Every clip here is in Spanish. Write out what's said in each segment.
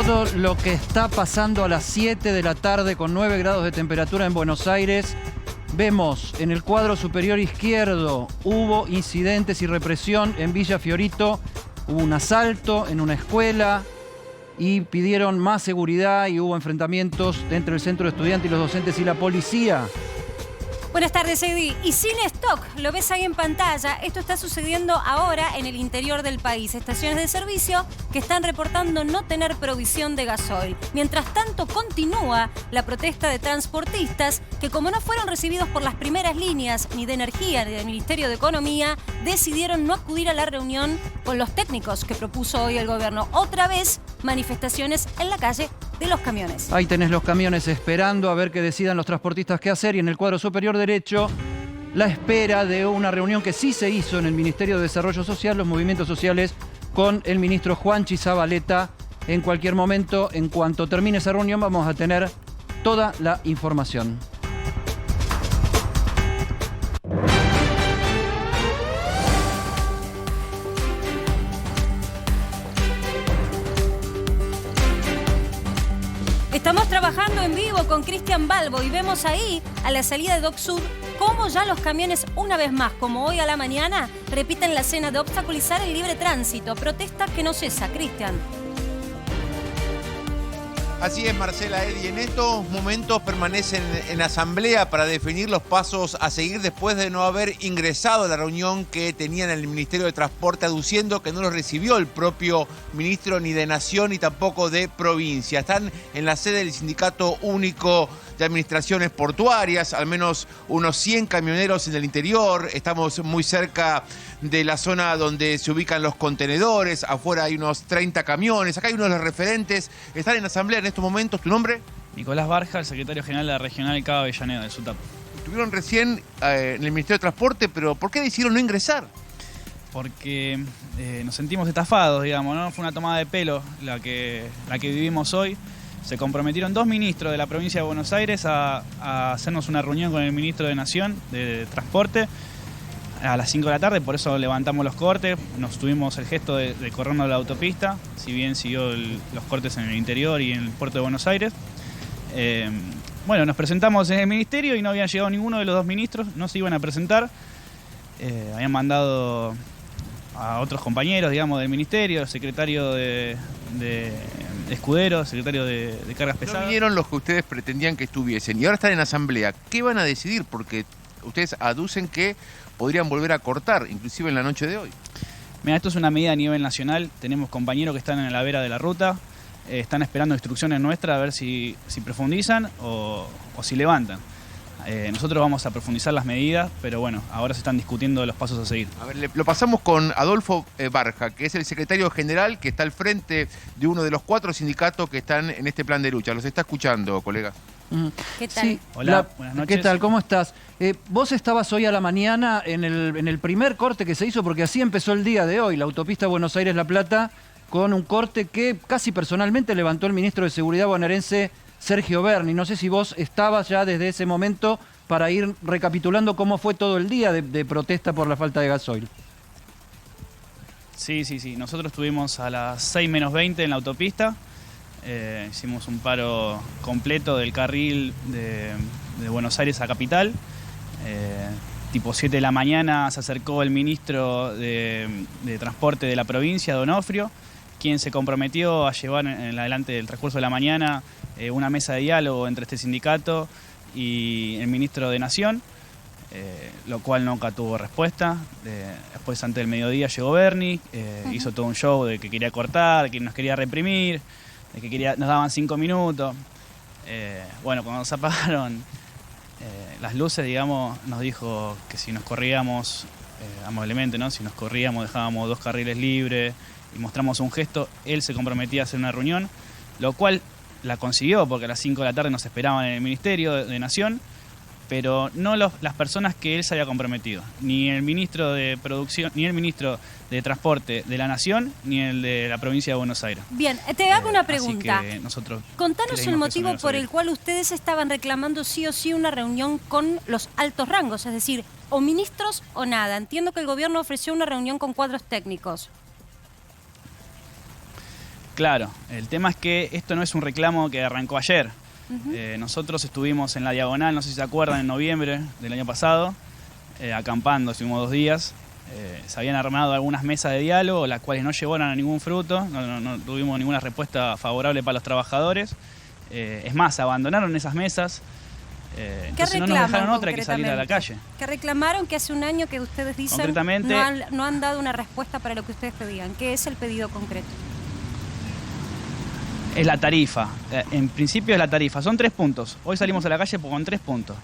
Todo lo que está pasando a las 7 de la tarde con 9 grados de temperatura en Buenos Aires. Vemos en el cuadro superior izquierdo, hubo incidentes y represión en Villa Fiorito. Hubo un asalto en una escuela y pidieron más seguridad y hubo enfrentamientos entre el centro estudiante y los docentes y la policía. Buenas tardes, Eddie. Y sin stock, lo ves ahí en pantalla, esto está sucediendo ahora en el interior del país. Estaciones de servicio que están reportando no tener provisión de gasoil. Mientras tanto, continúa la protesta de transportistas que, como no fueron recibidos por las primeras líneas ni de energía ni del Ministerio de Economía, decidieron no acudir a la reunión con los técnicos que propuso hoy el gobierno. Otra vez, manifestaciones en la calle de los camiones. Ahí tenés los camiones esperando a ver qué decidan los transportistas qué hacer, y en el cuadro superior derecho la espera de una reunión que sí se hizo en el Ministerio de Desarrollo Social, los movimientos sociales, con el ministro Juanchi Zabaleta. En cualquier momento, en cuanto termine esa reunión, vamos a tener toda la información. Estamos trabajando en vivo con Cristian Balbo y vemos ahí, a la salida de Doc Sud, cómo ya los camiones, una vez más, como hoy a la mañana, repiten la escena de obstaculizar el libre tránsito. Protesta que no cesa. Cristian. Así es, Marcela, Eddie. En estos momentos permanecen en asamblea para definir los pasos a seguir después de no haber ingresado a la reunión que tenían en el Ministerio de Transporte, aduciendo que no los recibió el propio ministro ni de Nación ni tampoco de provincia. Están en la sede del Sindicato Único de Administraciones Portuarias, al menos unos 100 camioneros en el interior. Estamos muy cerca de la zona donde se ubican los contenedores. Afuera hay unos 30 camiones. Acá hay uno de los referentes. Están en asamblea en estos momentos. ¿Tu nombre? Nicolás Barja, el secretario general de la Regional Cava Avellaneda, del SUTAP. Estuvieron recién en el Ministerio de Transporte, pero ¿por qué decidieron no ingresar? Porque nos sentimos estafados, digamos, ¿no? Fue una tomada de pelo la que vivimos hoy. Se comprometieron 2 ministros de la provincia de Buenos Aires a hacernos una reunión con el ministro de Nación de Transporte a las 5 de la tarde, por eso levantamos los cortes. Nos tuvimos el gesto de corrernos la autopista, si bien siguió los cortes en el interior y en el puerto de Buenos Aires. Bueno, nos presentamos en el ministerio y no habían llegado ninguno de los 2 ministros, no se iban a presentar. Habían mandado a otros compañeros, digamos, del ministerio, el secretario de Escudero, secretario de Cargas Pesadas. No vinieron los que ustedes pretendían que estuviesen y ahora están en asamblea. ¿Qué van a decidir? Porque ustedes aducen que podrían volver a cortar, inclusive en la noche de hoy. Mira, esto es una medida a nivel nacional. Tenemos compañeros que están en la vera de la ruta, están esperando instrucciones nuestras a ver si profundizan o si levantan. Nosotros vamos a profundizar las medidas, pero bueno, ahora se están discutiendo los pasos a seguir. A ver, lo pasamos con Adolfo Barja, que es el secretario general que está al frente de uno de los 4 sindicatos que están en este plan de lucha. Los está escuchando, colega. ¿Qué tal? Sí, hola, buenas noches. ¿Qué tal? ¿Cómo estás? Vos estabas hoy a la mañana en el primer corte que se hizo, porque así empezó el día de hoy, la autopista Buenos Aires-La Plata, con un corte que casi personalmente levantó el ministro de Seguridad bonaerense, Sergio Berni. No sé si vos estabas ya desde ese momento para ir recapitulando cómo fue todo el día de protesta por la falta de gasoil. Sí. Nosotros estuvimos a las 6 menos 20 en la autopista. Hicimos un paro completo del carril de Buenos Aires a Capital. Tipo 7 de la mañana se acercó el ministro de Transporte de la provincia, Donofrio, quien se comprometió a llevar en adelante del transcurso de la mañana una mesa de diálogo entre este sindicato y el ministro de Nación, lo cual nunca tuvo respuesta. Después, antes del mediodía, llegó Berni, hizo todo un show de que quería cortar, que nos quería reprimir, de que nos daban 5 minutos. Bueno, cuando nos apagaron las luces, digamos, nos dijo que si nos corríamos, amablemente, ¿no? Si nos corríamos dejábamos 2 carriles libres y mostramos un gesto. Él se comprometía a hacer una reunión, lo cual la consiguió porque a las 5 de la tarde nos esperaban en el Ministerio de Nación, pero no las personas que él se había comprometido, ni el ministro de Producción, ni el ministro de Transporte de la Nación, ni el de la provincia de Buenos Aires. Bien, te hago una pregunta. Así que nosotros contanos el motivo por el cual ustedes estaban reclamando sí o sí una reunión con los altos rangos, es decir, o ministros o nada. Entiendo que el gobierno ofreció una reunión con cuadros técnicos. Claro, el tema es que esto no es un reclamo que arrancó ayer. Nosotros estuvimos en la Diagonal, no sé si se acuerdan, en noviembre del año pasado, acampando, estuvimos 2 días. Se habían armado algunas mesas de diálogo, las cuales no llevaron a ningún fruto, no tuvimos ninguna respuesta favorable para los trabajadores. Es más, abandonaron esas mesas. Entonces no nos dejaron otra que salir a la calle. ¿Qué reclamaron? Que hace un año que ustedes dicen Concretamente, no han dado una respuesta para lo que ustedes pedían. ¿Qué es el pedido concreto? Es la tarifa. En principio es la tarifa. Son 3 puntos. Hoy salimos a la calle con 3 puntos.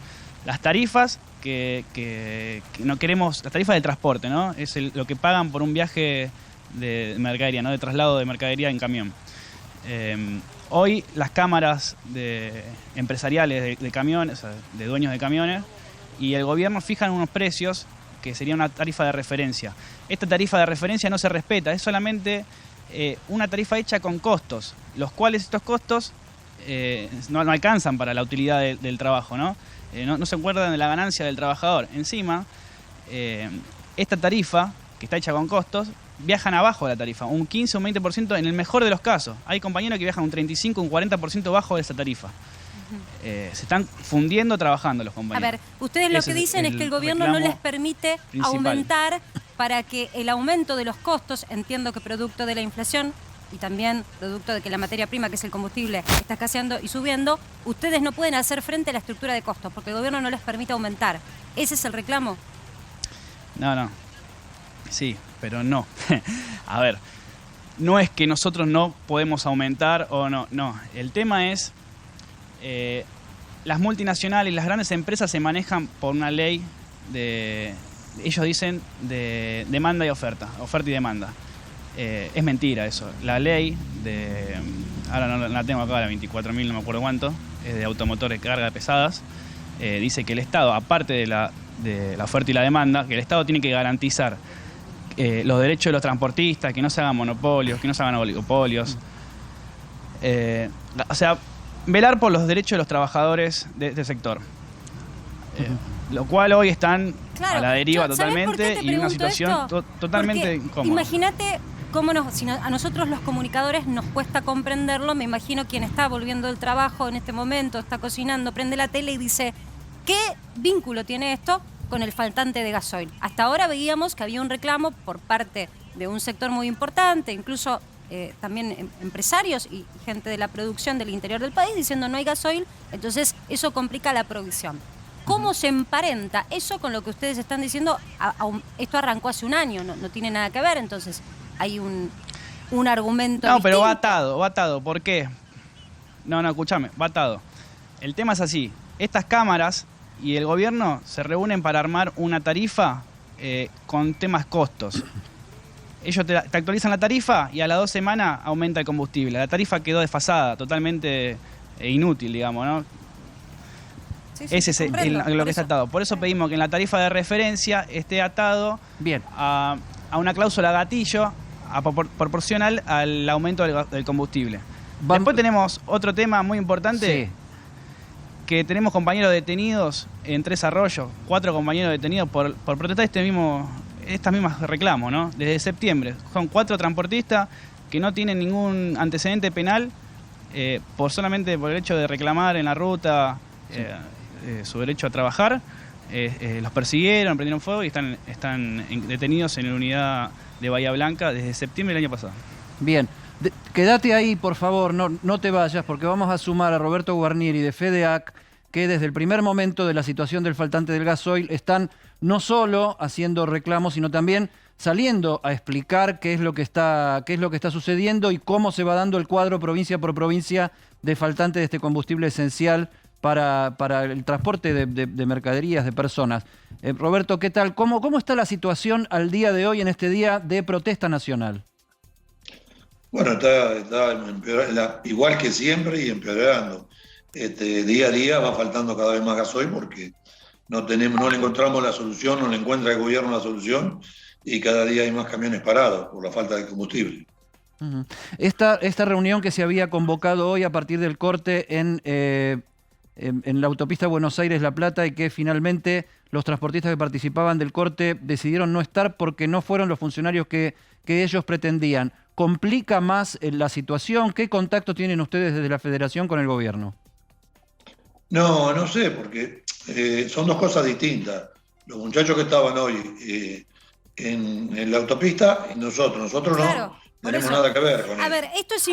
Las tarifas que no queremos, las tarifas del transporte, ¿no? Es lo que pagan por un viaje de mercadería, ¿no? De traslado de mercadería en camión. Hoy las cámaras empresariales de camiones, o sea, de dueños de camiones, y el gobierno fijan unos precios que sería una tarifa de referencia. Esta tarifa de referencia no se respeta, es solamente una tarifa hecha con costos, los cuales estos costos no alcanzan para la utilidad del trabajo, ¿no? No se acuerdan de la ganancia del trabajador. Encima, esta tarifa, que está hecha con costos, viajan abajo de la tarifa, un 15 o un 20% en el mejor de los casos. Hay compañeros que viajan un 35 o un 40% bajo de esa tarifa. Se están fundiendo trabajando los compañeros. A ver, ustedes lo que dicen es que el gobierno no les permite aumentar para que el aumento de los costos, entiendo que producto de la inflación y también producto de que la materia prima, que es el combustible, está escaseando y subiendo, ustedes no pueden hacer frente a la estructura de costos porque el gobierno no les permite aumentar. ¿Ese es el reclamo? No. Sí, pero no. A ver, no es que nosotros no podemos aumentar o no. No, el tema es, las multinacionales y las grandes empresas se manejan por una ley ellos dicen de demanda y oferta y demanda. Es mentira eso. La ley ahora no la tengo acá, la 24.000, no me acuerdo cuánto, es de automotores de carga pesadas, dice que el Estado, aparte de la oferta y la demanda, que el Estado tiene que garantizar los derechos de los transportistas, que no se hagan monopolios, que no se hagan oligopolios. O sea, velar por los derechos de los trabajadores de este sector. Lo cual hoy están a la deriva totalmente y en una situación totalmente incómoda. Imagínate cómo si a nosotros los comunicadores nos cuesta comprenderlo. Me imagino quien está volviendo del trabajo en este momento, está cocinando, prende la tele y dice, ¿qué vínculo tiene esto con el faltante de gasoil? Hasta ahora veíamos que había un reclamo por parte de un sector muy importante, incluso también empresarios y gente de la producción del interior del país diciendo no hay gasoil, entonces eso complica la producción. ¿Cómo se emparenta eso con lo que ustedes están diciendo? Esto arrancó hace un año, no tiene nada que ver, entonces hay un argumento distinto. Pero va atado. ¿Por qué? No, escúchame, va atado. El tema es así, estas cámaras y el gobierno se reúnen para armar una tarifa con temas costos. Ellos te actualizan la tarifa y a las 2 semanas aumenta el combustible. La tarifa quedó desfasada, totalmente inútil, digamos, ¿no? Sí, ese es lo que está atado. Por eso pedimos que en la tarifa de referencia esté atado a una cláusula gatillo proporcional al aumento del combustible. Después tenemos otro tema muy importante, que tenemos compañeros detenidos en 3 Arroyos, 4 compañeros detenidos por protestar estas mismas reclamos, ¿no? Desde septiembre. Son 4 transportistas que no tienen ningún antecedente penal solamente por el hecho de reclamar en la ruta su derecho a trabajar. Los persiguieron, prendieron fuego y están detenidos en la unidad de Bahía Blanca desde septiembre del año pasado. Bien. Quédate ahí, por favor, no te vayas, porque vamos a sumar a Roberto Guarnieri de FEDEAC, que desde el primer momento de la situación del faltante del gasoil están no solo haciendo reclamos, sino también saliendo a explicar qué es lo que está sucediendo y cómo se va dando el cuadro provincia por provincia de faltante de este combustible esencial para el transporte de mercaderías, de personas. Roberto, ¿qué tal? ¿Cómo está la situación al día de hoy, en este día de protesta nacional? Bueno, está igual que siempre y empeorando. Día a día va faltando cada vez más gasoil porque no le encontramos la solución, no le encuentra el gobierno la solución y cada día hay más camiones parados por la falta de combustible. Esta reunión que se había convocado hoy a partir del corte en la autopista Buenos Aires-La Plata y que finalmente los transportistas que participaban del corte decidieron no estar porque no fueron los funcionarios que ellos pretendían. ¿Complica más la situación? ¿Qué contacto tienen ustedes desde la Federación con el gobierno? No, no sé, porque son dos cosas distintas. Los muchachos que estaban hoy en la autopista y nosotros Claro, no tenemos nada que ver con a eso. ver, esto es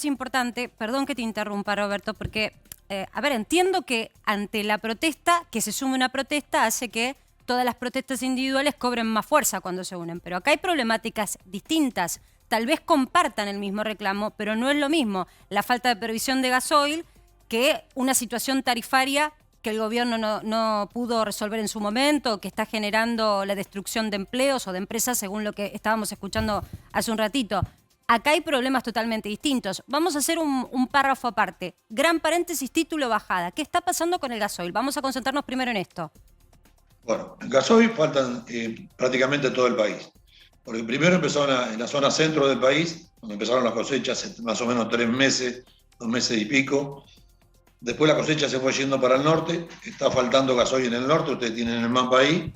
importante, perdón que te interrumpa, Roberto, porque, a ver, entiendo que ante la protesta, que se sume una protesta hace que todas las protestas individuales cobren más fuerza cuando se unen, pero acá hay problemáticas distintas. Tal vez compartan el mismo reclamo, pero no es lo mismo la falta de provisión de gasoil que una situación tarifaria que el gobierno no pudo resolver en su momento, que está generando la destrucción de empleos o de empresas, según lo que estábamos escuchando hace un ratito. Acá hay problemas totalmente distintos. Vamos a hacer un párrafo aparte. Gran paréntesis, título, bajada. ¿Qué está pasando con el gasoil? Vamos a concentrarnos primero en esto. Bueno, en gasoil faltan prácticamente todo el país. Porque primero empezó en la zona centro del país, donde empezaron las cosechas más o menos 3 meses, 2 meses y pico. Después la cosecha se fue yendo para el norte, está faltando gasoil en el norte, ustedes tienen el mapa ahí.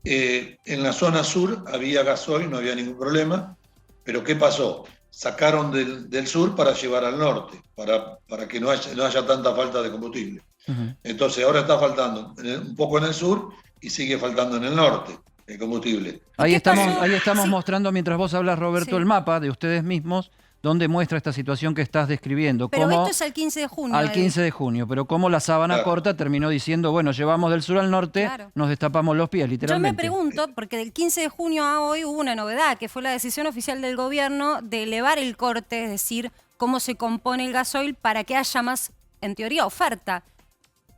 En la zona sur había gasoil, no había ningún problema, pero ¿qué pasó? Sacaron del sur para llevar al norte, para que no haya tanta falta de combustible. Entonces ahora está faltando un poco en el sur y sigue faltando en el norte el combustible. Ahí estamos mostrando, mientras vos hablas, Roberto, el mapa de ustedes mismos, donde muestra esta situación que estás describiendo. Pero esto es al 15 de junio. Al 15 de junio, pero como la sábana corta terminó diciendo, bueno, llevamos del sur al norte, nos destapamos los pies, literalmente. Yo me pregunto, porque del 15 de junio a hoy hubo una novedad, que fue la decisión oficial del gobierno de elevar el corte, es decir, cómo se compone el gasoil para que haya más, en teoría, oferta.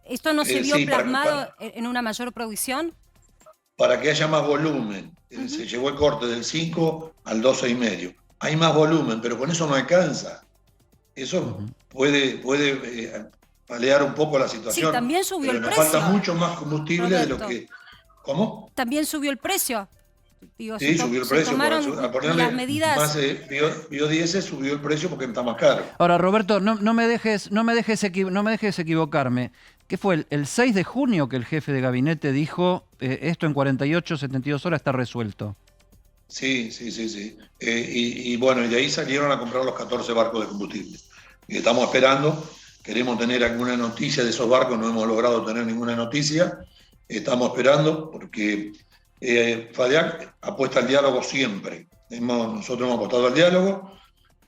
¿Esto no se vio plasmado en una mayor provisión? Para que haya más volumen. Se llevó el corte del 5 al 12,5. Hay más volumen, pero con eso no alcanza. Eso puede paliar un poco la situación. Sí, también subió el precio. Nos falta mucho más combustible, Roberto, de lo que... ¿Cómo? También subió el precio. Digo, sí, subió el precio. A ponerle las medidas... Más biodiesel subió el precio porque está más caro. Ahora, Roberto, no me dejes equivocarme. ¿Qué fue? El 6 de junio que el jefe de gabinete dijo, esto en 48, 72 horas está resuelto. Sí. Y bueno, y de ahí salieron a comprar los 14 barcos de combustible. Y estamos esperando, queremos tener alguna noticia de esos barcos, no hemos logrado tener ninguna noticia. Estamos esperando porque FADEAC apuesta al diálogo siempre. Nosotros hemos apostado al diálogo,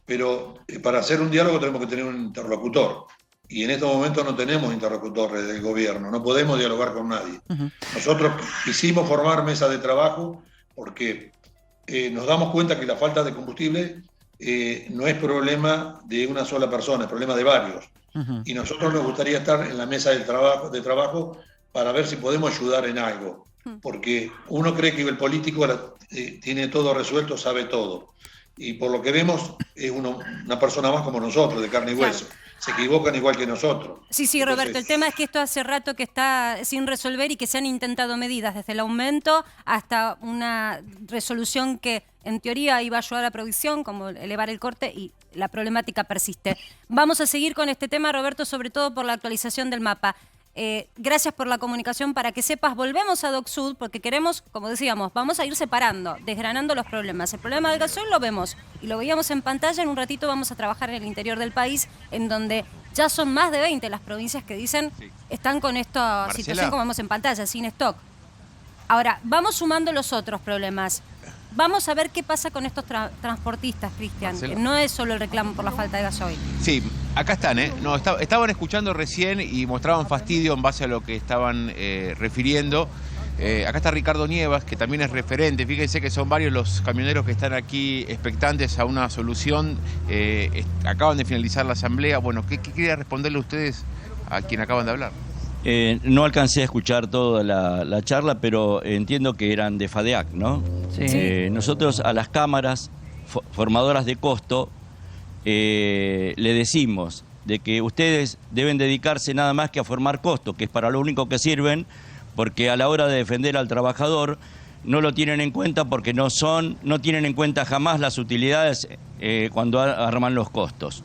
pero para hacer un diálogo tenemos que tener un interlocutor. Y en estos momentos no tenemos interlocutores del gobierno, no podemos dialogar con nadie. Nosotros quisimos formar mesas de trabajo porque nos damos cuenta que la falta de combustible no es problema de una sola persona, es problema de varios. Y nosotros nos gustaría estar en la mesa de trabajo para ver si podemos ayudar en algo. Porque uno cree que el político tiene todo resuelto, sabe todo. Y por lo que vemos es una persona más como nosotros, de carne y hueso. Se equivocan igual que nosotros. Sí, Roberto, entonces, el tema es que esto hace rato que está sin resolver y que se han intentado medidas desde el aumento hasta una resolución que en teoría iba a ayudar a la producción, como elevar el corte, y la problemática persiste. Vamos a seguir con este tema, Roberto, sobre todo por la actualización del mapa. Gracias por la comunicación. Para que sepas, volvemos a DocSud porque queremos, como decíamos, vamos a ir separando, desgranando los problemas. El problema del gasoil lo vemos y lo veíamos en pantalla. En un ratito vamos a trabajar en el interior del país, en donde ya son más de 20 las provincias que dicen están con esta situación como vemos en pantalla, sin stock. Ahora, vamos sumando los otros problemas. Vamos a ver qué pasa con estos transportistas, Cristian, que no es solo el reclamo por la falta de gasoil. Sí, acá están, No, estaban escuchando recién y mostraban fastidio en base a lo que estaban refiriendo. Acá está Ricardo Nievas, que también es referente. Fíjense que son varios los camioneros que están aquí expectantes a una solución. Acaban de finalizar la asamblea. Bueno, ¿qué quería responderle a ustedes a quien acaban de hablar? No alcancé a escuchar toda la charla, pero entiendo que eran de FADEAC, ¿no? Sí. Nosotros a las cámaras formadoras de costo le decimos de que ustedes deben dedicarse nada más que a formar costo, que es para lo único que sirven, porque a la hora de defender al trabajador no lo tienen en cuenta porque no tienen en cuenta jamás las utilidades cuando arman los costos.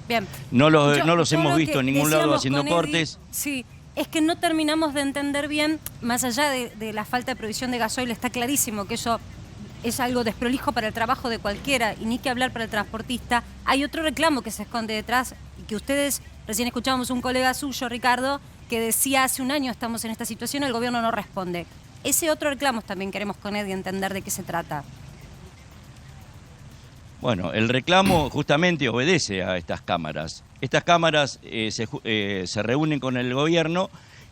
Bien. No los hemos visto en ningún lado haciendo cortes. Sí, es que no terminamos de entender bien, más allá de la falta de provisión de gasoil, está clarísimo que eso es algo desprolijo para el trabajo de cualquiera y ni que hablar para el transportista. Hay otro reclamo que se esconde detrás y que ustedes, recién escuchábamos un colega suyo, Ricardo, que decía hace un año estamos en esta situación, el gobierno no responde. Ese otro reclamo también queremos con Edi entender de qué se trata. Bueno, el reclamo justamente obedece a estas cámaras. Estas cámaras se reúnen con el gobierno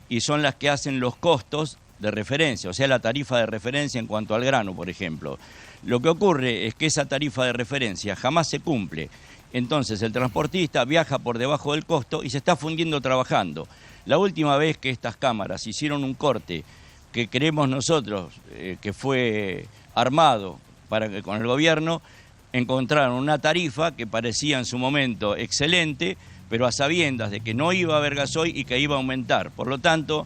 y son las que hacen los costos de referencia, o sea, la tarifa de referencia en cuanto al grano, por ejemplo. Lo que ocurre es que esa tarifa de referencia jamás se cumple. Entonces el transportista viaja por debajo del costo y se está fundiendo trabajando. La última vez que estas cámaras hicieron un corte que creemos nosotros que fue armado con el gobierno, encontraron una tarifa que parecía en su momento excelente, pero a sabiendas de que no iba a haber gasoil y que iba a aumentar. Por lo tanto,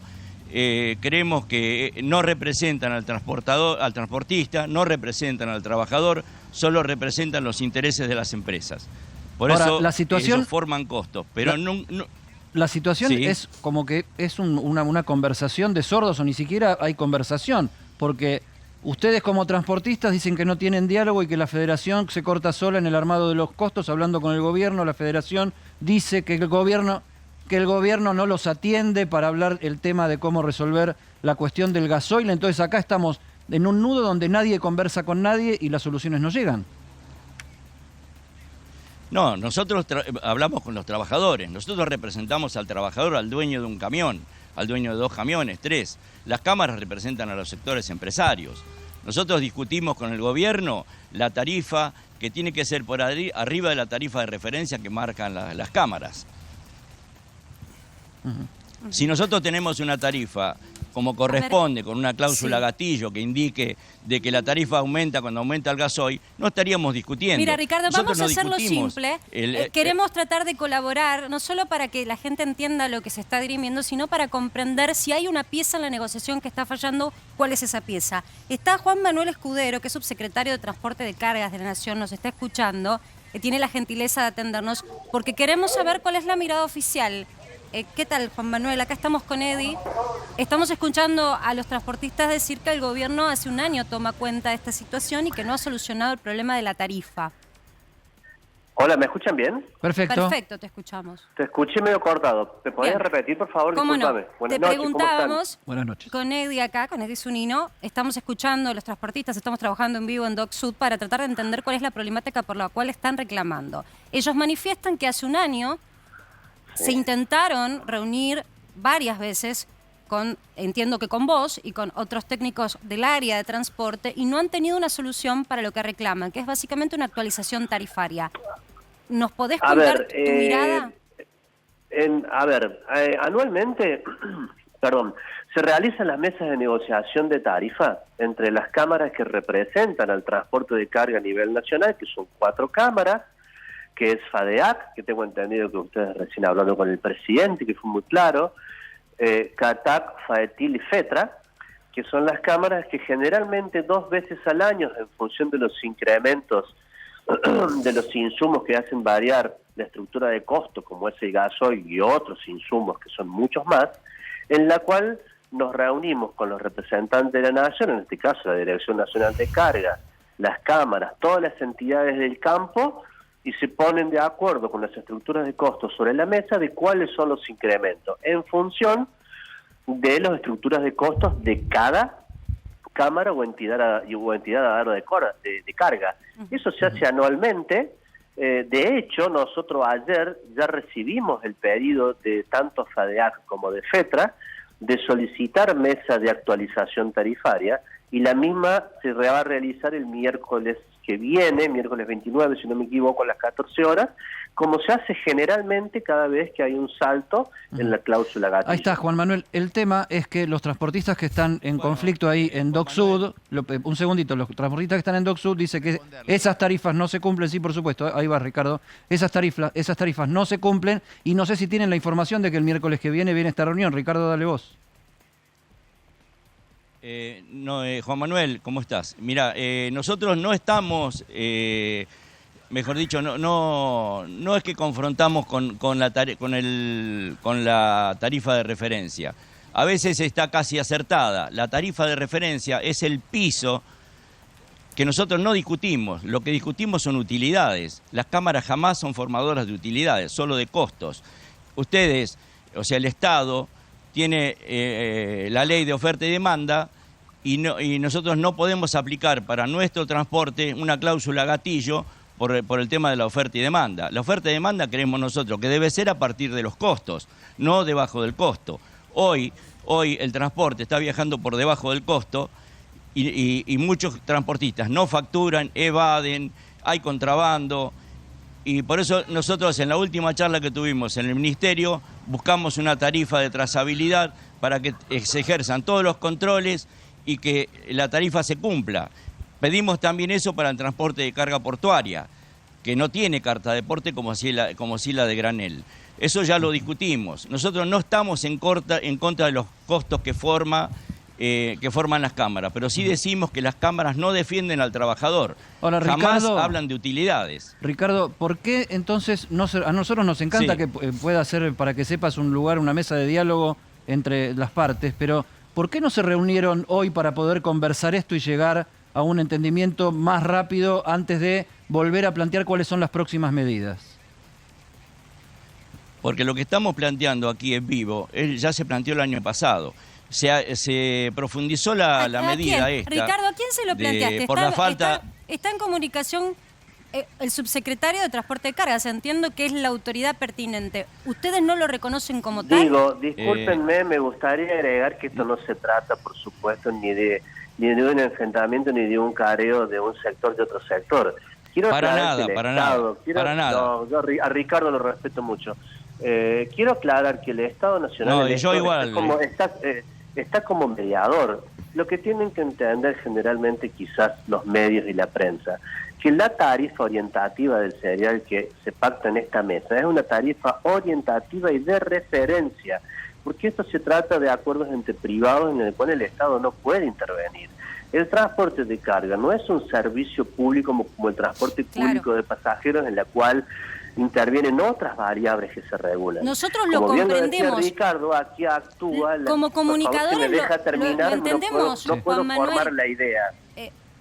creemos que no representan al transportista, no representan al trabajador, solo representan los intereses de las empresas. Por Ahora, eso la situación, ellos forman costos, pero la situación sí. es como que es una conversación de sordos o ni siquiera hay conversación, porque ustedes como transportistas dicen que no tienen diálogo y que la federación se corta sola en el armado de los costos, hablando con el gobierno. La federación dice que el gobierno no los atiende para hablar el tema de cómo resolver la cuestión del gasoil. Entonces acá estamos en un nudo donde nadie conversa con nadie y las soluciones no llegan. No, nosotros hablamos con los trabajadores, nosotros representamos al trabajador, al dueño de un camión, al dueño de 2 camiones, 3. Las cámaras representan a los sectores empresarios. Nosotros discutimos con el gobierno la tarifa que tiene que ser por arriba de la tarifa de referencia que marcan las cámaras. Si nosotros tenemos una tarifa como corresponde, con una cláusula gatillo que indique de que la tarifa aumenta cuando aumenta el gasoil, no estaríamos discutiendo. Mira, Ricardo, Nosotros vamos a hacerlo discutimos simple. Queremos tratar de colaborar, no solo para que la gente entienda lo que se está dirimiendo, sino para comprender si hay una pieza en la negociación que está fallando, cuál es esa pieza. Está Juan Manuel Escudero, que es subsecretario de Transporte de Cargas de la Nación, nos está escuchando, tiene la gentileza de atendernos, porque queremos saber cuál es la mirada oficial. ¿Qué tal, Juan Manuel? Acá estamos con Edi. Estamos escuchando a los transportistas decir que el gobierno hace un año toma cuenta de esta situación y que no ha solucionado el problema de la tarifa. Hola, ¿me escuchan bien? Perfecto. Perfecto, te escuchamos. Te escuché medio cortado. ¿Te podías repetir, por favor? ¿Cómo no? Discúlpame. Buenas Te noches, ¿cómo están? preguntábamos Buenas noches. con Edi acá, con Edi Zunino. Estamos escuchando a los transportistas, estamos trabajando en vivo en Doc Sud para tratar de entender cuál es la problemática por la cual están reclamando. Ellos manifiestan que hace un año se intentaron reunir varias veces entiendo que con vos y con otros técnicos del área de transporte, y no han tenido una solución para lo que reclaman, que es básicamente una actualización tarifaria. ¿Nos podés contar tu mirada? Anualmente, perdón, se realizan las mesas de negociación de tarifa entre las cámaras que representan al transporte de carga a nivel nacional, que son 4 cámaras, que es FADEAC, que tengo entendido que ustedes recién hablando con el presidente, que fue muy claro, CATAC, FAETIL y FETRA, que son las cámaras que generalmente 2 veces al año, en función de los incrementos de los insumos que hacen variar la estructura de costo, como es el gasoil y otros insumos que son muchos más, en la cual nos reunimos con los representantes de la Nación, en este caso la Dirección Nacional de Carga, las cámaras, todas las entidades del campo, y se ponen de acuerdo con las estructuras de costos sobre la mesa de cuáles son los incrementos en función de las estructuras de costos de cada cámara o entidad de carga. Eso se hace anualmente. De hecho, nosotros ayer ya recibimos el pedido de tanto FADEAC como de FETRA de solicitar mesa de actualización tarifaria, y la misma se va a realizar el miércoles que viene, miércoles 29, si no me equivoco, a las 14 horas, como se hace generalmente cada vez que hay un salto en la cláusula gatillo. Ahí está, Juan Manuel. El tema es que los transportistas que están en conflicto ahí en Doc Sud, un segundito, los transportistas que están en Doc Sud dicen que esas tarifas no se cumplen, sí, por supuesto, ahí va Ricardo, esas tarifas no se cumplen, y no sé si tienen la información de que el miércoles que viene esta reunión. Ricardo, dale vos. Juan Manuel, ¿cómo estás? Mira, nosotros no estamos mejor dicho, no es que confrontamos con la tarifa de referencia. A veces está casi acertada. La tarifa de referencia es el piso que nosotros no discutimos. Lo que discutimos son utilidades. Las cámaras jamás son formadoras de utilidades, solo de costos. Ustedes, o sea, el Estado tiene la ley de oferta y demanda y nosotros no podemos aplicar para nuestro transporte una cláusula gatillo por el tema de la oferta y demanda. La oferta y demanda creemos nosotros que debe ser a partir de los costos, no debajo del costo. Hoy el transporte está viajando por debajo del costo y muchos transportistas no facturan, evaden, hay contrabando. Y por eso nosotros en la última charla que tuvimos en el Ministerio buscamos una tarifa de trazabilidad para que se ejerzan todos los controles y que la tarifa se cumpla. Pedimos también eso para el transporte de carga portuaria, que no tiene carta de porte como sí la de granel. Eso ya lo discutimos. Nosotros no estamos en contra de los costos que forman las cámaras, pero sí decimos que las cámaras no defienden al trabajador. Ahora, jamás Ricardo, hablan de utilidades. Ricardo, ¿por qué entonces a nosotros nos encanta que pueda ser, para que sepas, un lugar, una mesa de diálogo entre las partes, pero ¿por qué no se reunieron hoy para poder conversar esto y llegar a un entendimiento más rápido antes de volver a plantear cuáles son las próximas medidas? Porque lo que estamos planteando aquí en vivo ya se planteó el año pasado. Se profundizó la medida esta. Ricardo, ¿a quién se lo planteaste? Por la falta... Está en comunicación el subsecretario de Transporte de Cargas. Entiendo que es la autoridad pertinente. ¿Ustedes no lo reconocen como tal? Digo, discúlpenme, me gustaría agregar que esto no se trata, por supuesto, ni de un enfrentamiento ni de un careo de un sector de otro sector. Para nada. No, yo a Ricardo lo respeto mucho. Quiero aclarar que el Estado Nacional está como mediador. Lo que tienen que entender generalmente quizás los medios y la prensa, que la tarifa orientativa del cereal que se pacta en esta mesa es una tarifa orientativa y de referencia, porque esto se trata de acuerdos entre privados en el cual el Estado no puede intervenir. El transporte de carga no es un servicio público como el transporte público de pasajeros, en la cual intervienen otras variables que se regulan. Nosotros lo comprendemos. Bien lo decía Ricardo, aquí actúa... Como comunicadores me deja terminar, lo entendemos, no puedo Juan Manuel, formar la idea.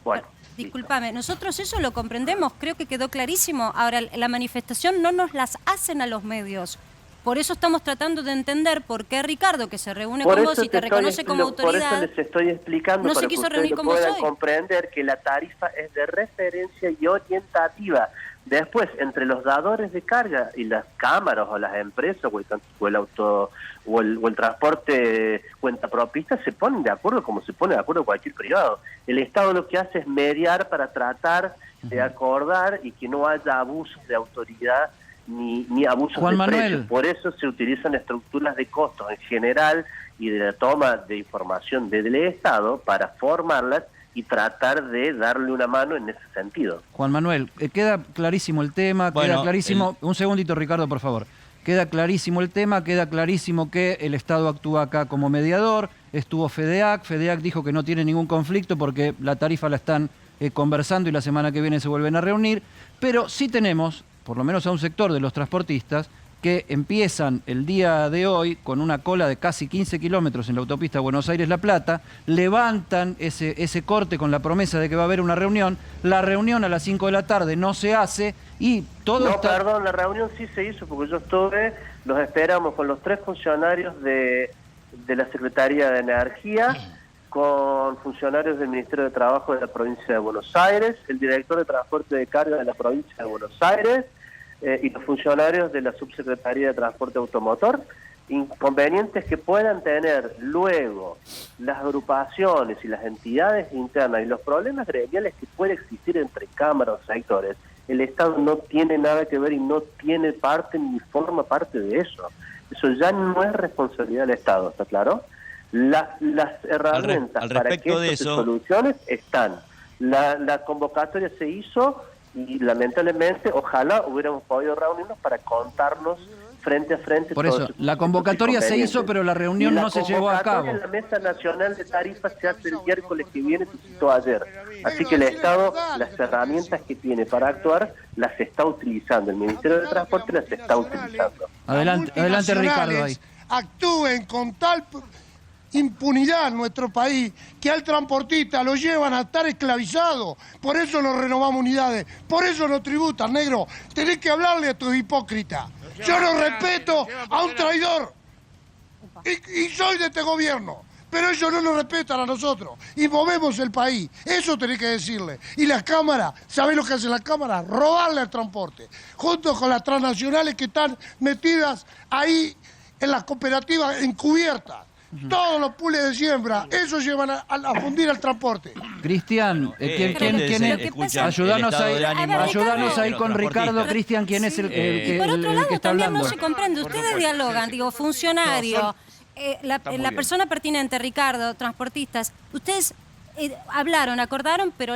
Bueno, discúlpame, nosotros eso lo comprendemos, creo que quedó clarísimo. Ahora, la manifestación no nos las hacen a los medios. Por eso estamos tratando de entender por qué Ricardo, que se reúne con vos y te reconoce como autoridad... Por eso les estoy explicando, no para se quiso que reunir ustedes con vos puedan hoy. comprender que la tarifa es de referencia y orientativa. Después, entre los dadores de carga y las cámaras o las empresas o el transporte cuentapropista se ponen de acuerdo como se pone de acuerdo cualquier privado. El Estado lo que hace es mediar para tratar de acordar y que no haya abusos de autoridad ni abusos Juan de Manuel. precios. Por eso se utilizan estructuras de costos en general y de la toma de información del Estado para formarlas y tratar de darle una mano en ese sentido. Juan Manuel, queda clarísimo el tema, queda clarísimo... Un segundito, Ricardo, por favor. Queda clarísimo el tema, queda clarísimo que el Estado actúa acá como mediador. Estuvo FEDEAC dijo que no tiene ningún conflicto porque la tarifa la están conversando y la semana que viene se vuelven a reunir. Pero sí tenemos, por lo menos a un sector de los transportistas, que empiezan el día de hoy con una cola de casi 15 kilómetros en la autopista Buenos Aires-La Plata, levantan ese corte con la promesa de que va a haber una reunión, la reunión a las 5 de la tarde no se hace y todo está... Perdón, la reunión sí se hizo porque yo estuve, los esperamos con los 3 funcionarios de la Secretaría de Energía, con funcionarios del Ministerio de Trabajo de la provincia de Buenos Aires, el director de Transporte de Carga de la provincia de Buenos Aires, y los funcionarios de la Subsecretaría de Transporte Automotor, inconvenientes que puedan tener luego las agrupaciones y las entidades internas y los problemas gremiales que puede existir entre cámaras o sectores. El Estado no tiene nada que ver y no tiene parte ni forma parte de eso. Eso ya no es responsabilidad del Estado, ¿está claro? Las herramientas para que esto se solucione están. La convocatoria se hizo y lamentablemente ojalá hubiéramos podido reunirnos para contarnos frente a frente. Por todos eso, sus la convocatoria se inconvenientes. hizo, pero la reunión Y no se llevó a cabo. La Mesa Nacional de Tarifas se hace el miércoles que viene, se citó ayer. Así que el Estado, las herramientas que tiene para actuar, las está utilizando. El Ministerio de Transporte las está utilizando. Adelante Ricardo ahí. Actúen con tal impunidad en nuestro país que al transportista lo llevan a estar esclavizado. Por eso no renovamos unidades, por eso no tributan, negro. Tenés que hablarle a tus hipócritas. Yo no respeto a un traidor y soy de este gobierno, pero ellos no nos respetan a nosotros y movemos el país. Eso tenés que decirle. Y las cámaras, ¿sabés lo que hacen las cámaras? Robarle al transporte, junto con las transnacionales que están metidas ahí en las cooperativas encubiertas. Todos los pules de siembra, eso llevan a fundir al transporte. Cristian, ¿quién es? Ayudanos ahí con Ricardo. Cristian, ¿quién es el que Por otro lado, está también hablando? no se comprende. Ustedes dialogan, digo, funcionario, la persona pertinente, Ricardo, transportistas. Ustedes hablaron, acordaron, pero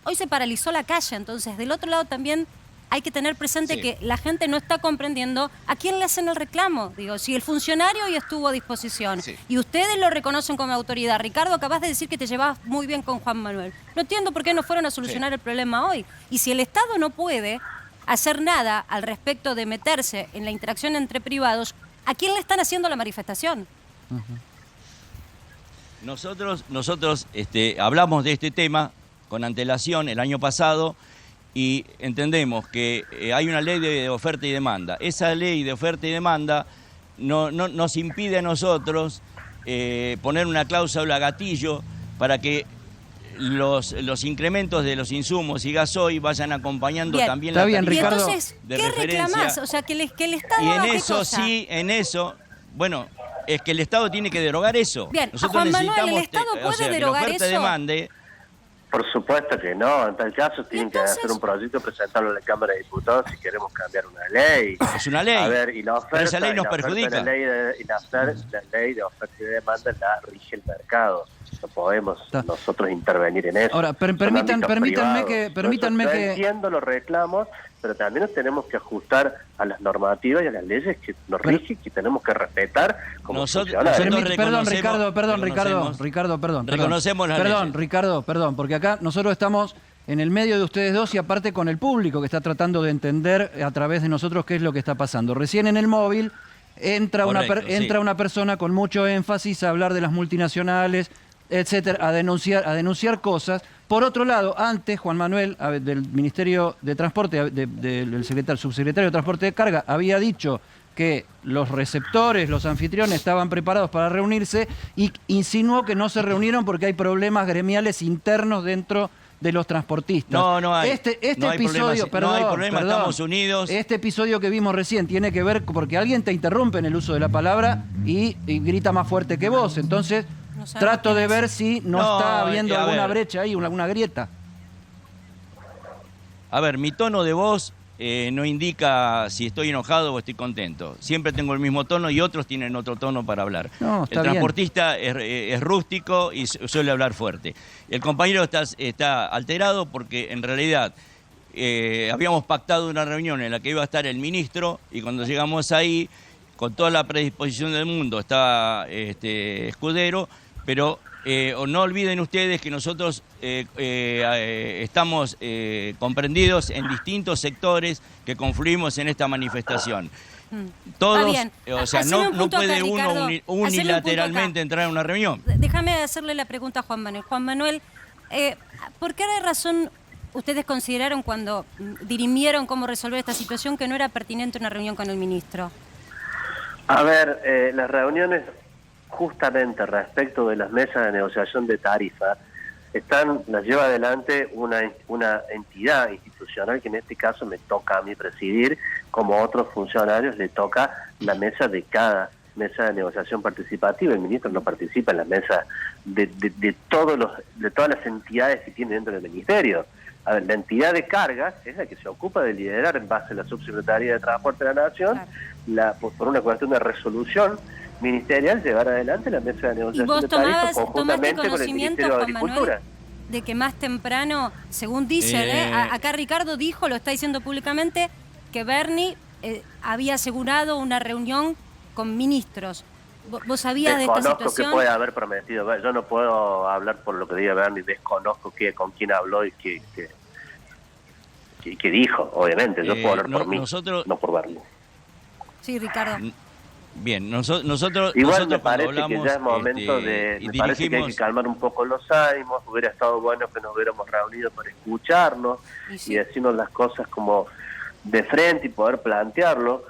hoy se paralizó la calle. Entonces, del otro lado también hay que tener presente que la gente no está comprendiendo a quién le hacen el reclamo. Digo, si el funcionario hoy estuvo a disposición y ustedes lo reconocen como autoridad. Ricardo, acabas de decir que te llevabas muy bien con Juan Manuel. No entiendo por qué no fueron a solucionar el problema hoy. Y si el Estado no puede hacer nada al respecto de meterse en la interacción entre privados, ¿a quién le están haciendo la manifestación? Nosotros hablamos de este tema con antelación el año pasado y entendemos que hay una ley de oferta y demanda. Esa ley de oferta y demanda no nos impide a nosotros poner una cláusula gatillo para que los incrementos de los insumos y gasoil vayan acompañando también la tarifa Ricardo. Y entonces, de ¿qué referencia. reclamás? O sea, que el Estado Y en haga qué eso cosa. en eso, bueno, es que el Estado tiene que derogar eso. Bien, Nosotros Juan Manuel, necesitamos ¿el Estado puede derogar que la oferta eso? demande. Por supuesto que no, en tal caso tienen entonces? que hacer un proyecto, presentarlo a la Cámara de Diputados si queremos cambiar una ley. Es una ley. A ver, y la oferta, Pero esa ley nos la oferta, perjudica. la ley de oferta y demanda la rige el mercado. No podemos nosotros intervenir en eso. Ahora, permítanme que... Yo entiendo los reclamos, pero también nos tenemos que ajustar a las normativas y a las leyes que nos rigen, que tenemos que respetar como funcionarios. Perdón, Ricardo, perdón. Reconocemos las leyes. Ricardo, porque acá nosotros estamos en el medio de ustedes dos y aparte con el público que está tratando de entender a través de nosotros qué es lo que está pasando. Recién en el móvil entra una persona con mucho énfasis a hablar de las multinacionales, etcétera, a denunciar cosas. Por otro lado, antes Juan Manuel del Ministerio de Transporte, del subsecretario de Transporte de Carga, había dicho que los receptores, los anfitriones estaban preparados para reunirse y insinuó que no se reunieron porque hay problemas gremiales internos dentro de los transportistas. No hay. Este no hay episodio, no hay problema, estamos unidos. Este episodio que vimos recién tiene que ver porque alguien te interrumpe en el uso de la palabra y grita más fuerte que vos. Entonces, trato de ver si no está habiendo alguna brecha ahí, alguna grieta. A ver, mi tono de voz no indica si estoy enojado o estoy contento. Siempre tengo el mismo tono y otros tienen otro tono para hablar. El transportista es rústico y suele hablar fuerte. El compañero está alterado porque en realidad habíamos pactado una reunión en la que iba a estar el ministro y cuando llegamos ahí, con toda la predisposición del mundo, estaba Escudero, pero no olviden ustedes que nosotros estamos comprendidos en distintos sectores que confluimos en esta manifestación. Todos, o sea, no puede uno unilateralmente entrar en una reunión. Déjame hacerle la pregunta a Juan Manuel. Juan Manuel, ¿por qué razón ustedes consideraron cuando dirimieron cómo resolver esta situación que no era pertinente una reunión con el ministro? A ver, las reuniones justamente respecto de las mesas de negociación de tarifa las lleva adelante una entidad institucional que en este caso me toca a mí presidir, como a otros funcionarios le toca la mesa de cada mesa de negociación participativa. El ministro no participa en la mesa de todas las entidades que tiene dentro del ministerio. A ver, la entidad de cargas es la que se ocupa de liderar en base a la Subsecretaría de Transporte de la Nación, por una cuestión de resolución ministerial, llevar adelante la mesa de negociación de tarifas conjuntamente con el Ministerio de Agricultura. De que más temprano, según dicen, acá Ricardo dijo, lo está diciendo públicamente, que Bernie había asegurado una reunión con ministros. ¿Vos sabías de esta situación? Desconozco que puede haber prometido. Yo no puedo hablar por lo que diga Bernie. Desconozco con quién habló y qué dijo, obviamente. Yo puedo hablar por mí, no por Bernie. Sí, Ricardo. Bien, nosotros... Igual nosotros me parece hablamos, que ya es momento me parece que hay que calmar un poco los ánimos. Hubiera estado bueno que nos hubiéramos reunido para escucharnos y decirnos las cosas como de frente y poder plantearlo.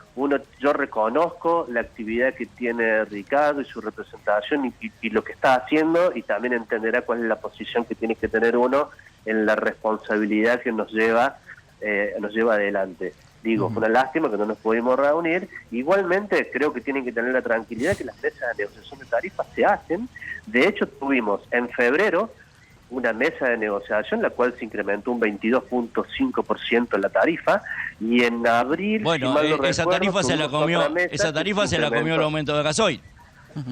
Yo reconozco la actividad que tiene Ricardo y su representación y lo que está haciendo, y también entenderá cuál es la posición que tiene que tener uno en la responsabilidad que nos lleva adelante. Digo, fue una lástima que no nos pudimos reunir. Igualmente creo que tienen que tener la tranquilidad que las mesas de negociación de tarifas se hacen. De hecho, tuvimos en febrero una mesa de negociación, la cual se incrementó un 22.5% en la tarifa, y en abril, bueno, si mal no esa recuerdo, tarifa se la comió el aumento de gasoil.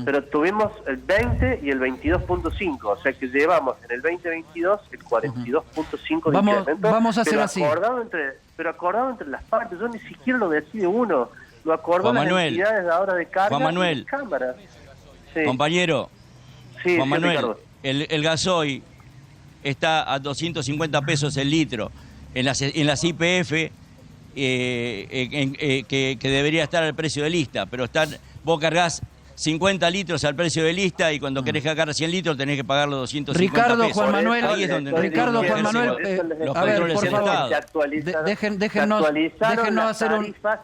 Pero tuvimos el 20 y el 22.5, o sea que llevamos en el 2022 el 42.5 de incremento. Vamos a hacer así. Pero acordado entre las partes, yo ni siquiera lo decide uno, lo acordó las entidades ahora de carga y de cámaras. Sí. Compañero, sí, Juan Manuel, Ricardo. el gasoil está a 250 pesos el litro en las YPF, que debería estar al precio de lista, pero vos cargás 50 litros al precio de lista y cuando querés cargar 100 litros tenés que pagar los 250 Ricardo, pesos. Juan Manuel, ahí es donde Ricardo, Juan Manuel, los a ver, controles por favor,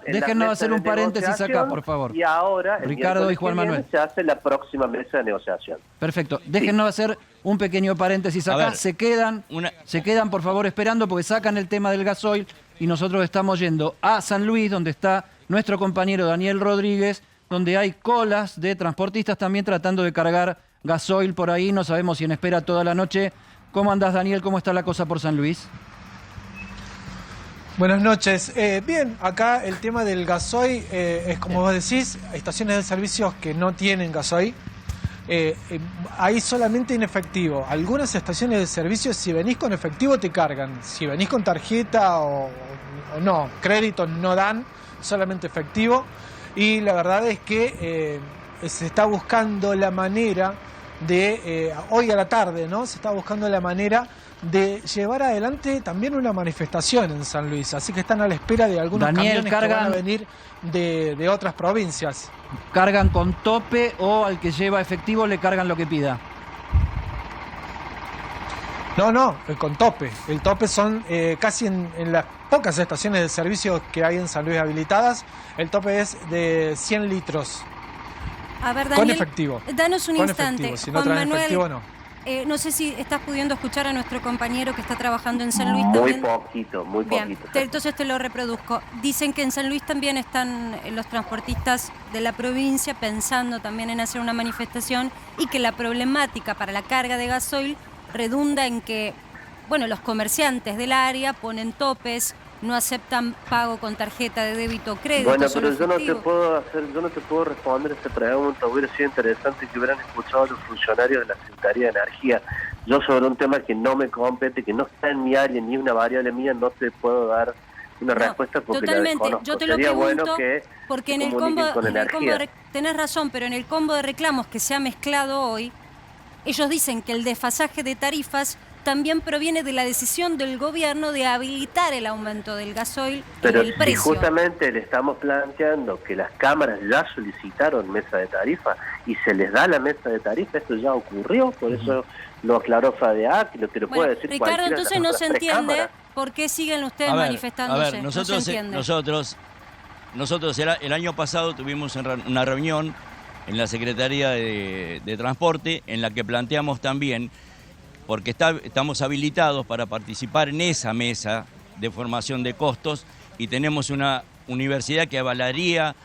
déjennos hacer un paréntesis acá, por favor. Y ahora, Ricardo y Juan Manuel, se hace la próxima mesa de negociación. Perfecto, déjennos hacer un pequeño paréntesis acá. Ver, se quedan por favor esperando porque sacan el tema del gasoil y nosotros estamos yendo a San Luis, donde está nuestro compañero Daniel Rodríguez, donde hay colas de transportistas también tratando de cargar gasoil por ahí. No sabemos si en espera toda la noche. ¿Cómo andás, Daniel? ¿Cómo está la cosa por San Luis? Buenas noches. Bien, acá el tema del gasoil es como vos decís, estaciones de servicios que no tienen gasoil. Hay solamente en efectivo. Algunas estaciones de servicio, si venís con efectivo te cargan. Si venís con tarjeta o no, crédito no dan, solamente efectivo. Y la verdad es que se está buscando la manera de, hoy a la tarde, ¿no? Se está buscando la manera de llevar adelante también una manifestación en San Luis. Así que están a la espera de algunos camiones que van a venir de otras provincias. ¿Cargan con tope o al que lleva efectivo le cargan lo que pida? No, con tope. El tope son casi en las pocas estaciones de servicio que hay en San Luis habilitadas, el tope es de 100 litros. A ver, Daniel, con efectivo. Danos un instante. Efectivo. Si no traen efectivo, no. No sé si estás pudiendo escuchar a nuestro compañero que está trabajando en San Luis también. Muy Bien, poquito. Entonces te lo reproduzco. Dicen que en San Luis también están los transportistas de la provincia pensando también en hacer una manifestación y que la problemática para la carga de gasoil redunda en que, bueno, los comerciantes del área ponen topes, no aceptan pago con tarjeta de débito o crédito. Bueno, pero yo no te puedo responder esta pregunta. Hubiera sido interesante que hubieran escuchado a los funcionarios de la Secretaría de Energía. Yo sobre un tema que no me compete, que no está en mi área ni una variable mía, no te puedo dar una respuesta porque totalmente. La desconozco. Yo te lo Sería pregunto bueno que porque en el combo tenés razón, pero en el combo de reclamos que se ha mezclado hoy, ellos dicen que el desfasaje de tarifas también proviene de la decisión del gobierno de habilitar el aumento del gasoil pero y el precio. Si justamente le estamos planteando que las cámaras ya solicitaron mesa de tarifa y se les da la mesa de tarifa, esto ya ocurrió, por eso lo aclaró FADEAC y lo que lo puede decir Ricardo, cualquiera. Entonces no se entiende por qué siguen ustedes manifestándose. A ver, nosotros el año pasado tuvimos una reunión en la Secretaría de Transporte en la que planteamos también, porque estamos habilitados para participar en esa mesa de formación de costos y tenemos una universidad que avalaría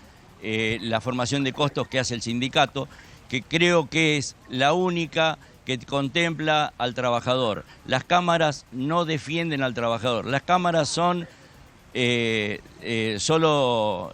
la formación de costos que hace el sindicato, que creo que es la única que contempla al trabajador. Las cámaras no defienden al trabajador, las cámaras son solo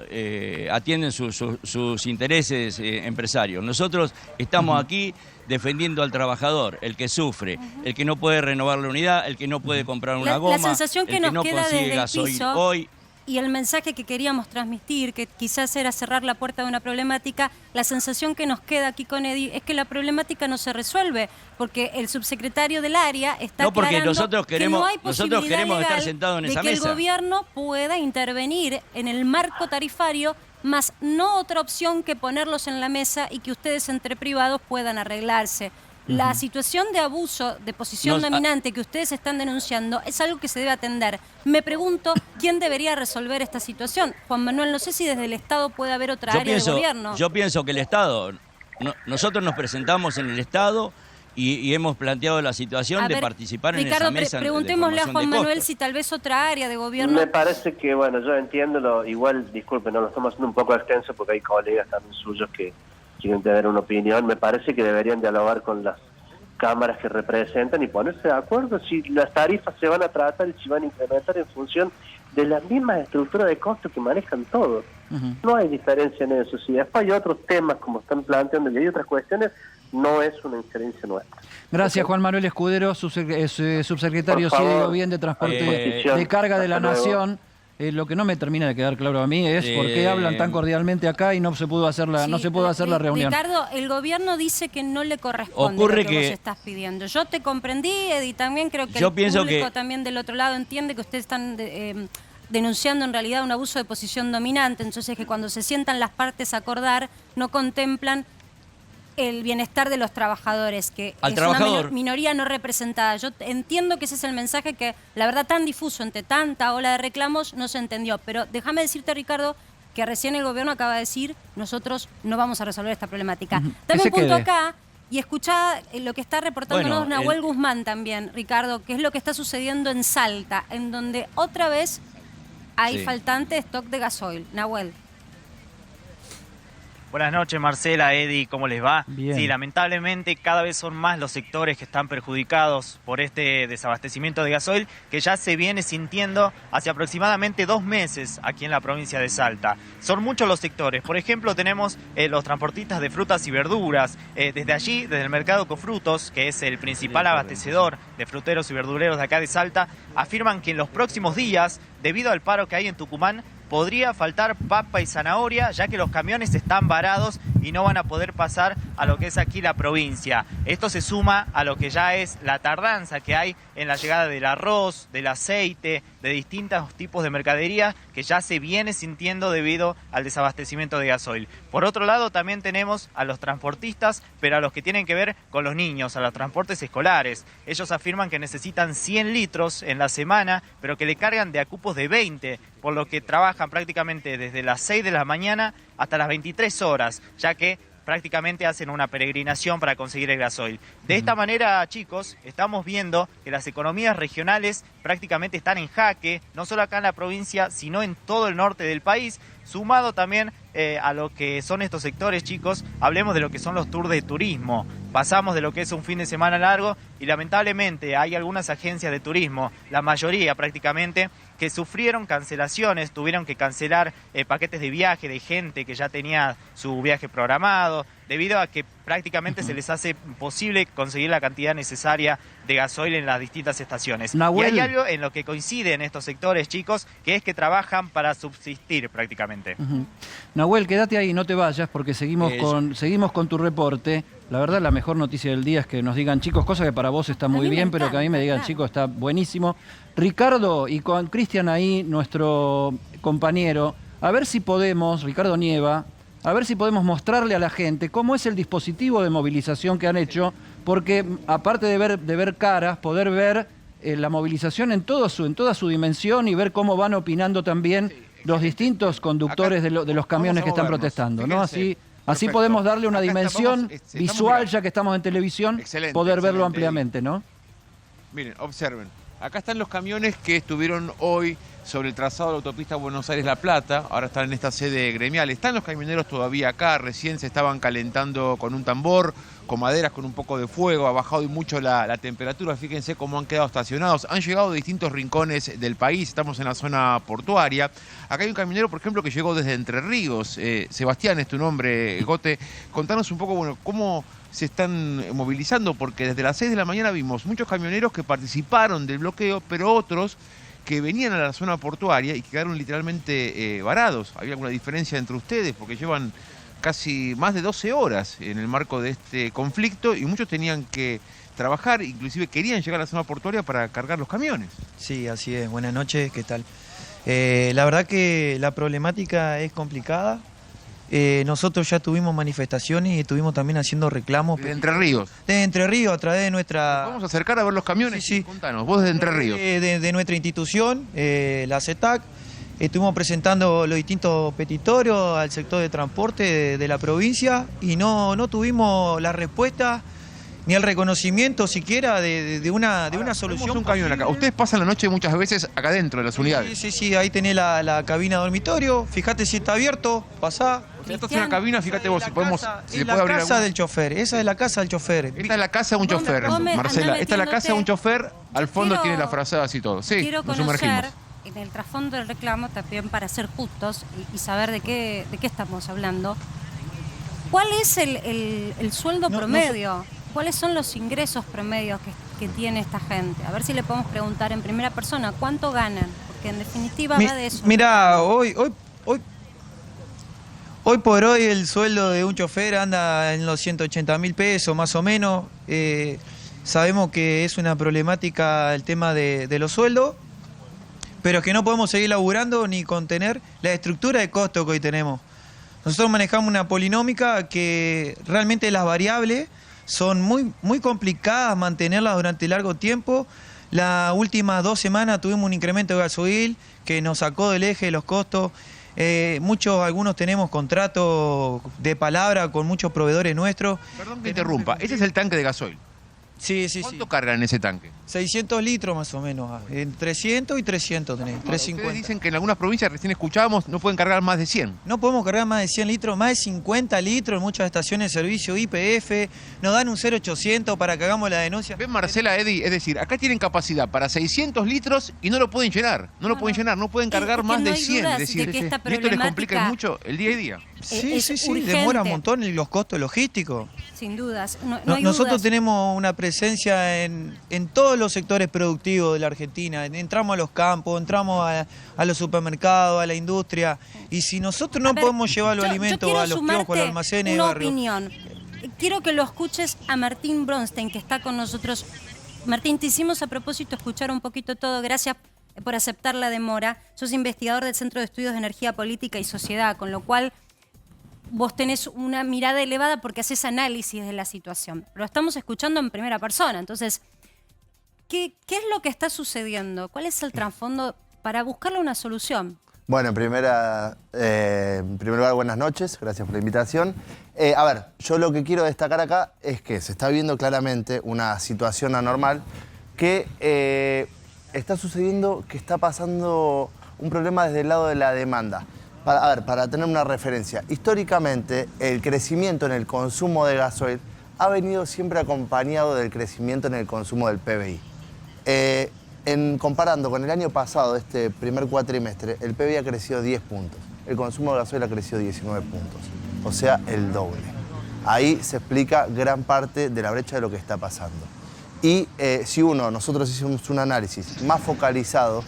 atienden sus intereses empresarios. Nosotros estamos aquí defendiendo al trabajador, el que sufre, el que no puede renovar la unidad, el que no puede comprar una goma, la sensación que el nos que no queda consigue desde el gasoil piso, hoy. y el mensaje que queríamos transmitir, que quizás era cerrar la puerta de una problemática, la sensación que nos queda aquí con Eddie es que la problemática no se resuelve, porque el subsecretario del área está No, porque aclarando nosotros que no hay nosotros queremos posibilidad estar legal sentados en de esa que mesa. el gobierno pueda intervenir en el marco tarifario, más no otra opción que ponerlos en la mesa y que ustedes entre privados puedan arreglarse. La situación de abuso de posición dominante que ustedes están denunciando es algo que se debe atender. Me pregunto quién debería resolver esta situación. Juan Manuel, no sé si desde el Estado puede haber otra área de gobierno. Yo pienso que el Estado, nosotros nos presentamos en el Estado y hemos planteado la situación de participar Ricardo, en esa mesa. Preguntémosle a Juan Manuel si tal vez otra área de gobierno. Me parece que, bueno, yo entiendo, igual, disculpen, no lo estamos haciendo un poco extenso porque hay colegas también suyos que quieren tener una opinión. Me parece que deberían dialogar con las cámaras que representan y ponerse de acuerdo si las tarifas se van a tratar y si van a incrementar en función de la misma estructura de costos que manejan todos. No hay diferencia en eso. Si después hay otros temas como están planteando y hay otras cuestiones, no es una injerencia nuestra. Gracias, Juan Manuel Escudero, subsecretario de Transporte de Carga de la Nación. Lo que no me termina de quedar claro a mí es por qué hablan tan cordialmente acá y no se pudo hacer la, la reunión. Ricardo, el gobierno dice que no le corresponde lo que vos estás pidiendo. Yo te comprendí, Eddie, también creo que el público también del otro lado entiende que ustedes están denunciando en realidad un abuso de posición dominante, entonces que cuando se sientan las partes a acordar no contemplan el bienestar de los trabajadores, que es una minoría no representada. Yo entiendo que ese es el mensaje que, la verdad, tan difuso entre tanta ola de reclamos, no se entendió. Pero déjame decirte, Ricardo, que recién el gobierno acaba de decir, nosotros no vamos a resolver esta problemática. Dame un punto acá y escuchá lo que está reportándonos Nahuel Guzmán también, Ricardo, que es lo que está sucediendo en Salta, en donde otra vez hay faltante stock de gasoil. Nahuel. Buenas noches, Marcela, Eddie, ¿cómo les va? Bien. Sí, lamentablemente cada vez son más los sectores que están perjudicados por este desabastecimiento de gasoil que ya se viene sintiendo hace aproximadamente 2 meses aquí en la provincia de Salta. Son muchos los sectores. Por ejemplo, tenemos los transportistas de frutas y verduras. Desde allí, desde el mercado Cofrutos, que es el principal abastecedor de fruteros y verdureros de acá de Salta, afirman que en los próximos días, debido al paro que hay en Tucumán, podría faltar papa y zanahoria, ya que los camiones están varados y no van a poder pasar a lo que es aquí la provincia. Esto se suma a lo que ya es la tardanza que hay en la llegada del arroz, del aceite, de distintos tipos de mercadería que ya se viene sintiendo debido al desabastecimiento de gasoil. Por otro lado, también tenemos a los transportistas, pero a los que tienen que ver con los niños, a los transportes escolares. Ellos afirman que necesitan 100 litros en la semana, pero que le cargan de a cupos de 20, por lo que trabajan prácticamente desde las 6 de la mañana hasta las 23 horas, ya que prácticamente hacen una peregrinación para conseguir el gasoil. De esta manera, chicos, estamos viendo que las economías regionales prácticamente están en jaque, no solo acá en la provincia, sino en todo el norte del país, sumado también a lo que son estos sectores, chicos. Hablemos de lo que son los tours de turismo. Pasamos de lo que es un fin de semana largo y lamentablemente hay algunas agencias de turismo, la mayoría prácticamente, que sufrieron cancelaciones, tuvieron que cancelar paquetes de viaje de gente que ya tenía su viaje programado, debido a que prácticamente se les hace imposible conseguir la cantidad necesaria de gasoil en las distintas estaciones. Nahuel. Y hay algo en lo que coinciden estos sectores, chicos, que es que trabajan para subsistir prácticamente. Nahuel, quédate ahí, no te vayas, porque seguimos con tu reporte. La verdad, la mejor noticia del día es que nos digan, chicos, cosa que para vos está muy bien, pero que a mí me digan, chicos, está buenísimo. Ricardo, y con Cristian ahí, nuestro compañero, a ver si podemos, Ricardo Nieva, a ver si podemos mostrarle a la gente cómo es el dispositivo de movilización que han hecho, porque aparte de ver caras, poder ver la movilización en toda su dimensión y ver cómo van opinando también los distintos conductores de los camiones que están protestando, ¿no? Así podemos darle una dimensión visual, ya que estamos en televisión, poder verlo ampliamente, ¿no? Miren, observen. Acá están los camiones que estuvieron hoy sobre el trazado de la autopista Buenos Aires-La Plata. Ahora están en esta sede gremial. Están los camioneros todavía acá. Recién se estaban calentando con un tambor, con maderas, con un poco de fuego. Ha bajado mucho la temperatura. Fíjense cómo han quedado estacionados. Han llegado de distintos rincones del país. Estamos en la zona portuaria. Acá hay un camionero, por ejemplo, que llegó desde Entre Ríos. Sebastián es tu nombre, Gote. Contanos un poco, bueno, cómo se están movilizando, porque desde las 6 de la mañana vimos muchos camioneros que participaron del bloqueo, pero otros que venían a la zona portuaria y quedaron literalmente varados. ¿Había alguna diferencia entre ustedes? Porque llevan casi más de 12 horas en el marco de este conflicto y muchos tenían que trabajar, inclusive querían llegar a la zona portuaria para cargar los camiones. Sí, así es. Buenas noches, ¿qué tal? La verdad que la problemática es complicada. Nosotros ya tuvimos manifestaciones y estuvimos también haciendo reclamos. De Entre Ríos. De Entre Ríos, a través de nuestra... Vamos a acercar a ver los camiones. Sí, sí. Contanos, vos desde Entre Ríos. De nuestra institución, la CETAC. Estuvimos presentando los distintos petitorios al sector de transporte de la provincia y no tuvimos la respuesta ni el reconocimiento siquiera de una solución. Un camión acá. Ustedes pasan la noche muchas veces acá dentro de las unidades. Sí, ahí tenés la cabina dormitorio, fíjate si está abierto, pasá. Esto es una cabina, fíjate vos si podemos... Si es le puede abrir la casa alguna. del chofer, esa es la casa del chofer. Esta es la casa de un chofer, Marcela. Esta es la casa de un chofer, al fondo tiene la frazada así todo. Sí, quiero nos conocer sumergimos. en el trasfondo del reclamo, también para ser justos y saber de qué estamos hablando. ¿Cuál es el sueldo promedio? ¿Cuáles son los ingresos promedios que tiene esta gente? A ver si le podemos preguntar en primera persona cuánto ganan, porque en definitiva va de eso. Mira, hoy por hoy el sueldo de un chofer anda en los 180.000 pesos más o menos. Sabemos que es una problemática el tema de los sueldos, pero que no podemos seguir laburando ni contener la estructura de costo que hoy tenemos. Nosotros manejamos una polinómica que realmente las variables son muy complicadas mantenerlas durante largo tiempo. Las últimas 2 semanas tuvimos un incremento de gasoil que nos sacó del eje de los costos. Algunos tenemos contratos de palabra con muchos proveedores nuestros. Perdón que interrumpa, ese es el tanque de gasoil. Sí. ¿Cuánto cargan en ese tanque? 600 litros más o menos, en 300 y 300 tenés, 350. Ustedes dicen que en algunas provincias, recién escuchábamos, no pueden cargar más de 100. No podemos cargar más de 100 litros, más de 50 litros en muchas estaciones de servicio YPF, nos dan un 0800 para que hagamos la denuncia. ¿Ven, Marcela, Eddie? Es decir, acá tienen capacidad para 600 litros y no lo pueden llenar, no pueden cargar más de 100. Es decir, de que esta y esto les complica mucho el día a día. Sí, demora un montón los costos logísticos. Sin dudas, no hay Nosotros dudas. tenemos una presencia en todos los sectores productivos de la Argentina. Entramos a los campos, entramos a los supermercados, a la industria. Y si nosotros no podemos llevar los alimentos a los kioscos, a los almacenes de barrio. Opinión. Quiero que lo escuches a Martín Bronstein, que está con nosotros. Martín, te hicimos a propósito escuchar un poquito todo. Gracias por aceptar la demora. Sos investigador del Centro de Estudios de Energía Política y Sociedad, con lo cual vos tenés una mirada elevada porque haces análisis de la situación. Lo estamos escuchando en primera persona. Entonces, ¿qué es lo que está sucediendo? ¿Cuál es el trasfondo para buscarle una solución? Bueno, en primer lugar, buenas noches. Gracias por la invitación. A ver, yo lo que quiero destacar acá es que se está viendo claramente una situación anormal que está sucediendo, que está pasando un problema desde el lado de la demanda. Para tener una referencia, históricamente el crecimiento en el consumo de gasoil ha venido siempre acompañado del crecimiento en el consumo del PBI. Comparando con el año pasado, este primer cuatrimestre, el PBI ha crecido 10 puntos, el consumo de gasoil ha crecido 19 puntos, o sea, el doble. Ahí se explica gran parte de la brecha de lo que está pasando. Y si nosotros hicimos un análisis más focalizado,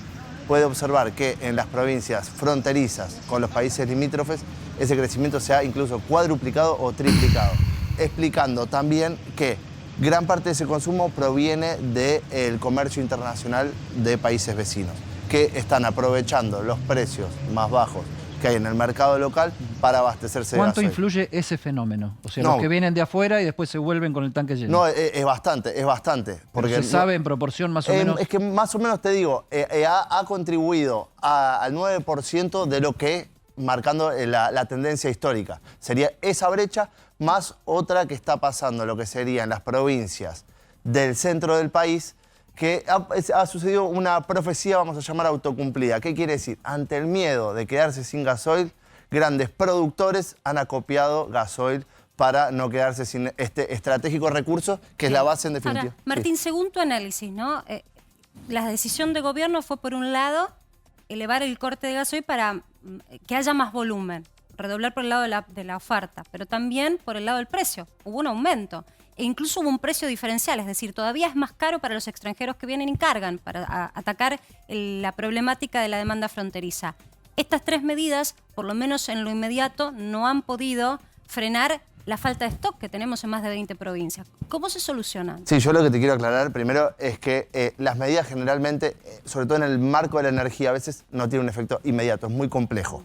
puede observar que en las provincias fronterizas con los países limítrofes ese crecimiento se ha incluso cuadruplicado o triplicado, explicando también que gran parte de ese consumo proviene del comercio internacional de países vecinos, que están aprovechando los precios más bajos que hay en el mercado local para abastecerse de gasoil. ¿Cuánto influye ese fenómeno? O sea, los que vienen de afuera y después se vuelven con el tanque lleno. No, es bastante. Porque ¿se sabe en proporción más o menos? Es que más o menos te digo, ha contribuido al 9% de lo que, marcando la tendencia histórica. Sería esa brecha más otra que está pasando, lo que serían las provincias del centro del país, que ha sucedido una profecía, vamos a llamar autocumplida. ¿Qué quiere decir? Ante el miedo de quedarse sin gasoil, grandes productores han acopiado gasoil para no quedarse sin este estratégico recurso que es la base en definitiva. Ahora, Martín, según tu análisis, ¿no? La decisión de gobierno fue, por un lado, elevar el corte de gasoil para que haya más volumen, redoblar por el lado de la oferta, pero también por el lado del precio. Hubo un aumento. e incluso hubo un precio diferencial, es decir, todavía es más caro para los extranjeros que vienen y cargan para atacar la problemática de la demanda fronteriza. Estas 3 medidas, por lo menos en lo inmediato, no han podido frenar la falta de stock que tenemos en más de 20 provincias. ¿Cómo se solucionan? Sí, yo lo que te quiero aclarar primero es que las medidas generalmente, sobre todo en el marco de la energía, a veces no tienen un efecto inmediato, es muy complejo,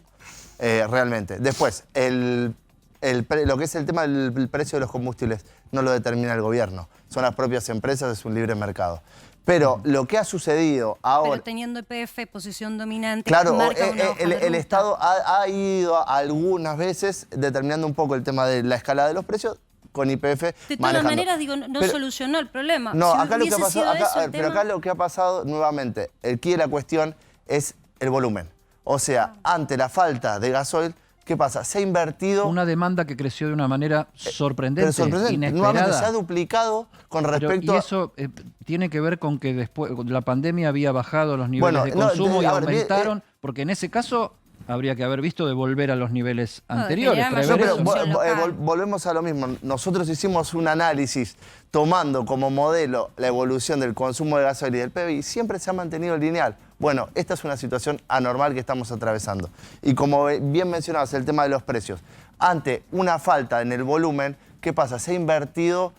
realmente. Después, lo que es el tema del precio de los combustibles no lo determina el gobierno, son las propias empresas, es un libre mercado. Pero lo que ha sucedido ahora... Pero teniendo EPF posición dominante... Claro, marca una hoja de el ruta. Estado ha ido algunas veces determinando un poco el tema de la escala de los precios con YPF De todas manejando. maneras, digo, no solucionó el problema. No, Si acá lo que ha hubiese pasado, sido eso el pero tema- acá lo que ha pasado nuevamente, el quid de la cuestión es el volumen. O sea, ante la falta de gasoil, ¿qué pasa? Se ha invertido... Una demanda que creció de una manera sorprendente, pero sorprendente, inesperada. nuevamente se ha duplicado con respecto Y eso tiene que ver con que después la pandemia había bajado los niveles de no, consumo y a ver, aumentaron, porque en ese caso habría que haber visto de volver a los niveles anteriores. debería prever haber eso. mayor volvemos a lo mismo. Nosotros hicimos un análisis tomando como modelo la evolución del consumo de gasoil y del PBI y siempre se ha mantenido lineal. Bueno, esta es una situación anormal que estamos atravesando. Y como bien mencionabas, el tema de los precios. Ante una falta en el volumen, ¿qué pasa? Se ha invertido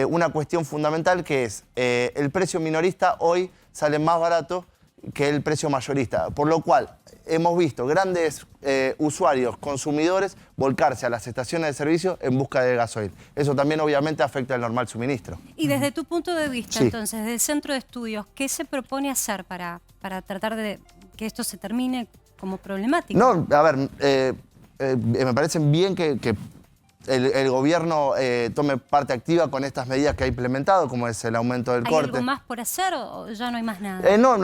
una cuestión fundamental que es el precio minorista hoy sale más barato que el precio mayorista. Por lo cual hemos visto grandes usuarios, consumidores, volcarse a las estaciones de servicio en busca de gasoil. Eso también obviamente afecta al normal suministro. Y desde tu punto de vista, Sí. entonces, desde el centro de estudios, ¿qué se propone hacer para tratar de que esto se termine como problemático? No, a ver, me parece bien que el gobierno tome parte activa con estas medidas que ha implementado, como es el aumento del ¿Hay corte. algo más por hacer o ya no hay más nada? No,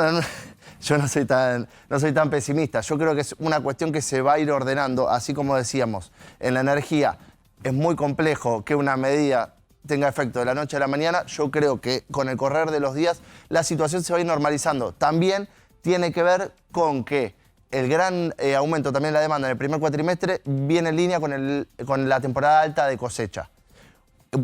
yo no soy tan pesimista. Yo creo que es una cuestión que se va a ir ordenando, así como decíamos, en la energía es muy complejo que una medida tenga efecto de la noche a la mañana. Yo creo que con el correr de los días la situación se va a ir normalizando. También tiene que ver con que el gran aumento también de la demanda en el primer cuatrimestre viene en línea con la temporada alta de cosecha,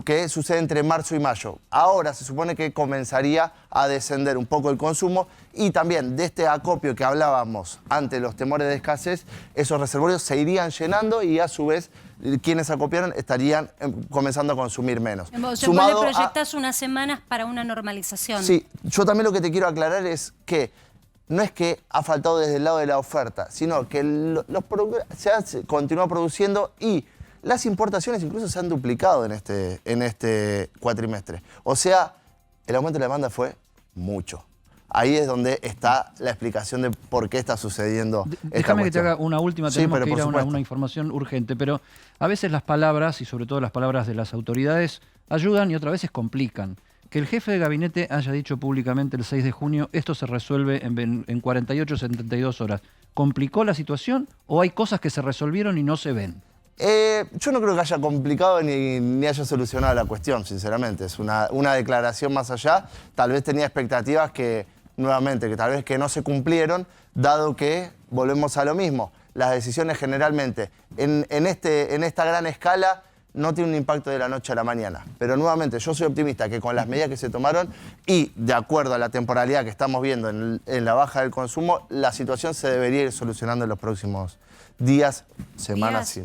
que sucede entre marzo y mayo. Ahora se supone que comenzaría a descender un poco el consumo y también de este acopio que hablábamos ante los temores de escasez, esos reservorios se irían llenando y a su vez quienes acopiaron estarían comenzando a consumir menos. O sea, vos le proyectás unas semanas para una normalización. Sí, yo también lo que te quiero aclarar es que no es que ha faltado desde el lado de la oferta, sino que se continúa produciendo y las importaciones incluso se han duplicado en este cuatrimestre. O sea, el aumento de la demanda fue mucho. Ahí es donde está la explicación de por qué está sucediendo esta Déjame que te cuestión. haga una última, Sí, tenemos pero que por ir a supuesto. una información urgente, pero a veces las palabras, y sobre todo las palabras de las autoridades, ayudan y otras veces complican. Que el jefe de gabinete haya dicho públicamente el 6 de junio, esto se resuelve en 48, 72 horas. ¿Complicó la situación o hay cosas que se resolvieron y no se ven? Yo no creo que haya complicado ni haya solucionado la cuestión, sinceramente. Es una declaración más allá. Tal vez tenía expectativas que tal vez que no se cumplieron, dado que volvemos a lo mismo. Las decisiones generalmente en esta gran escala no tiene un impacto de la noche a la mañana. Pero nuevamente, yo soy optimista que con las medidas que se tomaron y de acuerdo a la temporalidad que estamos viendo en la baja del consumo, la situación se debería ir solucionando en los próximos días, semanas. Sí.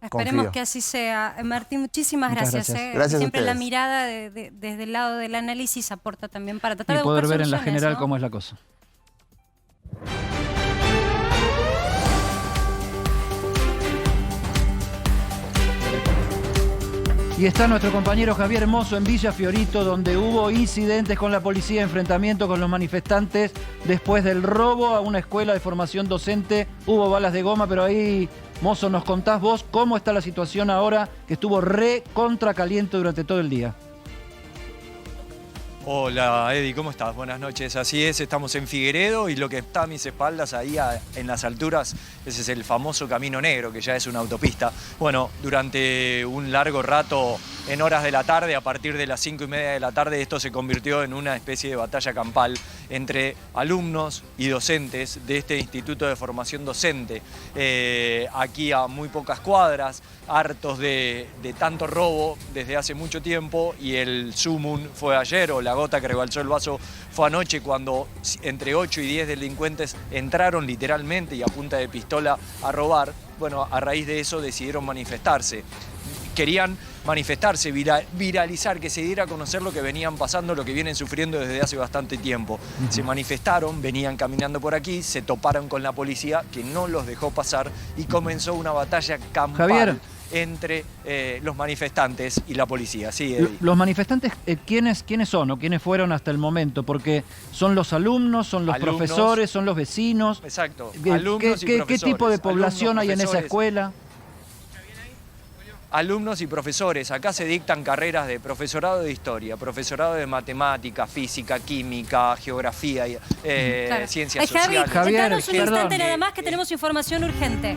Esperemos Confío. que así sea. Martín, muchísimas Muchas gracias. gracias. Gracias a Siempre la ustedes. mirada desde el lado del análisis aporta también para tratar Y de poder buscar ver en la soluciones, general ¿no? cómo es la cosa. Y está nuestro compañero Javier Mozo en Villa Fiorito, donde hubo incidentes con la policía, enfrentamiento con los manifestantes después del robo a una escuela de formación docente. Hubo balas de goma, pero ahí, Mozo, nos contás vos cómo está la situación ahora, que estuvo contra caliente durante todo el día. Hola Eddie, ¿cómo estás? Buenas noches. Así es, estamos en Figueredo y lo que está a mis espaldas ahí en las alturas, ese es el famoso Camino Negro, que ya es una autopista. Bueno, durante un largo rato, en horas de la tarde, a partir de las 5:30 de la tarde, esto se convirtió en una especie de batalla campal entre alumnos y docentes de este Instituto de Formación Docente. Aquí a muy pocas cuadras, hartos de tanto robo desde hace mucho tiempo, y el sumum fue ayer, o la gota que rebalsó el vaso fue anoche, cuando entre 8 y 10 delincuentes entraron literalmente y a punta de pistola a robar. Bueno, a raíz de eso decidieron manifestarse. Querían manifestarse, viralizar, que se diera a conocer lo que venían pasando, lo que vienen sufriendo desde hace bastante tiempo. Se manifestaron, venían caminando por aquí, se toparon con la policía, que no los dejó pasar, y comenzó una batalla campal. Javier, entre los manifestantes y la policía. Sí, Eddie. Los manifestantes, ¿quiénes son o quiénes fueron hasta el momento? Porque son los alumnos, son los profesores, son los vecinos. Exacto, alumnos y profesores. ¿Qué tipo de población hay en esa escuela? Alumnos y profesores. Acá se dictan carreras de profesorado de historia, profesorado de matemática, física, química, geografía, ciencias sociales. Javier, sentanos un instante nada más, que tenemos información urgente.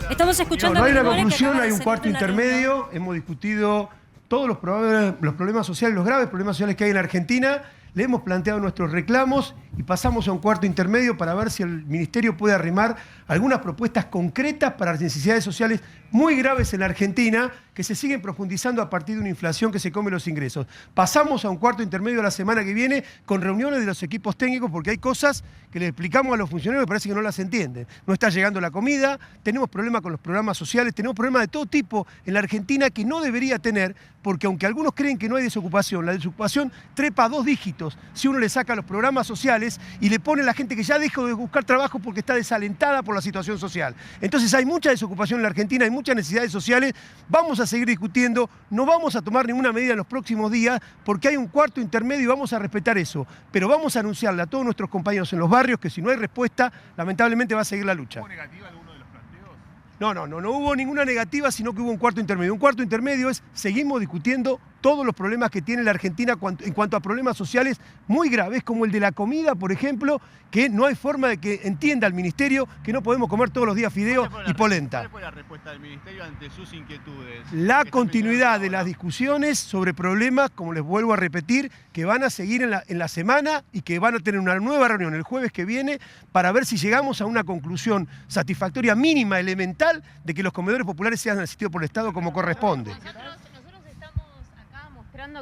Estamos escuchando... No hay una conclusión, hay un cuarto intermedio. Hemos discutido todos los problemas sociales, los graves problemas sociales que hay en Argentina. Le hemos planteado nuestros reclamos y pasamos a un cuarto intermedio para ver si el Ministerio puede arrimar algunas propuestas concretas para las necesidades sociales muy graves en la Argentina, que se siguen profundizando a partir de una inflación que se come los ingresos. Pasamos a un cuarto intermedio la semana que viene con reuniones de los equipos técnicos, porque hay cosas que les explicamos a los funcionarios que parece que no las entienden. No está llegando la comida, tenemos problemas con los programas sociales, tenemos problemas de todo tipo en la Argentina que no debería tener, porque aunque algunos creen que no hay desocupación, la desocupación trepa a 2 dígitos si uno le saca los programas sociales y le pone a la gente que ya dejó de buscar trabajo porque está desalentada por la situación social. Entonces hay mucha desocupación en la Argentina, hay muchas necesidades sociales. Vamos a seguir discutiendo, no vamos a tomar ninguna medida en los próximos días porque hay un cuarto intermedio y vamos a respetar eso. Pero vamos a anunciarle a todos nuestros compañeros en los barrios que si no hay respuesta, lamentablemente va a seguir la lucha. ¿Hubo negativa alguno de los planteos? No hubo ninguna negativa, sino que hubo un cuarto intermedio. Un cuarto intermedio es, seguimos discutiendo todos los problemas que tiene la Argentina en cuanto a problemas sociales muy graves, como el de la comida, por ejemplo, que no hay forma de que entienda el Ministerio que no podemos comer todos los días fideo y polenta. ¿Cuál fue la respuesta del Ministerio ante sus inquietudes? La continuidad de las discusiones sobre problemas, como les vuelvo a repetir, que van a seguir en la semana y que van a tener una nueva reunión el jueves que viene para ver si llegamos a una conclusión satisfactoria mínima, elemental, de que los comedores populares sean asistidos por el Estado como corresponde.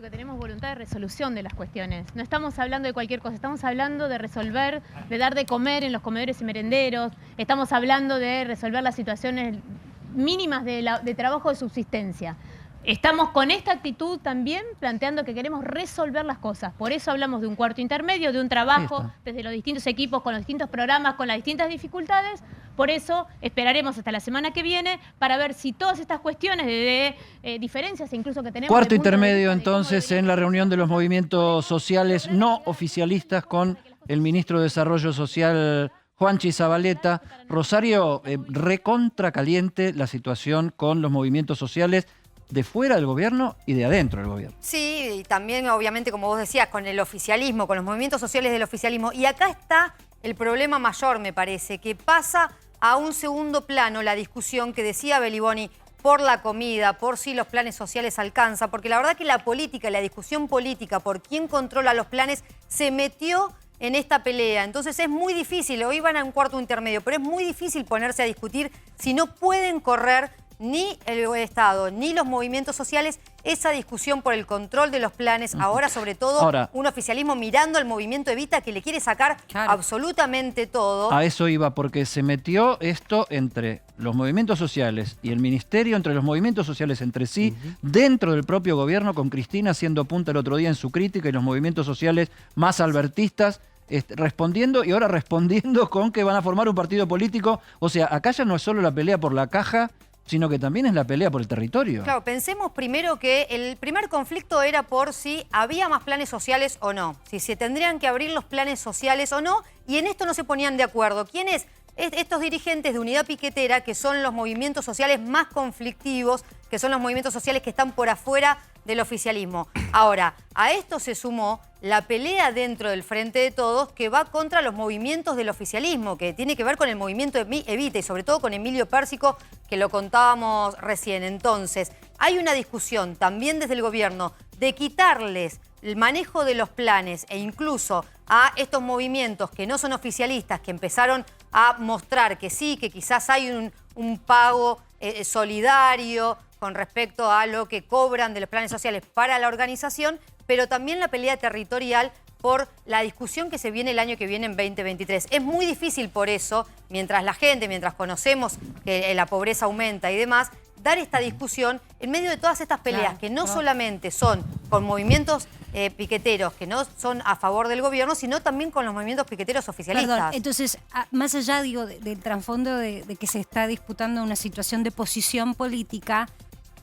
Que tenemos voluntad de resolución de las cuestiones. No estamos hablando de cualquier cosa, estamos hablando de resolver, de dar de comer en los comedores y merenderos, estamos hablando de resolver las situaciones mínimas de trabajo de subsistencia. Estamos con esta actitud también planteando que queremos resolver las cosas. Por eso hablamos de un cuarto intermedio, de un trabajo desde los distintos equipos, con los distintos programas, con las distintas dificultades. Por eso esperaremos hasta la semana que viene para ver si todas estas cuestiones de diferencias incluso que tenemos... Cuarto intermedio entonces en la reunión de los movimientos sociales no oficialistas con el ministro de Desarrollo Social, Juanchi Zabaleta. Rosario, recontra caliente la situación con los movimientos sociales de fuera del gobierno y de adentro del gobierno. Sí, y también obviamente, como vos decías, con el oficialismo, con los movimientos sociales del oficialismo. Y acá está el problema mayor, me parece, que pasa a un segundo plano la discusión que decía Beliboni por la comida, por si los planes sociales alcanzan, porque la verdad que la política, la discusión política por quién controla los planes se metió en esta pelea. Entonces es muy difícil, hoy van a un cuarto intermedio, pero es muy difícil ponerse a discutir si no pueden correr ni el Estado, ni los movimientos sociales, esa discusión por el control de los planes. Ahora, sobre todo, un oficialismo mirando al movimiento Evita que le quiere sacar absolutamente todo. A eso iba, porque se metió esto entre los movimientos sociales y el ministerio, entre los movimientos sociales entre sí, dentro del propio gobierno, con Cristina haciendo punta el otro día en su crítica y los movimientos sociales más albertistas respondiendo, y ahora respondiendo con que van a formar un partido político. O sea, acá ya no es solo la pelea por la caja, sino que también es la pelea por el territorio. Claro, pensemos primero que el primer conflicto era por si había más planes sociales o no, si se tendrían que abrir los planes sociales o no, y en esto no se ponían de acuerdo. ¿Quiénes? Estos dirigentes de Unidad Piquetera, que son los movimientos sociales más conflictivos, que son los movimientos sociales que están por afuera del oficialismo. Ahora, a esto se sumó la pelea dentro del Frente de Todos que va contra los movimientos del oficialismo, que tiene que ver con el movimiento Evita y sobre todo con Emilio Pérsico, que lo contábamos recién. Entonces, hay una discusión también desde el gobierno de quitarles el manejo de los planes e incluso a estos movimientos que no son oficialistas, que empezaron a mostrar que sí, que quizás hay un pago solidario con respecto a lo que cobran de los planes sociales para la organización, pero también la pelea territorial por la discusión que se viene el año que viene en 2023. Es muy difícil por eso, mientras conocemos que la pobreza aumenta y demás, dar esta discusión en medio de todas estas peleas que no solamente son con movimientos piqueteros que no son a favor del gobierno, sino también con los movimientos piqueteros oficialistas. Perdón, entonces, más allá, digo, del trasfondo de que se está disputando una situación de posición política,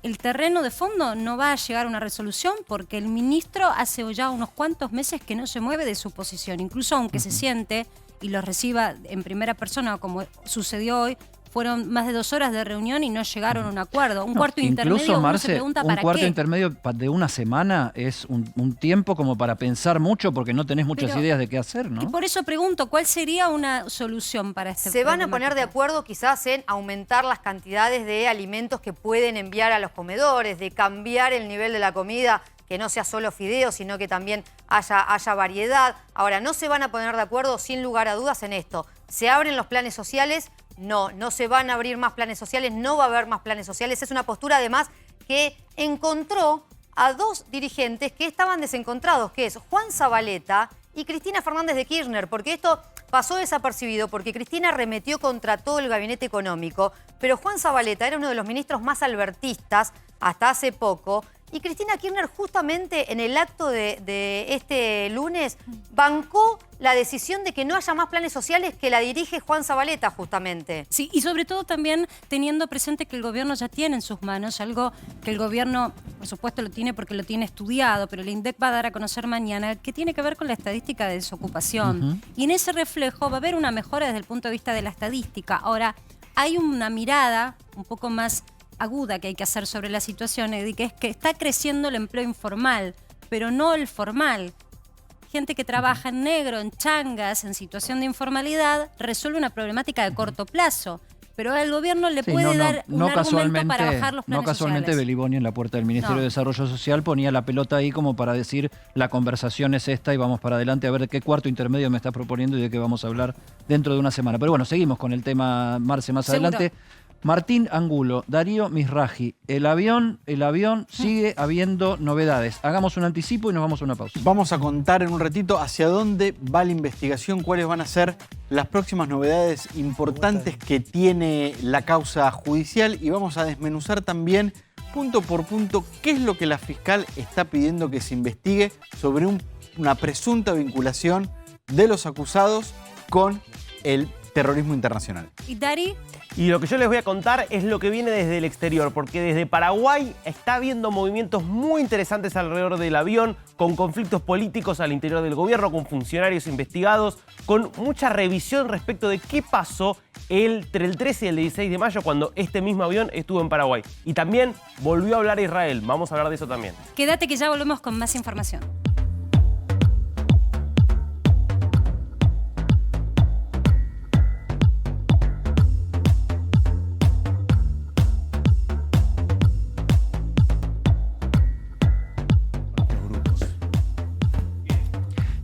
el terreno de fondo no va a llegar a una resolución porque el ministro hace ya unos cuantos meses que no se mueve de su posición, incluso aunque se siente y lo reciba en primera persona, como sucedió hoy. Fueron más de 2 horas de reunión y no llegaron a un acuerdo. Un cuarto intermedio, incluso, Marce, uno se pregunta para qué. Un cuarto intermedio de una semana es un tiempo como para pensar mucho porque no tenés muchas ideas de qué hacer, ¿no? Y por eso pregunto, ¿cuál sería una solución para este Se van a poner de acuerdo quizás en aumentar las cantidades de alimentos que pueden enviar a los comedores, de cambiar el nivel de la comida, que no sea solo fideos, sino que también haya variedad. Ahora, no se van a poner de acuerdo sin lugar a dudas en esto. ¿Se abren los planes sociales? No se van a abrir más planes sociales, no va a haber más planes sociales. Es una postura además que encontró a 2 dirigentes que estaban desencontrados, que es Juan Zabaleta y Cristina Fernández de Kirchner, porque esto pasó desapercibido, porque Cristina arremetió contra todo el gabinete económico, pero Juan Zabaleta era uno de los ministros más albertistas hasta hace poco. Y Cristina Kirchner justamente en el acto de este lunes bancó la decisión de que no haya más planes sociales que la dirige Juan Zabaleta justamente. Sí, y sobre todo también teniendo presente que el gobierno ya tiene en sus manos algo que el gobierno, por supuesto, lo tiene porque lo tiene estudiado, pero el INDEC va a dar a conocer mañana, que tiene que ver con la estadística de desocupación. Y en ese reflejo va a haber una mejora desde el punto de vista de la estadística. Ahora, hay una mirada un poco más aguda que hay que hacer sobre la situación, que es que está creciendo el empleo informal, pero no el formal. Gente que trabaja en negro, en changas, en situación de informalidad, resuelve una problemática de corto plazo. Pero al gobierno le puede dar un argumento para bajar los planes No casualmente sociales. Beliboni en la puerta del Ministerio de Desarrollo Social ponía la pelota ahí como para decir la conversación es esta y vamos para adelante a ver de qué cuarto intermedio me está proponiendo y de qué vamos a hablar dentro de una semana. Pero bueno, seguimos con el tema, Marce, más adelante. Martín Angulo, Darío Misraji, el avión, sigue habiendo novedades. Hagamos un anticipo y nos vamos a una pausa. Vamos a contar en un ratito hacia dónde va la investigación, cuáles van a ser las próximas novedades importantes que tiene la causa judicial y vamos a desmenuzar también punto por punto qué es lo que la fiscal está pidiendo que se investigue sobre una presunta vinculación de los acusados con el terrorismo internacional. ¿Y Dari? Y lo que yo les voy a contar es lo que viene desde el exterior, porque desde Paraguay está habiendo movimientos muy interesantes alrededor del avión, con conflictos políticos al interior del gobierno, con funcionarios investigados, con mucha revisión respecto de qué pasó entre el 13 y el 16 de mayo cuando este mismo avión estuvo en Paraguay. Y también volvió a hablar Israel, vamos a hablar de eso también. Quédate que ya volvemos con más información.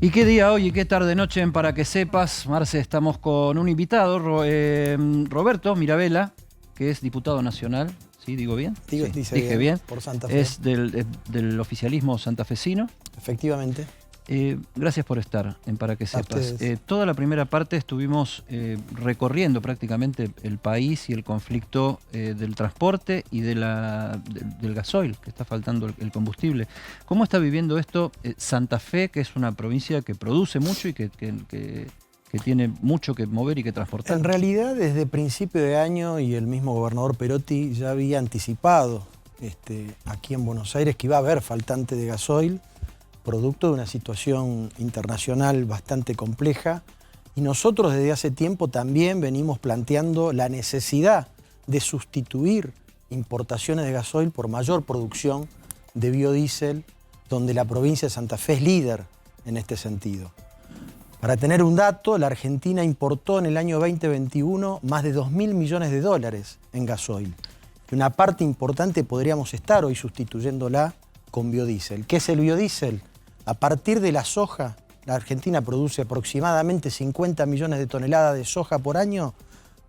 ¿Y qué día hoy y qué tarde-noche en Para que Sepas? Marce, estamos con un invitado, Roberto Mirabella, que es diputado nacional. ¿Sí? ¿Digo bien? Dije bien. Por Santa Fe. Es del oficialismo santafesino. Efectivamente. Gracias por estar en Para que Sepas. Ustedes. Toda la primera parte estuvimos recorriendo prácticamente el país y el conflicto del transporte y del gasoil, que está faltando el combustible. ¿Cómo está viviendo esto Santa Fe, que es una provincia que produce mucho y que tiene mucho que mover y que transportar? En realidad, desde principio de año y el mismo gobernador Perotti ya había anticipado aquí en Buenos Aires que iba a haber faltante de gasoil, producto de una situación internacional bastante compleja, y nosotros desde hace tiempo también venimos planteando la necesidad de sustituir importaciones de gasoil por mayor producción de biodiesel, donde la provincia de Santa Fe es líder en este sentido. Para tener un dato, la Argentina importó en el año 2021 más de 2.000 millones de dólares en gasoil. Y una parte importante podríamos estar hoy sustituyéndola con biodiesel. ¿Qué es el biodiesel? A partir de la soja, la Argentina produce aproximadamente 50 millones de toneladas de soja por año,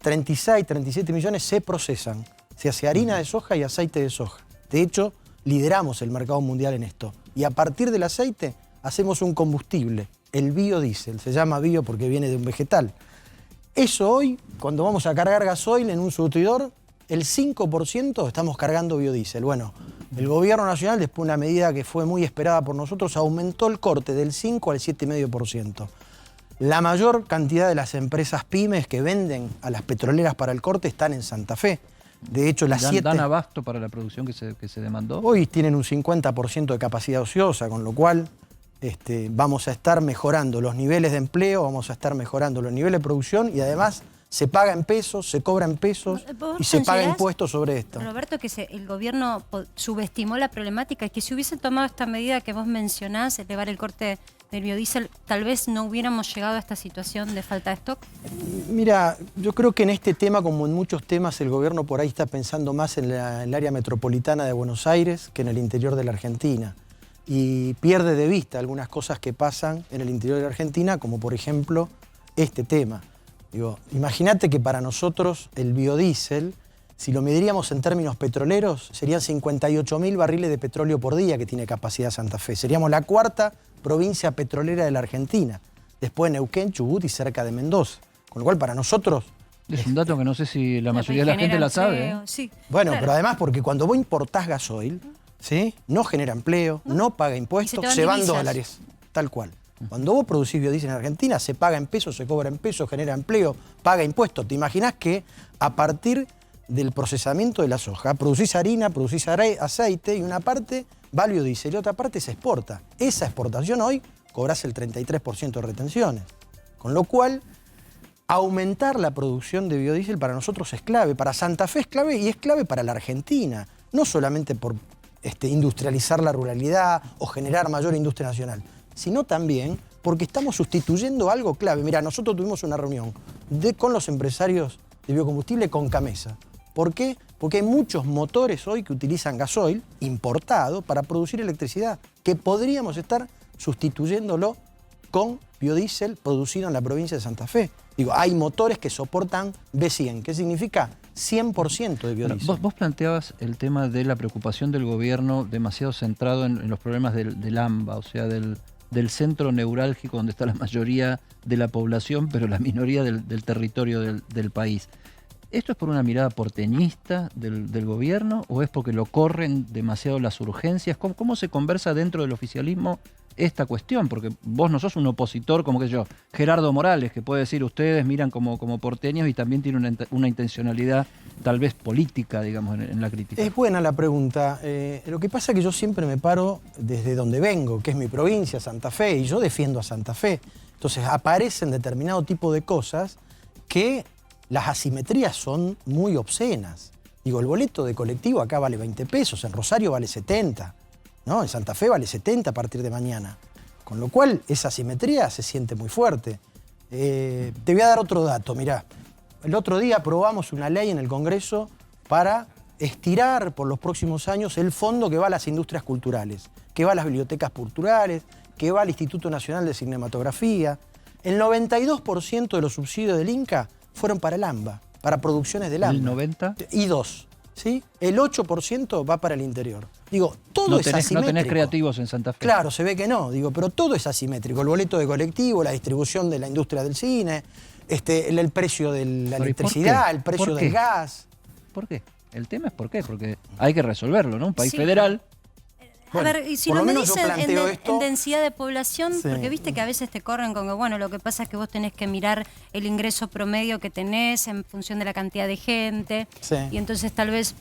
36, 37 millones se procesan. Se hace harina de soja y aceite de soja. De hecho, lideramos el mercado mundial en esto. Y a partir del aceite hacemos un combustible, el biodiesel. Se llama bio porque viene de un vegetal. Eso hoy, cuando vamos a cargar gasoil en un surtidor, el 5% estamos cargando biodiesel. Bueno, el gobierno nacional, después de una medida que fue muy esperada por nosotros, aumentó el corte del 5 al 7,5%. La mayor cantidad de las empresas pymes que venden a las petroleras para el corte están en Santa Fe. De hecho, las 7... ¿Dan abasto para la producción que se demandó? Hoy tienen un 50% de capacidad ociosa, con lo cual vamos a estar mejorando los niveles de empleo, vamos a estar mejorando los niveles de producción y además se paga en pesos, se cobra en pesos y se paga impuestos sobre esto. Roberto, que el gobierno subestimó la problemática y que si hubiesen tomado esta medida que vos mencionás, elevar el corte del biodiesel, tal vez no hubiéramos llegado a esta situación de falta de stock. Mira, yo creo que en este tema, como en muchos temas, el gobierno por ahí está pensando más en el área metropolitana de Buenos Aires que en el interior de la Argentina. Y pierde de vista algunas cosas que pasan en el interior de la Argentina, como por ejemplo este tema. Digo, imagínate que para nosotros el biodiesel, si lo mediríamos en términos petroleros, serían 58.000 barriles de petróleo por día que tiene capacidad Santa Fe. Seríamos la cuarta provincia petrolera de la Argentina, después de Neuquén, Chubut y cerca de Mendoza. Con lo cual para nosotros... Es un dato que no sé si la mayoría de la gente la sabe. Sí, bueno, claro. Pero además porque cuando vos importás gasoil, ¿sí? No genera empleo, no paga impuestos, se van dólares, tal cual. Cuando vos producís biodiesel en Argentina, se paga en pesos, se cobra en pesos, genera empleo, paga impuestos. ¿Te imaginás que a partir del procesamiento de la soja producís harina, producís aceite y una parte va al biodiesel y otra parte se exporta? Esa exportación hoy cobrás el 33% de retenciones. Con lo cual, aumentar la producción de biodiesel para nosotros es clave, para Santa Fe es clave y es clave para la Argentina. No solamente por industrializar la ruralidad o generar mayor industria nacional, sino también porque estamos sustituyendo algo clave. Mira, nosotros tuvimos una reunión con los empresarios de biocombustible con Camesa. ¿Por qué? Porque hay muchos motores hoy que utilizan gasoil importado para producir electricidad, que podríamos estar sustituyéndolo con biodiesel producido en la provincia de Santa Fe. Digo, hay motores que soportan B100, ¿qué significa? 100% de biodiesel. Bueno, vos planteabas el tema de la preocupación del gobierno demasiado centrado en los problemas del AMBA, o sea, del centro neurálgico donde está la mayoría de la población, pero la minoría del territorio del país. ¿Esto es por una mirada porteñista del gobierno o es porque lo corren demasiado las urgencias? ¿Cómo se conversa dentro del oficialismo esta cuestión? Porque vos no sos un opositor como Gerardo Morales, que puede decir ustedes miran como porteños y también tiene una intencionalidad tal vez política, digamos, en la crítica. Es buena la pregunta. Lo que pasa es que yo siempre me paro desde donde vengo, que es mi provincia, Santa Fe, y yo defiendo a Santa Fe. Entonces aparecen determinado tipo de cosas que las asimetrías son muy obscenas. Digo, el boleto de colectivo acá vale 20 pesos, en Rosario vale 70, ¿no? En Santa Fe vale 70 a partir de mañana. Con lo cual, esa asimetría se siente muy fuerte. Te voy a dar otro dato, mirá. El otro día aprobamos una ley en el Congreso para estirar por los próximos años el fondo que va a las industrias culturales, que va a las bibliotecas culturales, que va al Instituto Nacional de Cinematografía. El 92% de los subsidios del INCA fueron para el AMBA, para producciones del AMBA. ¿El 90? Y 2, ¿sí? El 8% va para el interior. Digo, todo es asimétrico. No tenés creativos en Santa Fe. Claro, se ve que no, digo, pero todo es asimétrico. El boleto de colectivo, la distribución de la industria del cine, el precio de la electricidad, el precio del gas. ¿Por qué? El tema es por qué, porque hay que resolverlo, ¿no? Un país federal. A ver, y si lo medís en densidad de población, porque viste que a veces te corren con que, bueno, lo que pasa es que vos tenés que mirar el ingreso promedio que tenés en función de la cantidad de gente, y entonces tal vez,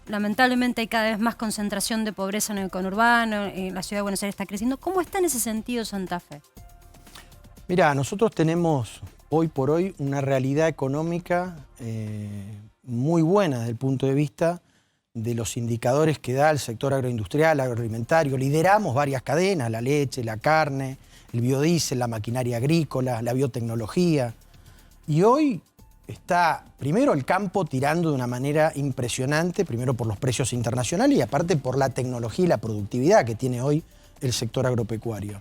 lamentablemente, hay cada vez más concentración de pobreza en el conurbano, en la ciudad de Buenos Aires está creciendo. ¿Cómo está en ese sentido Santa Fe? Mirá, nosotros tenemos hoy por hoy una realidad económica muy buena desde el punto de vista de los indicadores que da el sector agroindustrial, agroalimentario. Lideramos varias cadenas, la leche, la carne, el biodiesel, la maquinaria agrícola, la biotecnología. Y hoy está, primero, el campo tirando de una manera impresionante, primero por los precios internacionales y aparte por la tecnología y la productividad que tiene hoy el sector agropecuario.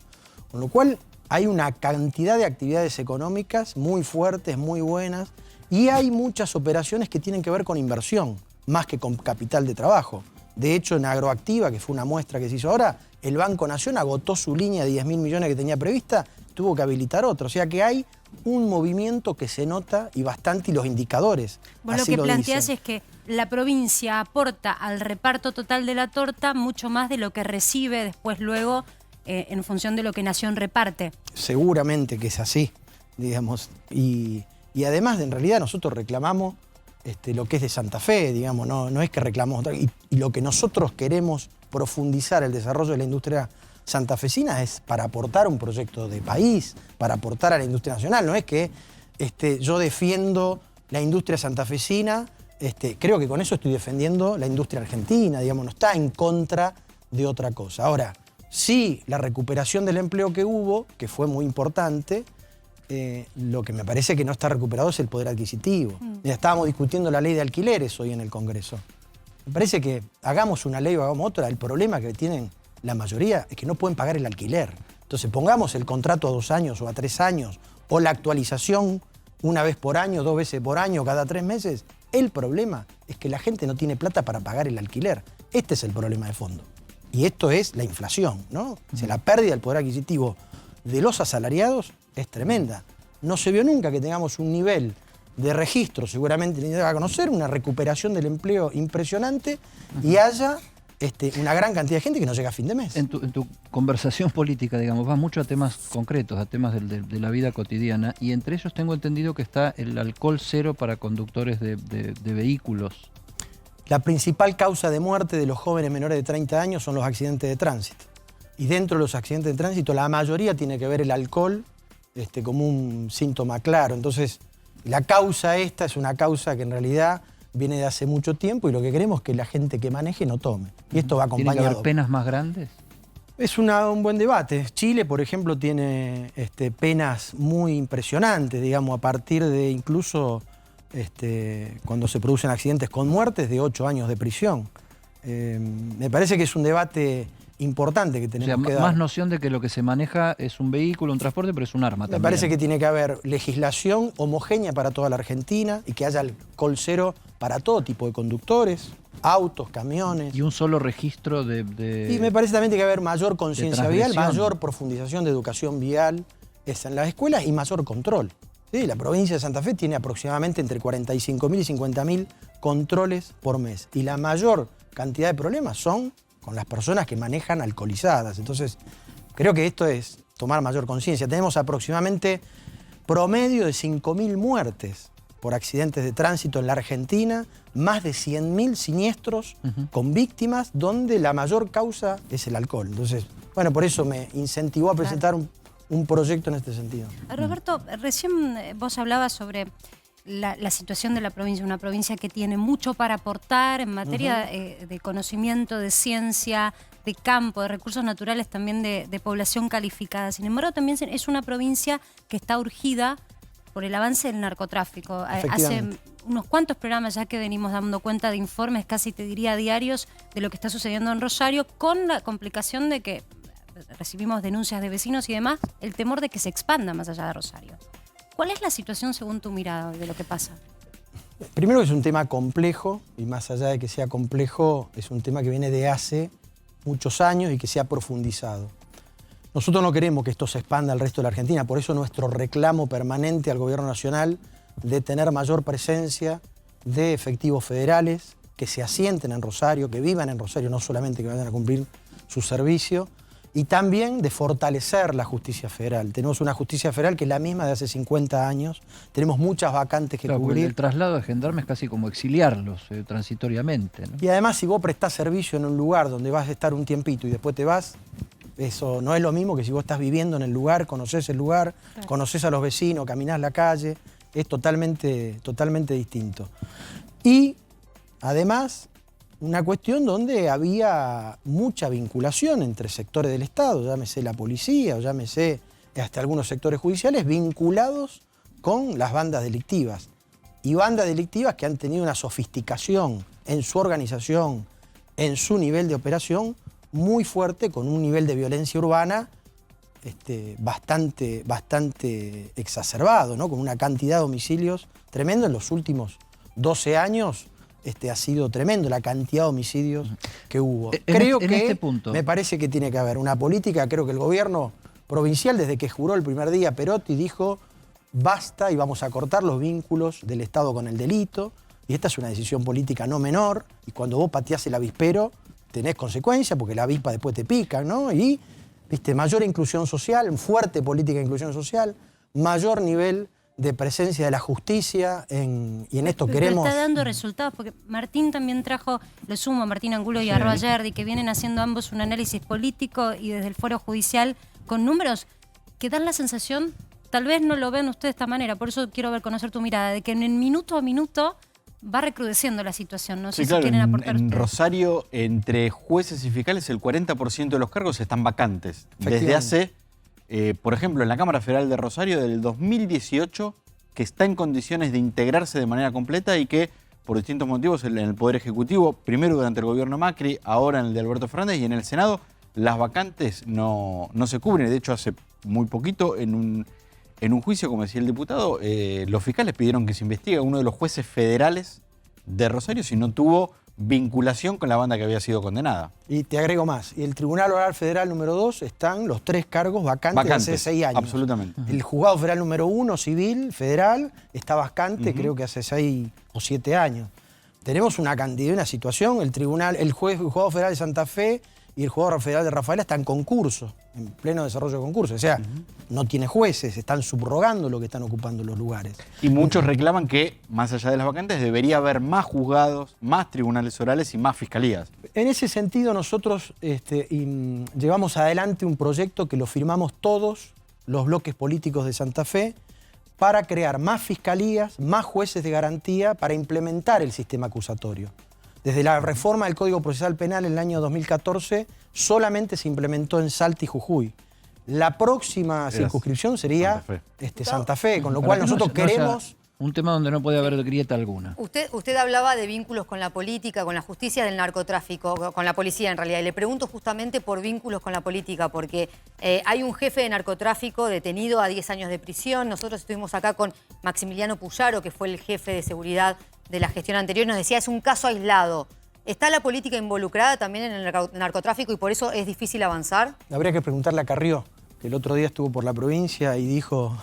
Con lo cual hay una cantidad de actividades económicas muy fuertes, muy buenas, y hay muchas operaciones que tienen que ver con inversión, más que con capital de trabajo. De hecho, en Agroactiva, que fue una muestra que se hizo ahora, el Banco Nación agotó su línea de 10.000 millones que tenía prevista, tuvo que habilitar otra. O sea que hay un movimiento que se nota y bastante, y los indicadores Vos lo así que lo planteás dicen. es que la provincia aporta al reparto total de la torta mucho más de lo que recibe después luego en función de lo que Nación reparte. Seguramente que es así, digamos. Y además, en realidad, nosotros reclamamos lo que es de Santa Fe, digamos, no es que reclamamos otra. Y lo que nosotros queremos profundizar el desarrollo de la industria santafesina es para aportar un proyecto de país, para aportar a la industria nacional. No es que yo defiendo la industria santafesina, creo que con eso estoy defendiendo la industria argentina, digamos, no está en contra de otra cosa. Ahora, sí, la recuperación del empleo que hubo, que fue muy importante, lo que me parece que no está recuperado es el poder adquisitivo. Ya estábamos discutiendo la ley de alquileres hoy en el Congreso. Me parece que hagamos una ley o hagamos otra, el problema que tienen la mayoría es que no pueden pagar el alquiler. Entonces pongamos el contrato a 2 años o a 3 años, o la actualización una vez por año, 2 veces por año, cada 3 meses. El problema es que la gente no tiene plata para pagar el alquiler. Este es el problema de fondo. Y esto es la inflación, ¿no? O sea, la pérdida del poder adquisitivo de los asalariados es tremenda. No se vio nunca que tengamos un nivel de registro, seguramente ni va a conocer, una recuperación del empleo impresionante y haya una gran cantidad de gente que no llega a fin de mes. En tu conversación política, digamos, vas mucho a temas concretos, a temas de la vida cotidiana, y entre ellos tengo entendido que está el alcohol cero para conductores de vehículos. La principal causa de muerte de los jóvenes menores de 30 años son los accidentes de tránsito. Y dentro de los accidentes de tránsito, la mayoría tiene que ver el alcohol como un síntoma claro. Entonces, la causa esta es una causa que en realidad viene de hace mucho tiempo y lo que queremos es que la gente que maneje no tome. Y esto va acompañado. ¿Tiene que haber penas más grandes? Es un buen debate. Chile, por ejemplo, tiene penas muy impresionantes, digamos, a partir de incluso cuando se producen accidentes con muertes, de 8 años de prisión. Me parece que es un debate importante que tenemos que dar. Más noción de que lo que se maneja es un vehículo, un transporte, pero es un arma también. Me parece que tiene que haber legislación homogénea para toda la Argentina y que haya alcohol cero para todo tipo de conductores, autos, camiones. Y un solo registro de Y me parece también que tiene que haber mayor conciencia vial, mayor profundización de educación vial en las escuelas y mayor control. Sí, la provincia de Santa Fe tiene aproximadamente entre 45.000 y 50.000 controles por mes. Y la mayor cantidad de problemas son con las personas que manejan alcoholizadas. Entonces, creo que esto es tomar mayor conciencia. Tenemos aproximadamente promedio de 5.000 muertes por accidentes de tránsito en la Argentina, más de 100.000 siniestros con víctimas, donde la mayor causa es el alcohol. Entonces, bueno, por eso me incentivó a presentar un proyecto en este sentido. Roberto, recién vos hablabas sobre la situación de la provincia, una provincia que tiene mucho para aportar en materia de conocimiento, de ciencia, de campo, de recursos naturales, también de población calificada. Sin embargo, también es una provincia que está urgida por el avance del narcotráfico. Hace unos cuantos programas ya que venimos dando cuenta de informes, casi te diría diarios, de lo que está sucediendo en Rosario, con la complicación de que recibimos denuncias de vecinos y demás, el temor de que se expanda más allá de Rosario. ¿Cuál es la situación según tu mirada de lo que pasa? Primero es un tema complejo y más allá de que sea complejo, es un tema que viene de hace muchos años y que se ha profundizado. Nosotros no queremos que esto se expanda al resto de la Argentina, por eso nuestro reclamo permanente al gobierno nacional de tener mayor presencia de efectivos federales que se asienten en Rosario, que vivan en Rosario, no solamente que vayan a cumplir su servicio, y también de fortalecer la justicia federal. Tenemos una justicia federal que es la misma de hace 50 años, tenemos muchas vacantes que cubrir. El traslado de gendarmes es casi como exiliarlos transitoriamente, ¿no? Y además, si vos prestás servicio en un lugar donde vas a estar un tiempito y después te vas, eso no es lo mismo que si vos estás viviendo en el lugar, conocés el lugar, conocés a los vecinos, caminás la calle, es totalmente distinto. Y además, una cuestión donde había mucha vinculación entre sectores del Estado, llámese la policía o llámese hasta algunos sectores judiciales, vinculados con las bandas delictivas. Y bandas delictivas que han tenido una sofisticación en su organización, en su nivel de operación, muy fuerte, con un nivel de violencia urbana bastante exacerbado, ¿no? Con una cantidad de homicidios tremendo. En los últimos 12 años ha sido tremendo la cantidad de homicidios que hubo. Creo que me parece que tiene que haber una política. Creo que el gobierno provincial, desde que juró el primer día Perotti, dijo basta y vamos a cortar los vínculos del Estado con el delito. Y esta es una decisión política no menor. Y cuando vos pateás el avispero, tenés consecuencias, porque la avispa después te pica, ¿no? Y, mayor inclusión social, fuerte política de inclusión social, mayor nivel de presencia de la justicia y en esto Pero queremos... está dando resultados, porque Martín también trajo, lo sumo, Martín Angulo y Arro Ayerdi, que vienen haciendo ambos un análisis político y desde el foro judicial con números que dan la sensación, tal vez no lo ven ustedes de esta manera, por eso quiero conocer tu mirada, de que en minuto a minuto va recrudeciendo la situación. No sé si quieren aportar en ustedes. Rosario, entre jueces y fiscales, el 40% de los cargos están vacantes. Desde hace, por ejemplo, en la Cámara Federal de Rosario, del 2018, que está en condiciones de integrarse de manera completa y que, por distintos motivos, en el Poder Ejecutivo, primero durante el gobierno Macri, ahora en el de Alberto Fernández, y en el Senado, las vacantes no se cubren. De hecho, hace muy poquito, en un juicio, como decía el diputado, los fiscales pidieron que se investigue a uno de los jueces federales de Rosario si no tuvo vinculación con la banda que había sido condenada. Y te agrego más. Y el Tribunal Oral Federal número 2 están los 3 cargos vacantes hace 6 años. Absolutamente. El Juzgado Federal número 1, civil, federal, está vacante creo que hace 6 o 7 años. Tenemos una cantidad, una situación, el Juzgado Federal de Santa Fe y el Juzgado Federal de Rafaela están en concurso, en pleno desarrollo de concurso. O sea, no tiene jueces, están subrogando lo que están ocupando los lugares. Y muchos reclaman que, más allá de las vacantes, debería haber más juzgados, más tribunales orales y más fiscalías. En ese sentido, nosotros llevamos adelante un proyecto que lo firmamos todos los bloques políticos de Santa Fe para crear más fiscalías, más jueces de garantía para implementar el sistema acusatorio. Desde la reforma del Código Procesal Penal en el año 2014, solamente se implementó en Salta y Jujuy. La próxima circunscripción sería Santa Fe, con lo cual nosotros queremos... Un tema donde no puede haber grieta alguna. Usted hablaba de vínculos con la política, con la justicia del narcotráfico, con la policía en realidad. Y le pregunto justamente por vínculos con la política, porque hay un jefe de narcotráfico detenido a 10 años de prisión. Nosotros estuvimos acá con Maximiliano Puyaro, que fue el jefe de seguridad de la gestión anterior, nos decía, es un caso aislado. ¿Está la política involucrada también en el narcotráfico y por eso es difícil avanzar? Habría que preguntarle a Carrió, que el otro día estuvo por la provincia y dijo,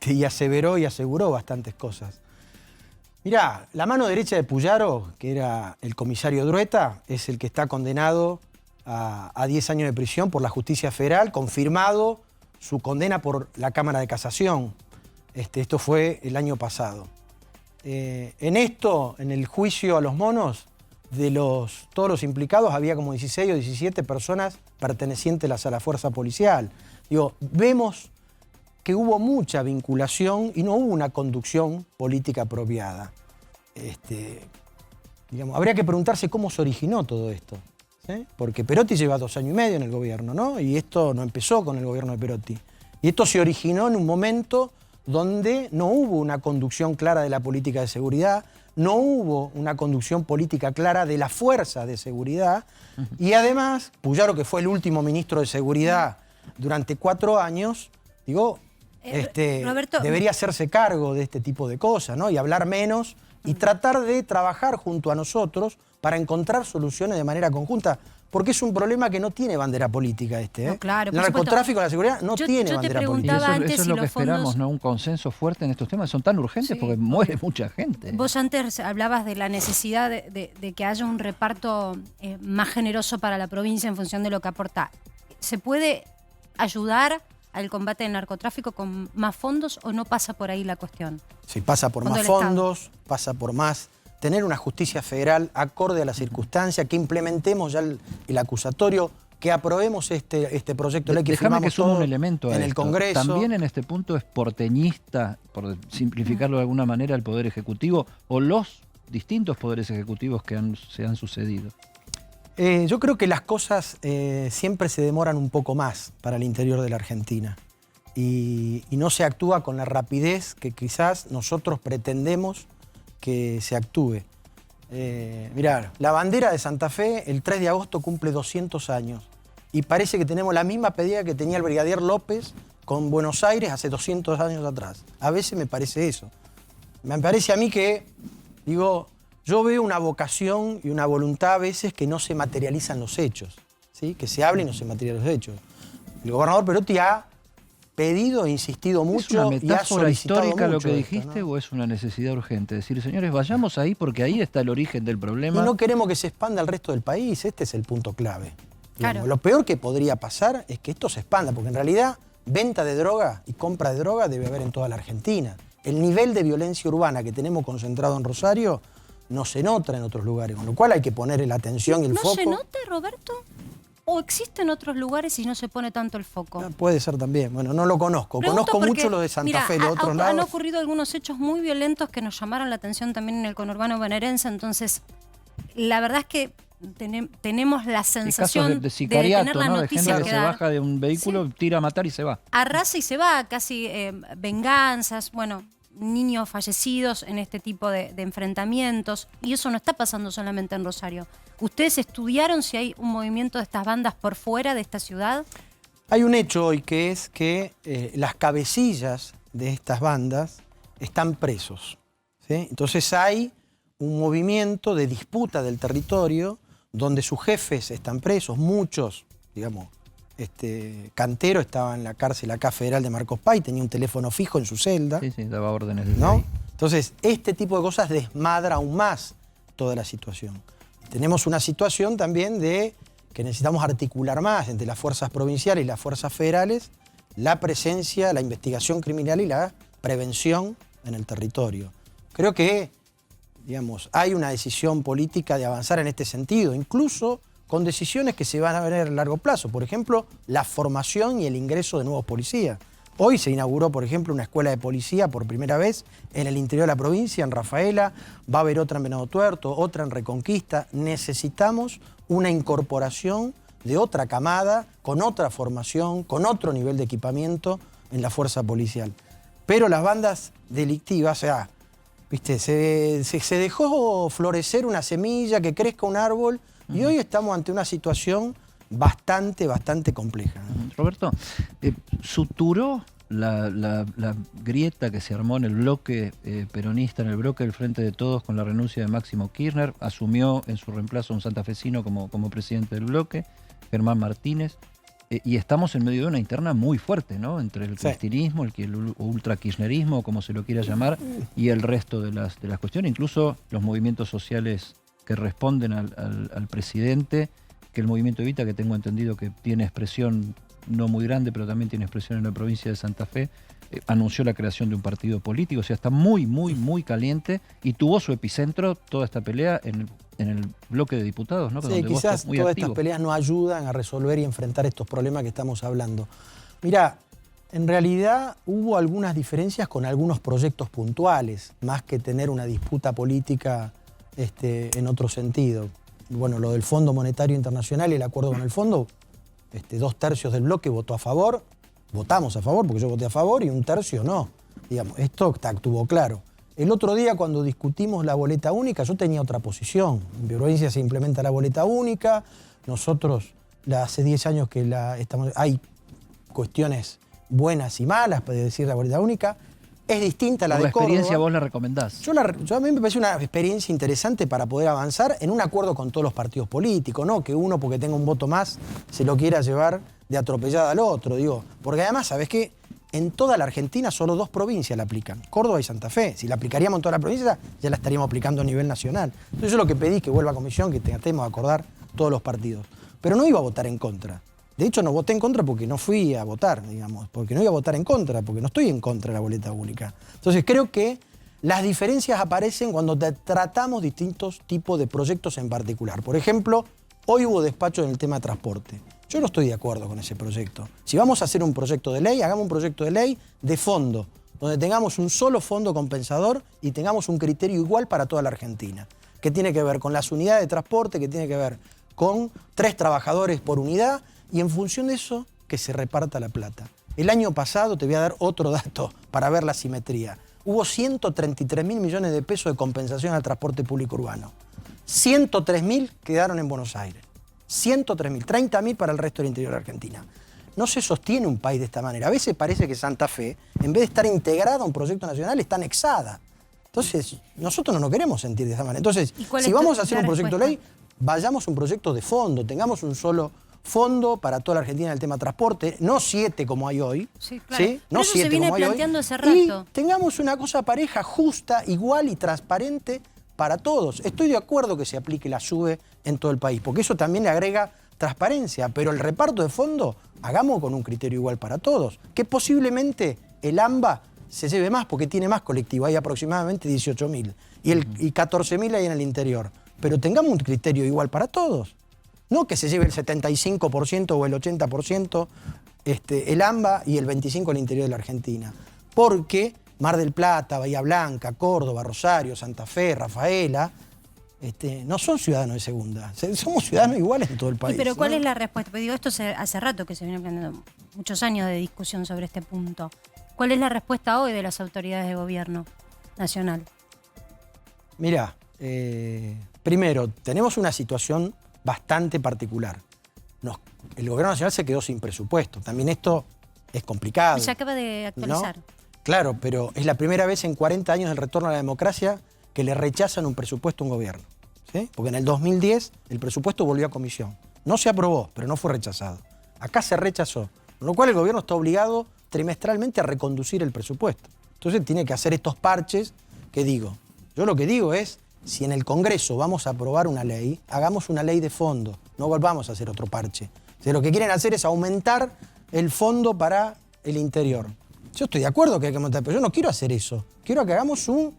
y aseveró y aseguró bastantes cosas. Mirá, la mano derecha de Puyaro, que era el comisario Drueta, es el que está condenado a 10 años de prisión por la justicia federal, confirmado su condena por la Cámara de Casación. Esto fue el año pasado. En el juicio a los monos, todos los implicados, había como 16 o 17 personas pertenecientes a la fuerza policial. Vemos que hubo mucha vinculación y no hubo una conducción política apropiada. Habría que preguntarse cómo se originó todo esto. ¿Sí? Porque Perotti lleva 2 años y medio en el gobierno, ¿no? Y esto no empezó con el gobierno de Perotti. Y esto se originó en un momento donde no hubo una conducción clara de la política de seguridad, no hubo una conducción política clara de la fuerza de seguridad, y además, Puyaro, que fue el último ministro de Seguridad durante 4 años, Roberto, debería hacerse cargo de este tipo de cosas, ¿no? Y hablar menos y tratar de trabajar junto a nosotros para encontrar soluciones de manera conjunta. Porque es un problema que no tiene bandera política No, claro, el narcotráfico, la seguridad, no tiene bandera política. Y eso es lo que esperamos, ¿no? Un consenso fuerte en estos temas. Son tan urgentes porque muere mucha gente. Vos antes hablabas de la necesidad de que haya un reparto más generoso para la provincia en función de lo que aporta. ¿Se puede ayudar al combate del narcotráfico con más fondos o no pasa por ahí la cuestión? Sí, pasa por más fondos, pasa por más... tener una justicia federal acorde a la circunstancia, que implementemos ya el acusatorio, que aprobemos este proyecto de ley que Déjame que firmamos sume un todos elemento en el Congreso. También en este punto es porteñista, por simplificarlo de alguna manera, el Poder Ejecutivo o los distintos poderes ejecutivos que se han sucedido. Yo creo que las cosas siempre se demoran un poco más para el interior de la Argentina y no se actúa con la rapidez que quizás nosotros pretendemos que se actúe. Mirá, la bandera de Santa Fe el 3 de agosto cumple 200 años y parece que tenemos la misma pedida que tenía el brigadier López con Buenos Aires hace 200 años atrás. A veces me parece eso. Me parece a mí que, digo, yo veo una vocación y una voluntad a veces que no se materializan los hechos, ¿sí? Que se habla y no se materializan los hechos. El gobernador Perotti ha pedido e insistido mucho. ¿Es una metáfora y ha solicitado histórica lo mucho que esto, dijiste, ¿no? o es una necesidad urgente? Decir, señores, vayamos ahí porque ahí está el origen del problema. Y no queremos que se expanda al resto del país, este es el punto clave. Claro. Digamos, lo peor que podría pasar es que esto se expanda, porque en realidad venta de droga y compra de droga debe haber en toda la Argentina. El nivel de violencia urbana que tenemos concentrado en Rosario no se nota en otros lugares, con lo cual hay que poner la atención y el foco. ¿No se nota, Roberto? ¿O existen otros lugares y no se pone tanto el foco? Puede ser también. Bueno, no lo conozco. Pregunto Conozco porque, mucho lo de Santa mira, Fe, los otros han lados. ocurrido algunos hechos muy violentos que nos llamaron la atención también en el conurbano bonaerense, entonces la verdad es que tenemos la sensación casos de sicariato, tener la ¿no? De noticia gente que se dar. baja de un vehículo, tira a matar y se va. Arrasa y se va, casi venganzas, bueno, niños fallecidos en este tipo de enfrentamientos, y eso no está pasando solamente en Rosario. ¿Ustedes estudiaron si hay un movimiento de estas bandas por fuera de esta ciudad? Hay un hecho hoy que es que las cabecillas de estas bandas están presos, ¿sí? Entonces hay un movimiento de disputa del territorio donde sus jefes están presos, muchos, digamos, Cantero estaba en la cárcel acá federal de Marcos Paz, tenía un teléfono fijo en su celda. Sí, daba órdenes desde ¿no? ahí. Entonces, este tipo de cosas desmadra aún más toda la situación. Tenemos una situación también de que necesitamos articular más entre las fuerzas provinciales y las fuerzas federales la presencia, la investigación criminal y la prevención en el territorio. Creo que, digamos, hay una decisión política de avanzar en este sentido, incluso con decisiones que se van a ver a largo plazo. Por ejemplo, la formación y el ingreso de nuevos policías. Hoy se inauguró, por ejemplo, una escuela de policía por primera vez en el interior de la provincia, en Rafaela. Va a haber otra en Venado Tuerto, otra en Reconquista. Necesitamos una incorporación de otra camada, con otra formación, con otro nivel de equipamiento en la fuerza policial. Pero las bandas delictivas, o sea, ¿viste? Se dejó florecer una semilla, que crezca un árbol, y hoy estamos ante una situación bastante compleja, ¿no? Roberto, ¿suturó la grieta que se armó en el bloque peronista, en el bloque del Frente de Todos con la renuncia de Máximo Kirchner? Asumió en su reemplazo a un santafesino como presidente del bloque, Germán Martínez, y estamos en medio de una interna muy fuerte, ¿no? Entre el cristinismo, el ultra-kirchnerismo, como se lo quiera llamar, y el resto de las cuestiones, incluso los movimientos sociales que responden al presidente, que el movimiento Evita, que tengo entendido que tiene expresión no muy grande, pero también tiene expresión en la provincia de Santa Fe, anunció la creación de un partido político, o sea, está muy caliente, y tuvo su epicentro toda esta pelea en el bloque de diputados, ¿no? Sí, donde vos quizás sos muy todas activo. estas peleas no ayudan a resolver y enfrentar estos problemas que estamos hablando. Mirá, en realidad hubo algunas diferencias con algunos proyectos puntuales, más que tener una disputa política en otro sentido. Bueno, lo del Fondo Monetario Internacional y el acuerdo con el fondo, 2/3 del bloque votó a favor, votamos a favor, porque yo voté a favor, y 1/3 no. Digamos, esto estuvo claro. El otro día, cuando discutimos la boleta única, yo tenía otra posición. En mi provincia se implementa la boleta única, nosotros hace 10 años que hay cuestiones buenas y malas, para decir la boleta única. Es distinta a la de Córdoba. ¿Por la experiencia vos la recomendás? A mí me parece una experiencia interesante para poder avanzar en un acuerdo con todos los partidos políticos, ¿no? Que uno, porque tenga un voto más, se lo quiera llevar de atropellada al otro, digo. Porque además, ¿sabés qué? En toda la Argentina solo 2 provincias la aplican, Córdoba y Santa Fe. Si la aplicaríamos en toda la provincia, ya la estaríamos aplicando a nivel nacional. Entonces yo lo que pedí, que vuelva a comisión, que tratemos de acordar todos los partidos. Pero no iba a votar en contra. De hecho, no voté en contra porque no fui a votar, digamos, porque no iba a votar en contra, porque no estoy en contra de la boleta única. Entonces creo que las diferencias aparecen cuando tratamos distintos tipos de proyectos en particular. Por ejemplo, hoy hubo despacho en el tema de transporte. Yo no estoy de acuerdo con ese proyecto. Si vamos a hacer un proyecto de ley, hagamos un proyecto de ley de fondo, donde tengamos un solo fondo compensador y tengamos un criterio igual para toda la Argentina, que tiene que ver con las unidades de transporte, que tiene que ver con 3 trabajadores por unidad y en función de eso que se reparta la plata. El año pasado, te voy a dar otro dato para ver la simetría, hubo 133.000 millones de pesos de compensación al transporte público urbano. 103.000 quedaron en Buenos Aires. 103.000, 30.000 para el resto del interior de Argentina. No se sostiene un país de esta manera. A veces parece que Santa Fe, en vez de estar integrada a un proyecto nacional, está anexada. Entonces, nosotros no nos queremos sentir de esa manera. Entonces, si vamos a hacer un proyecto de ley, vayamos a un proyecto de fondo, tengamos un solo fondo para toda la Argentina en el tema transporte, no 7 como hay hoy. Sí, claro. ¿sí? No Pero eso 7 se viene como hay planteando hoy. hace rato. Y tengamos una cosa pareja, justa, igual y transparente para todos. Estoy de acuerdo que se aplique la SUBE en todo el país, porque eso también le agrega transparencia, pero el reparto de fondo, hagamos con un criterio igual para todos, que posiblemente el AMBA se lleve más porque tiene más colectivo, hay aproximadamente 18.000 y 14.000 hay en el interior, pero tengamos un criterio igual para todos, no que se lleve el 75% o el 80% el AMBA y el 25% el interior de la Argentina, porque Mar del Plata, Bahía Blanca, Córdoba, Rosario, Santa Fe, Rafaela, no son ciudadanos de segunda, somos ciudadanos iguales en todo el país. Pero ¿cuál ¿no? es la respuesta? Pues digo, esto hace rato que se viene planteando, muchos años de discusión sobre este punto. ¿Cuál es la respuesta hoy de las autoridades de gobierno nacional? Mirá, primero, tenemos una situación bastante particular. El gobierno nacional se quedó sin presupuesto. También esto es complicado. Se acaba de actualizar. ¿no? Claro, pero es la primera vez en 40 años del retorno a la democracia que le rechazan un presupuesto a un gobierno. ¿Sí? Porque en el 2010 el presupuesto volvió a comisión. No se aprobó, pero no fue rechazado. Acá se rechazó, con lo cual el gobierno está obligado trimestralmente a reconducir el presupuesto. Entonces tiene que hacer estos parches que digo. Yo lo que digo es, si en el Congreso vamos a aprobar una ley, hagamos una ley de fondo, no volvamos a hacer otro parche. O sea, lo que quieren hacer es aumentar el fondo para el interior. Yo estoy de acuerdo que hay que aumentar, pero yo no quiero hacer eso. Quiero que hagamos un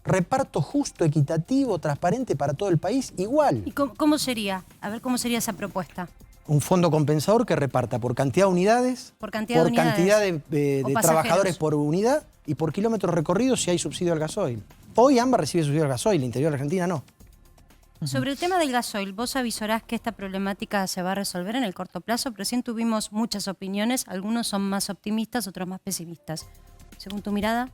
reparto justo, equitativo, transparente para todo el país, igual. ¿Y cómo sería? A ver, ¿cómo sería esa propuesta? Un fondo compensador que reparta por cantidad de unidades, por cantidad de trabajadores por unidad y por kilómetros recorridos si hay subsidio al gasoil. Hoy AMBA recibe subsidio al gasoil, el interior de la Argentina no. Sobre el tema del gasoil, ¿vos avisorás que esta problemática se va a resolver en el corto plazo? Recién tuvimos muchas opiniones, algunos son más optimistas, otros más pesimistas. Según tu mirada.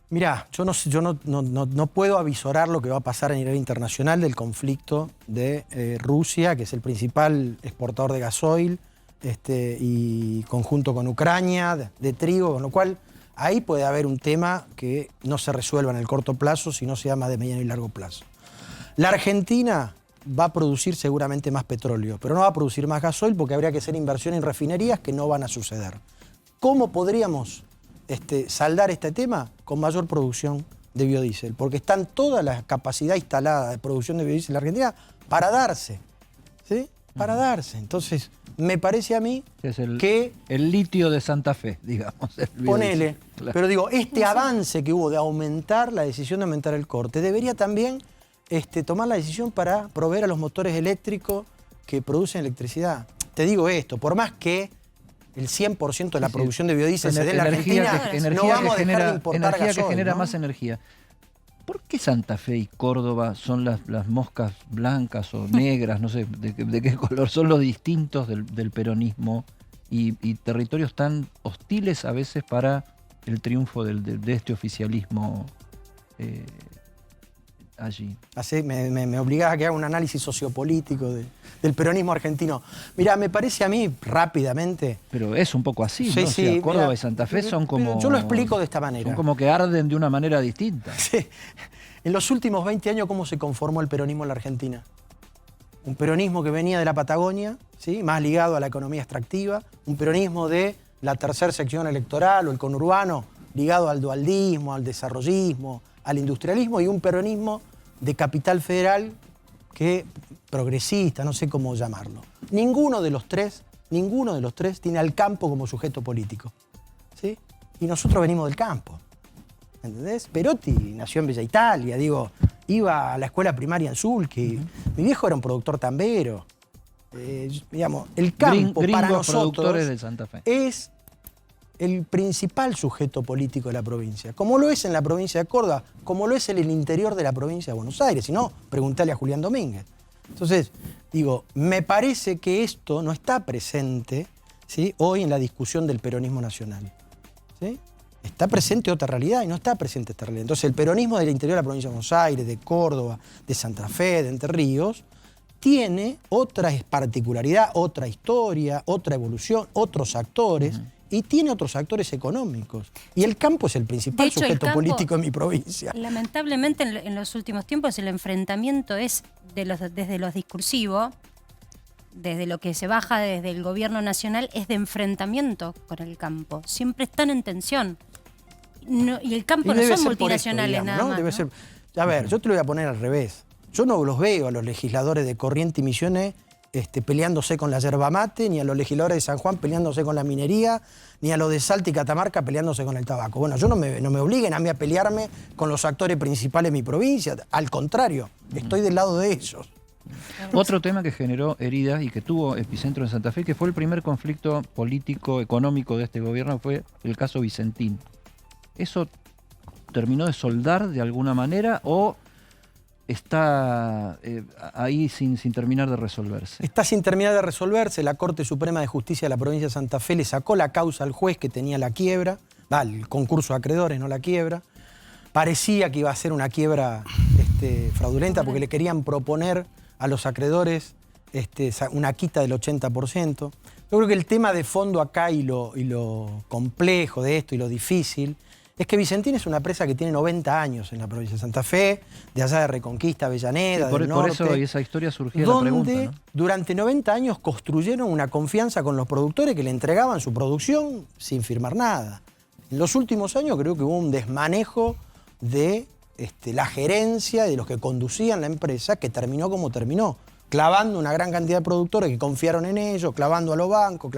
Mirá, yo no puedo avisorar lo que va a pasar a nivel internacional del conflicto de Rusia, que es el principal exportador de gasoil, y conjunto con Ucrania, de trigo, con lo cual ahí puede haber un tema que no se resuelva en el corto plazo, sino sea más de mediano y largo plazo. La Argentina va a producir seguramente más petróleo, pero no va a producir más gasoil porque habría que hacer inversión en refinerías que no van a suceder. ¿Cómo podríamos saldar este tema? Con mayor producción de biodiesel, porque están toda la capacidad instalada de producción de biodiesel en la Argentina para darse, ¿sí? Para darse. Entonces, me parece a mí es que... El litio de Santa Fe, digamos. Ponele. Claro. Pero digo, este avance que hubo de aumentar, la decisión de aumentar el corte, debería también tomar la decisión para proveer a los motores eléctricos que producen electricidad. Te digo esto, por más que el 100% de la producción de biodiesel se dé en la Argentina, no vamos a dejar de importar energía gasoil, que genera ¿no? más energía. ¿Por qué Santa Fe y Córdoba son las moscas blancas o negras, no sé de qué color, son los distintos del peronismo y territorios tan hostiles a veces para el triunfo de este oficialismo allí? Así me obligás a que haga un análisis sociopolítico del peronismo argentino. Mirá, me parece a mí rápidamente... Pero es un poco así, sí, ¿no? Sí, o sea, Córdoba mirá, y Santa Fe son como... Yo lo explico de esta manera. Son como que arden de una manera distinta. Sí. En los últimos 20 años, ¿cómo se conformó el peronismo en la Argentina? Un peronismo que venía de la Patagonia, ¿sí? Más ligado a la economía extractiva, un peronismo de la tercera sección electoral o el conurbano, ligado al dualdismo, al desarrollismo, al industrialismo, y un peronismo de capital federal que progresista, no sé cómo llamarlo. Ninguno de los tres tiene al campo como sujeto político, ¿sí? Y nosotros venimos del campo, ¿entendés? Perotti nació en Bella Italia, digo, iba a la escuela primaria en Sulky, mi viejo era un productor tambero, digamos, el campo para nosotros productores de Santa Fe. es el principal sujeto político de la provincia, como lo es en la provincia de Córdoba, como lo es en el interior de la provincia de Buenos Aires. Si no, preguntale a Julián Domínguez. Entonces, digo, me parece que esto no está presente, ¿sí?, hoy en la discusión del peronismo nacional, ¿sí? Está presente otra realidad y no está presente esta realidad. Entonces, el peronismo del interior de la provincia de Buenos Aires, de Córdoba, de Santa Fe, de Entre Ríos, tiene otra particularidad, otra historia, otra evolución, otros actores, y tiene otros actores económicos. Y el campo es el principal sujeto político en mi provincia. Lamentablemente, en los últimos tiempos, el enfrentamiento es desde lo discursivo, desde lo que se baja desde el gobierno nacional, es de enfrentamiento con el campo. Siempre están en tensión. No, y el campo no son multinacionales, esto, digamos, nada ¿no? más. Debe ser. A ver, yo te lo voy a poner al revés. Yo no los veo a los legisladores de Corrientes y Misiones peleándose con la yerba mate, ni a los legisladores de San Juan peleándose con la minería, ni a los de Salta y Catamarca peleándose con el tabaco. Bueno, yo no me obliguen a mí a pelearme con los actores principales de mi provincia. Al contrario, estoy del lado de ellos. Otro tema que generó heridas y que tuvo epicentro en Santa Fe, que fue el primer conflicto político, económico de este gobierno, fue el caso Vicentín. ¿Eso terminó de soldar de alguna manera o está ahí sin terminar de resolverse? Está sin terminar de resolverse. La Corte Suprema de Justicia de la provincia de Santa Fe le sacó la causa al juez que tenía la quiebra, el concurso de acreedores, no la quiebra. Parecía que iba a ser una quiebra fraudulenta porque le querían proponer a los acreedores una quita del 80%. Yo creo que el tema de fondo acá y lo complejo de esto y lo difícil es que Vicentín es una empresa que tiene 90 años en la provincia de Santa Fe, de allá de Reconquista, Avellaneda, sí, del norte. Por eso y esa historia surgió la pregunta, ¿no? Durante 90 años construyeron una confianza con los productores que le entregaban su producción sin firmar nada. En los últimos años creo que hubo un desmanejo de la gerencia y de los que conducían la empresa, que terminó como terminó, clavando una gran cantidad de productores que confiaron en ellos, clavando a los bancos,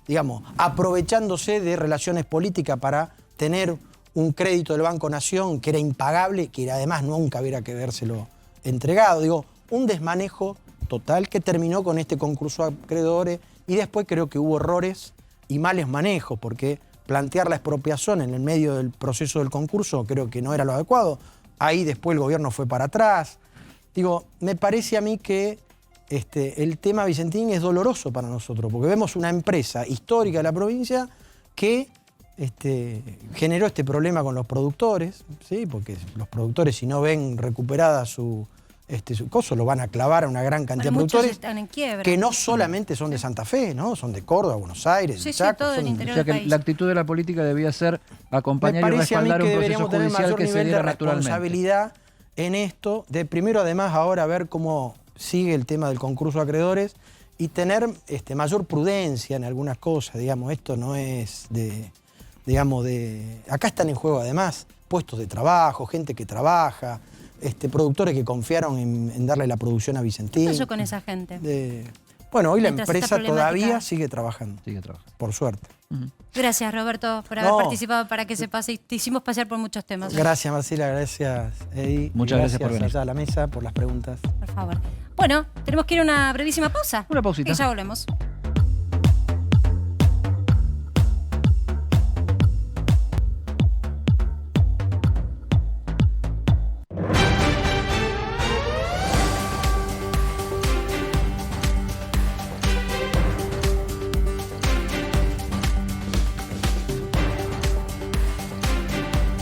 digamos, aprovechándose de relaciones políticas para tener un crédito del Banco Nación que era impagable, que además nunca hubiera que habérselo entregado. Digo, un desmanejo total que terminó con este concurso de acreedores y después creo que hubo errores y males manejos, porque plantear la expropiación en el medio del proceso del concurso creo que no era lo adecuado. Ahí después el gobierno fue para atrás. Digo, me parece a mí que el tema Vicentín es doloroso para nosotros, porque vemos una empresa histórica de la provincia que generó este problema con los productores, ¿sí? Porque los productores, si no ven recuperada su coso, lo van a clavar a una gran cantidad de productores están en quiebra, que no solamente son de Santa Fe, ¿no? Son de Córdoba, Buenos Aires, sí, Chaco, todo el interior o sea del que país. la actitud de la política debía ser acompañar y respaldar un proceso judicial que se diera naturalmente. Responsabilidad en esto, de primero además ahora ver cómo sigue el tema del concurso de acreedores y tener mayor prudencia en algunas cosas, digamos, esto no es acá están en juego además puestos de trabajo, gente que trabaja, productores que confiaron en darle la producción a Vicentín. ¿Qué pasó con esa gente? Bueno, hoy la Mientras empresa esta todavía sigue trabajando. Por suerte. Gracias, Roberto, por haber participado, para que se pase. Te hicimos pasear por muchos temas. Gracias, Marcela, gracias, Eddie. Muchas gracias por venir. Allá a la mesa, por las preguntas. Por favor. Bueno, tenemos que ir a una brevísima pausa. Una pausita. Y ya volvemos.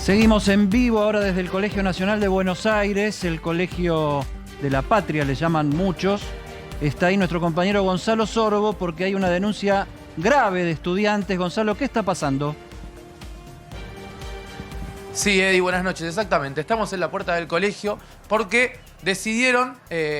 Seguimos en vivo ahora desde el Colegio Nacional de Buenos Aires, el Colegio de la Patria, le llaman muchos. Está ahí nuestro compañero Gonzalo Sorbo porque hay una denuncia grave de estudiantes. Gonzalo, ¿qué está pasando? Sí, Eddie, buenas noches. Exactamente, estamos en la puerta del colegio porque decidieron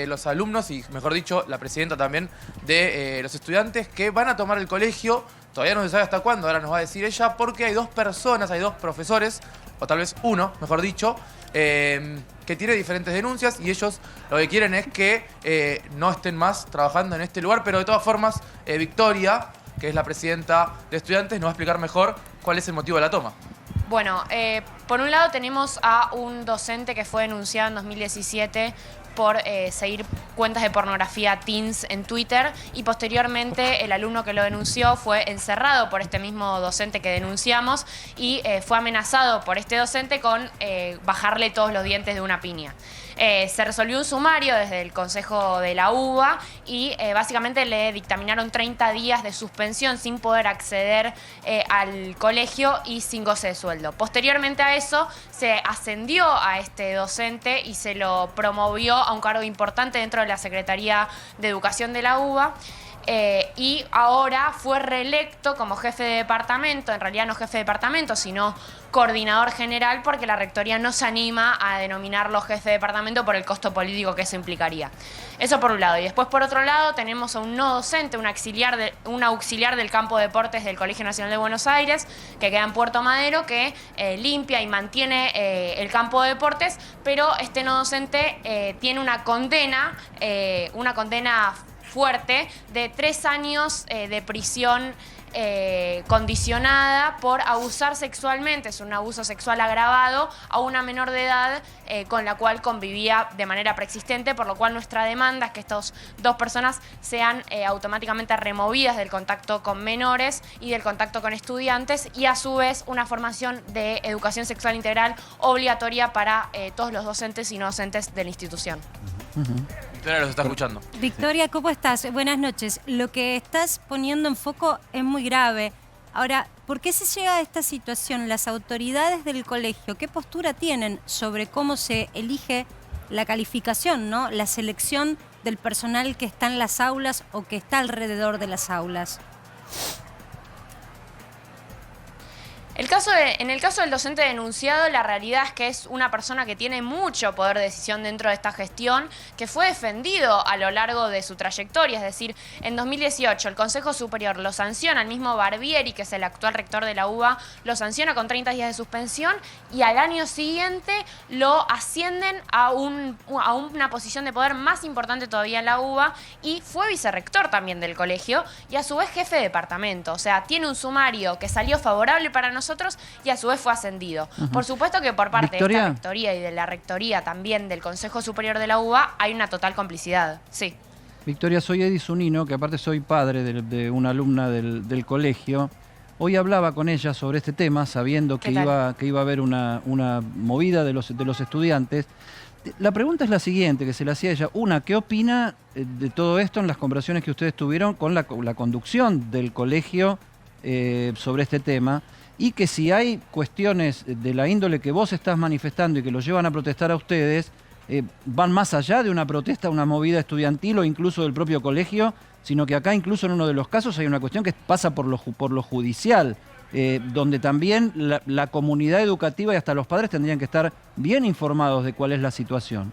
los alumnos y, mejor dicho, la presidenta también de los estudiantes que van a tomar el colegio. Todavía no se sabe hasta cuándo, ahora nos va a decir ella, porque hay dos personas, hay dos profesores, o tal vez uno, mejor dicho, que tiene diferentes denuncias y ellos lo que quieren es que no estén más trabajando en este lugar, pero de todas formas, Victoria, que es la presidenta de estudiantes, nos va a explicar mejor cuál es el motivo de la toma. Bueno, por un lado tenemos a un docente que fue denunciado en 2017 por seguir cuentas de pornografía teens en Twitter y posteriormente el alumno que lo denunció fue encerrado por este mismo docente que denunciamos y fue amenazado por este docente con bajarle todos los dientes de una piña. Se resolvió un sumario desde el Consejo de la UBA y básicamente le dictaminaron 30 días de suspensión sin poder acceder al colegio y sin goce de sueldo. Posteriormente a eso se ascendió a este docente y se lo promovió a un cargo importante dentro de la Secretaría de Educación de la UBA. Y ahora fue reelecto como jefe de departamento, en realidad no jefe de departamento, sino coordinador general, porque la rectoría no se anima a denominarlo jefe de departamento por el costo político que eso implicaría. Eso por un lado. Y después por otro lado tenemos a un no docente, un auxiliar del campo de deportes del Colegio Nacional de Buenos Aires, que queda en Puerto Madero, que limpia y mantiene el campo de deportes, pero este no docente tiene una condena fuerte de 3 años de prisión condicionada por abusar sexualmente, es un abuso sexual agravado a una menor de edad con la cual convivía de manera preexistente, por lo cual nuestra demanda es que estas 2 personas sean automáticamente removidas del contacto con menores y del contacto con estudiantes y a su vez una formación de educación sexual integral obligatoria para todos los docentes y no docentes de la institución. Victoria los está escuchando. Victoria, ¿cómo estás? Buenas noches. Lo que estás poniendo en foco es muy grave. Ahora, ¿por qué se llega a esta situación? Las autoridades del colegio, ¿qué postura tienen sobre cómo se elige la calificación, ¿no? La selección del personal que está en las aulas o que está alrededor de las aulas? En el caso del docente denunciado, la realidad es que es una persona que tiene mucho poder de decisión dentro de esta gestión, que fue defendido a lo largo de su trayectoria. Es decir, en 2018 el Consejo Superior lo sanciona, el mismo Barbieri, que es el actual rector de la UBA, lo sanciona con 30 días de suspensión y al año siguiente lo ascienden a una posición de poder más importante todavía en la UBA y fue vicerrector también del colegio y a su vez jefe de departamento. O sea, tiene un sumario que salió favorable para nosotros y a su vez fue ascendido. Por supuesto que por parte de esta rectoría y de la rectoría también del Consejo Superior de la UBA hay una total complicidad. Sí. Victoria, soy Edi Zunino, que aparte soy padre de una alumna del colegio. Hoy hablaba con ella sobre este tema, sabiendo que iba a haber una movida de los estudiantes. La pregunta es la siguiente, que se le hacía a ella. Una, ¿qué opina de todo esto en las conversaciones que ustedes tuvieron con la conducción del colegio sobre este tema? Y que si hay cuestiones de la índole que vos estás manifestando y que los llevan a protestar a ustedes, van más allá de una protesta, una movida estudiantil o incluso del propio colegio, sino que acá incluso en uno de los casos hay una cuestión que pasa por lo judicial, donde también la comunidad educativa y hasta los padres tendrían que estar bien informados de cuál es la situación.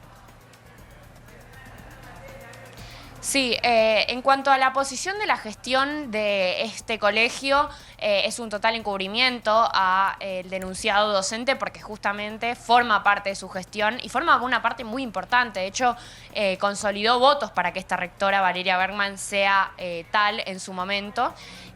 Sí, en cuanto a la posición de la gestión de este colegio, es un total encubrimiento al denunciado docente porque justamente forma parte de su gestión y forma una parte muy importante. De hecho, consolidó votos para que esta rectora, Valeria Bergman, sea tal en su momento.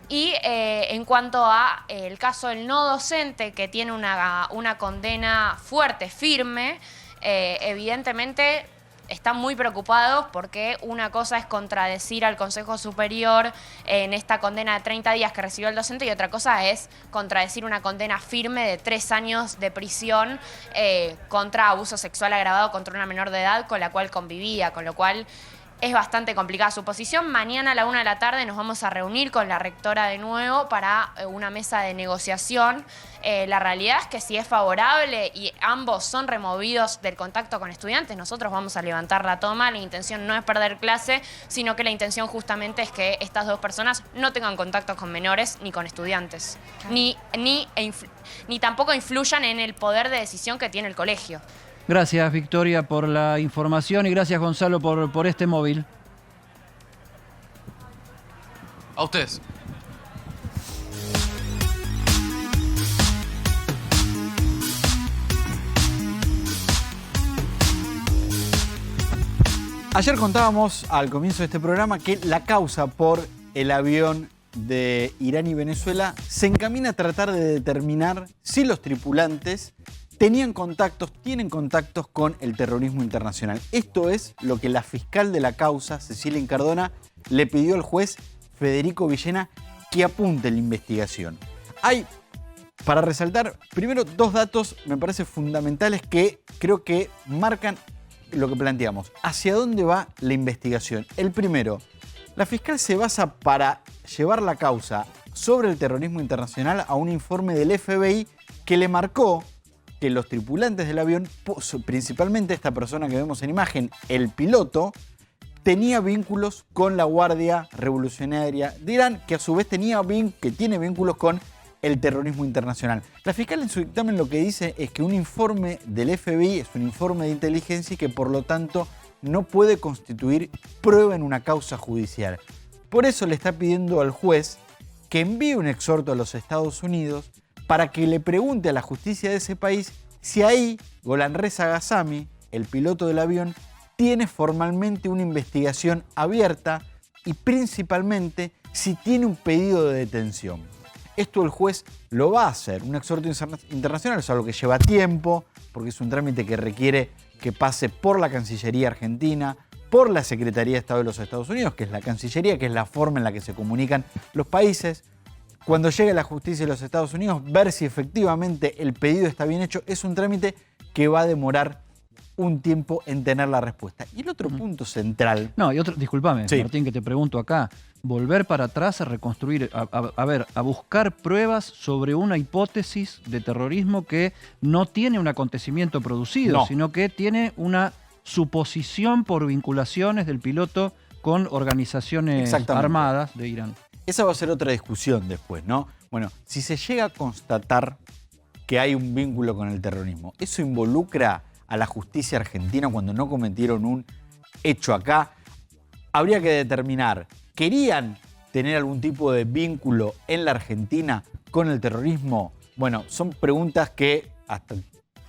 Y en cuanto a el caso del no docente, que tiene una condena fuerte, firme, evidentemente están muy preocupados porque una cosa es contradecir al Consejo Superior en esta condena de 30 días que recibió el docente y otra cosa es contradecir una condena firme de 3 años de prisión contra abuso sexual agravado contra una menor de edad con la cual convivía, con lo cual es bastante complicada su posición. Mañana a la 1 de la tarde nos vamos a reunir con la rectora de nuevo para una mesa de negociación. La realidad es que si es favorable y ambos son removidos del contacto con estudiantes, nosotros vamos a levantar la toma. La intención no es perder clase, sino que la intención justamente es que estas 2 personas no tengan contacto con menores ni con estudiantes, ni tampoco influyan en el poder de decisión que tiene el colegio. Gracias, Victoria, por la información y gracias, Gonzalo, por este móvil. A ustedes. Ayer contábamos al comienzo de este programa que la causa por el avión de Irán y Venezuela se encamina a tratar de determinar si los tripulantes tienen contactos con el terrorismo internacional. Esto es lo que la fiscal de la causa, Cecilia Incardona, le pidió al juez Federico Villena que apunte en la investigación. Hay, para resaltar, primero 2 datos me parecen fundamentales que creo que marcan lo que planteamos. ¿Hacia dónde va la investigación? El primero, la fiscal se basa para llevar la causa sobre el terrorismo internacional a un informe del FBI que le marcó que los tripulantes del avión, principalmente esta persona que vemos en imagen, el piloto, tenía vínculos con la Guardia Revolucionaria de Irán, que a su vez tiene vínculos con el terrorismo internacional. La fiscal en su dictamen lo que dice es que un informe del FBI es un informe de inteligencia y que por lo tanto no puede constituir prueba en una causa judicial. Por eso le está pidiendo al juez que envíe un exhorto a los Estados Unidos para que le pregunte a la justicia de ese país si ahí Gholamreza Ghassami, el piloto del avión, tiene formalmente una investigación abierta y principalmente si tiene un pedido de detención. Esto el juez lo va a hacer. Un exhorto internacional es algo que lleva tiempo, porque es un trámite que requiere que pase por la Cancillería Argentina, por la Secretaría de Estado de los Estados Unidos, que es la Cancillería, que es la forma en la que se comunican los países. Cuando llegue a la justicia de los Estados Unidos, ver si efectivamente el pedido está bien hecho, es un trámite que va a demorar un tiempo en tener la respuesta. Y el otro punto central... No, y otro, discúlpame, sí, Martín, que te pregunto acá. Volver para atrás a reconstruir, a buscar pruebas sobre una hipótesis de terrorismo que no tiene un acontecimiento producido, sino que tiene una suposición por vinculaciones del piloto con organizaciones armadas de Irán. Esa va a ser otra discusión después, ¿no? Bueno, si se llega a constatar que hay un vínculo con el terrorismo, ¿eso involucra a la justicia argentina cuando no cometieron un hecho acá? Habría que determinar, ¿querían tener algún tipo de vínculo en la Argentina con el terrorismo? Bueno, son preguntas que hasta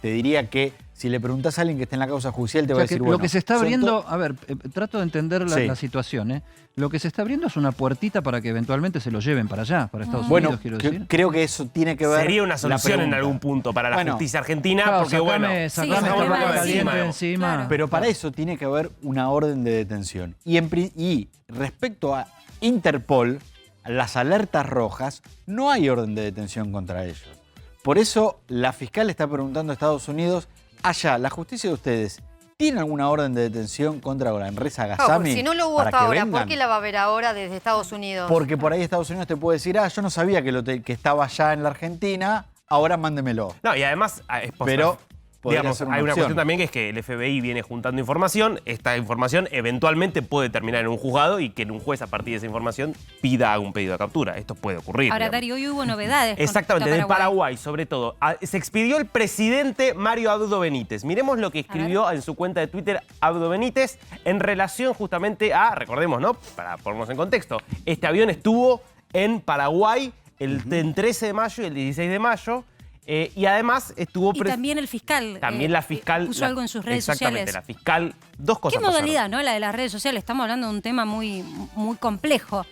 te diría que si le preguntás a alguien que esté en la causa judicial te va a decir, bueno... Lo que se está abriendo, a ver, trato de entender la situación, ¿eh? Lo que se está abriendo es una puertita para que eventualmente se lo lleven para allá, para Estados Unidos, quiero decir. Creo que eso tiene que ver... Sería una solución en algún punto para la justicia argentina, porque encima. Pero para eso tiene que haber una orden de detención. Y respecto a Interpol, las alertas rojas, no hay orden de detención contra ellos. Por eso la fiscal está preguntando a Estados Unidos, allá, la justicia de ustedes, ¿tiene alguna orden de detención contra Gholamreza Ghassami? Si no lo hubo hasta ahora, ¿por qué la va a haber ahora desde Estados Unidos? Porque por ahí Estados Unidos te puede decir, yo no sabía que estaba allá en la Argentina, ahora mándemelo. No, y además, pero digamos, hay una cuestión también que es que el FBI viene juntando información. Esta información eventualmente puede terminar en un juzgado y que un juez a partir de esa información pida un pedido de captura. Esto puede ocurrir. Ahora, Darío, hoy hubo novedades. Exactamente, de Paraguay sobre todo. Se expidió el presidente Mario Abdo Benítez. Miremos lo que escribió en su cuenta de Twitter Abdo Benítez en relación justamente a, recordemos, ¿no? Para ponernos en contexto, este avión estuvo en Paraguay el 13 de mayo y el 16 de mayo. Y además estuvo... Y también el fiscal. También la fiscal... Puso algo en sus redes sociales. Exactamente, la fiscal. Dos cosas. ¿Qué modalidad, no? La de las redes sociales. Estamos hablando de un tema muy, muy complejo.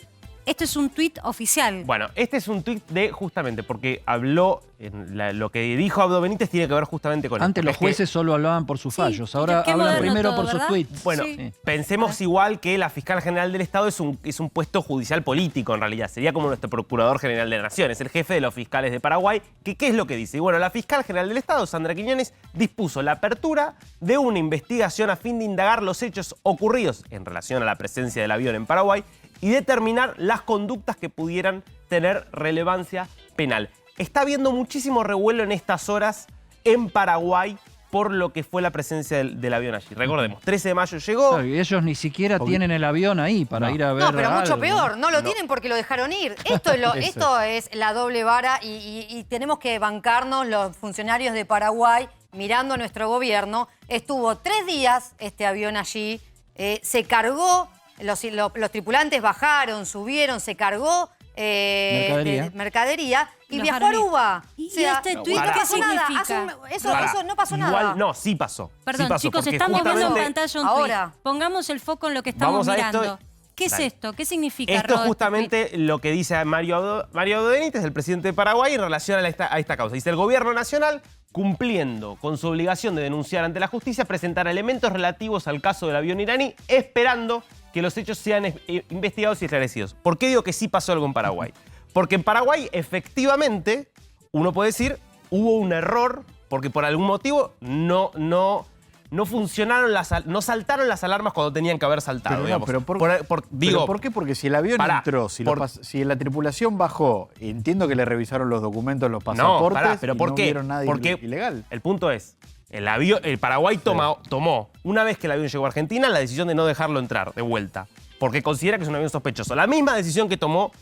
Esto es un tuit oficial. Bueno, este es un tuit de justamente porque habló, lo que dijo Abdo Benítez tiene que ver justamente con Antes los jueces solo hablaban por sus fallos, ahora hablan primero por sus tweets. Bueno, pensemos igual que la fiscal general del Estado es un puesto judicial político en realidad. Sería como nuestro procurador general de la Nación, es el jefe de los fiscales de Paraguay. ¿Qué es lo que dice? Y bueno, la fiscal general del Estado, Sandra Quiñones, dispuso la apertura de una investigación a fin de indagar los hechos ocurridos en relación a la presencia del avión en Paraguay y determinar las conductas que pudieran tener relevancia penal. Está habiendo muchísimo revuelo en estas horas en Paraguay por lo que fue la presencia del avión allí. Recordemos, 13 de mayo llegó. Claro, y ellos ni siquiera tienen el avión ahí para ir a ver. No, pero mucho peor, no lo tienen porque lo dejaron ir. Esto es la doble vara y tenemos que bancarnos los funcionarios de Paraguay mirando a nuestro gobierno. Estuvo 3 días este avión allí, se cargó. Los tripulantes bajaron, subieron, se cargó mercadería y viajó a Aruba. ¿Y este tuit qué significa? Eso no pasó nada. Igual no, sí pasó. Perdón, sí pasó, chicos, estamos viendo en pantalla un tuit. Pongamos el foco en lo que estamos mirando. ¿Qué es esto? ¿Qué significa, Esto es Rod? justamente lo que dice Mario Benítez, el presidente de Paraguay, en relación a esta causa. Dice, el gobierno nacional, cumpliendo con su obligación de denunciar ante la justicia, presentará elementos relativos al caso del avión iraní, esperando que los hechos sean investigados y esclarecidos. ¿Por qué digo que sí pasó algo en Paraguay? Porque en Paraguay, efectivamente, uno puede decir, hubo un error, porque por algún motivo no funcionaron no saltaron las alarmas cuando tenían que haber saltado. Pero, digamos. ¿pero por qué? Porque si el avión entró, si la tripulación bajó, entiendo que le revisaron los documentos, los pasaportes, pero y ¿por no qué? vieron nada Porque ilegal. el punto es, el Paraguay tomó, una vez que el avión llegó a Argentina, la decisión de no dejarlo entrar de vuelta, porque considera que es un avión sospechoso. La misma decisión que tomó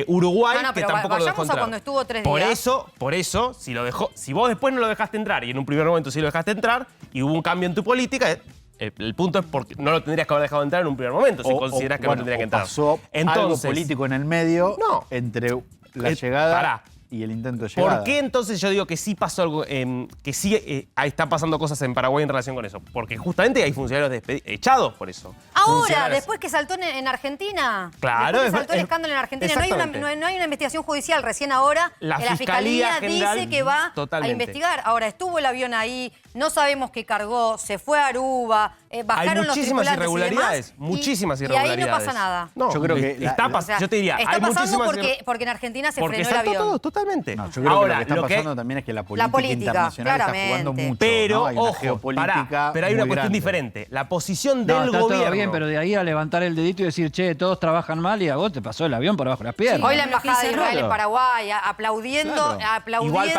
Uruguay, que tampoco lo dejó entrar. Cuando estuvo 3 días. Por eso, si vos después no lo dejaste entrar y en un primer momento sí lo dejaste entrar y hubo un cambio en tu política, el punto es porque no lo tendrías que haber dejado entrar en un primer momento si considerás que no tendría que entrar. Pasó algo político en el medio entre la llegada y el intento de llegada. ¿Por qué entonces yo digo que sí pasó algo, que sí está pasando cosas en Paraguay en relación con eso? Porque justamente hay funcionarios echados por eso. Ahora, después que saltó en Argentina. Claro. Después que saltó el escándalo en Argentina. No hay una investigación judicial. Recién ahora la Fiscalía General dice que va a investigar. Ahora, estuvo el avión ahí, no sabemos qué cargó, se fue a Aruba, bajaron los tripulantes irregularidades, muchísimas irregularidades. Y ahí no pasa nada. No, yo creo que yo te diría, está hay pasando muchísimas porque en Argentina se frenó el saltó avión. todo, totalmente. No, yo creo que lo que está pasando también es que la política internacional está jugando mucho. Pero, ¿no? Hay una ojo, geopolítica pero hay una muy cuestión grande. diferente. La posición del está gobierno. todo bien, pero de ahí a levantar el dedito y decir, che, todos trabajan mal y a vos te pasó el avión por abajo de las piernas. Hoy la embajada de Israel en Paraguay aplaudiendo. Igual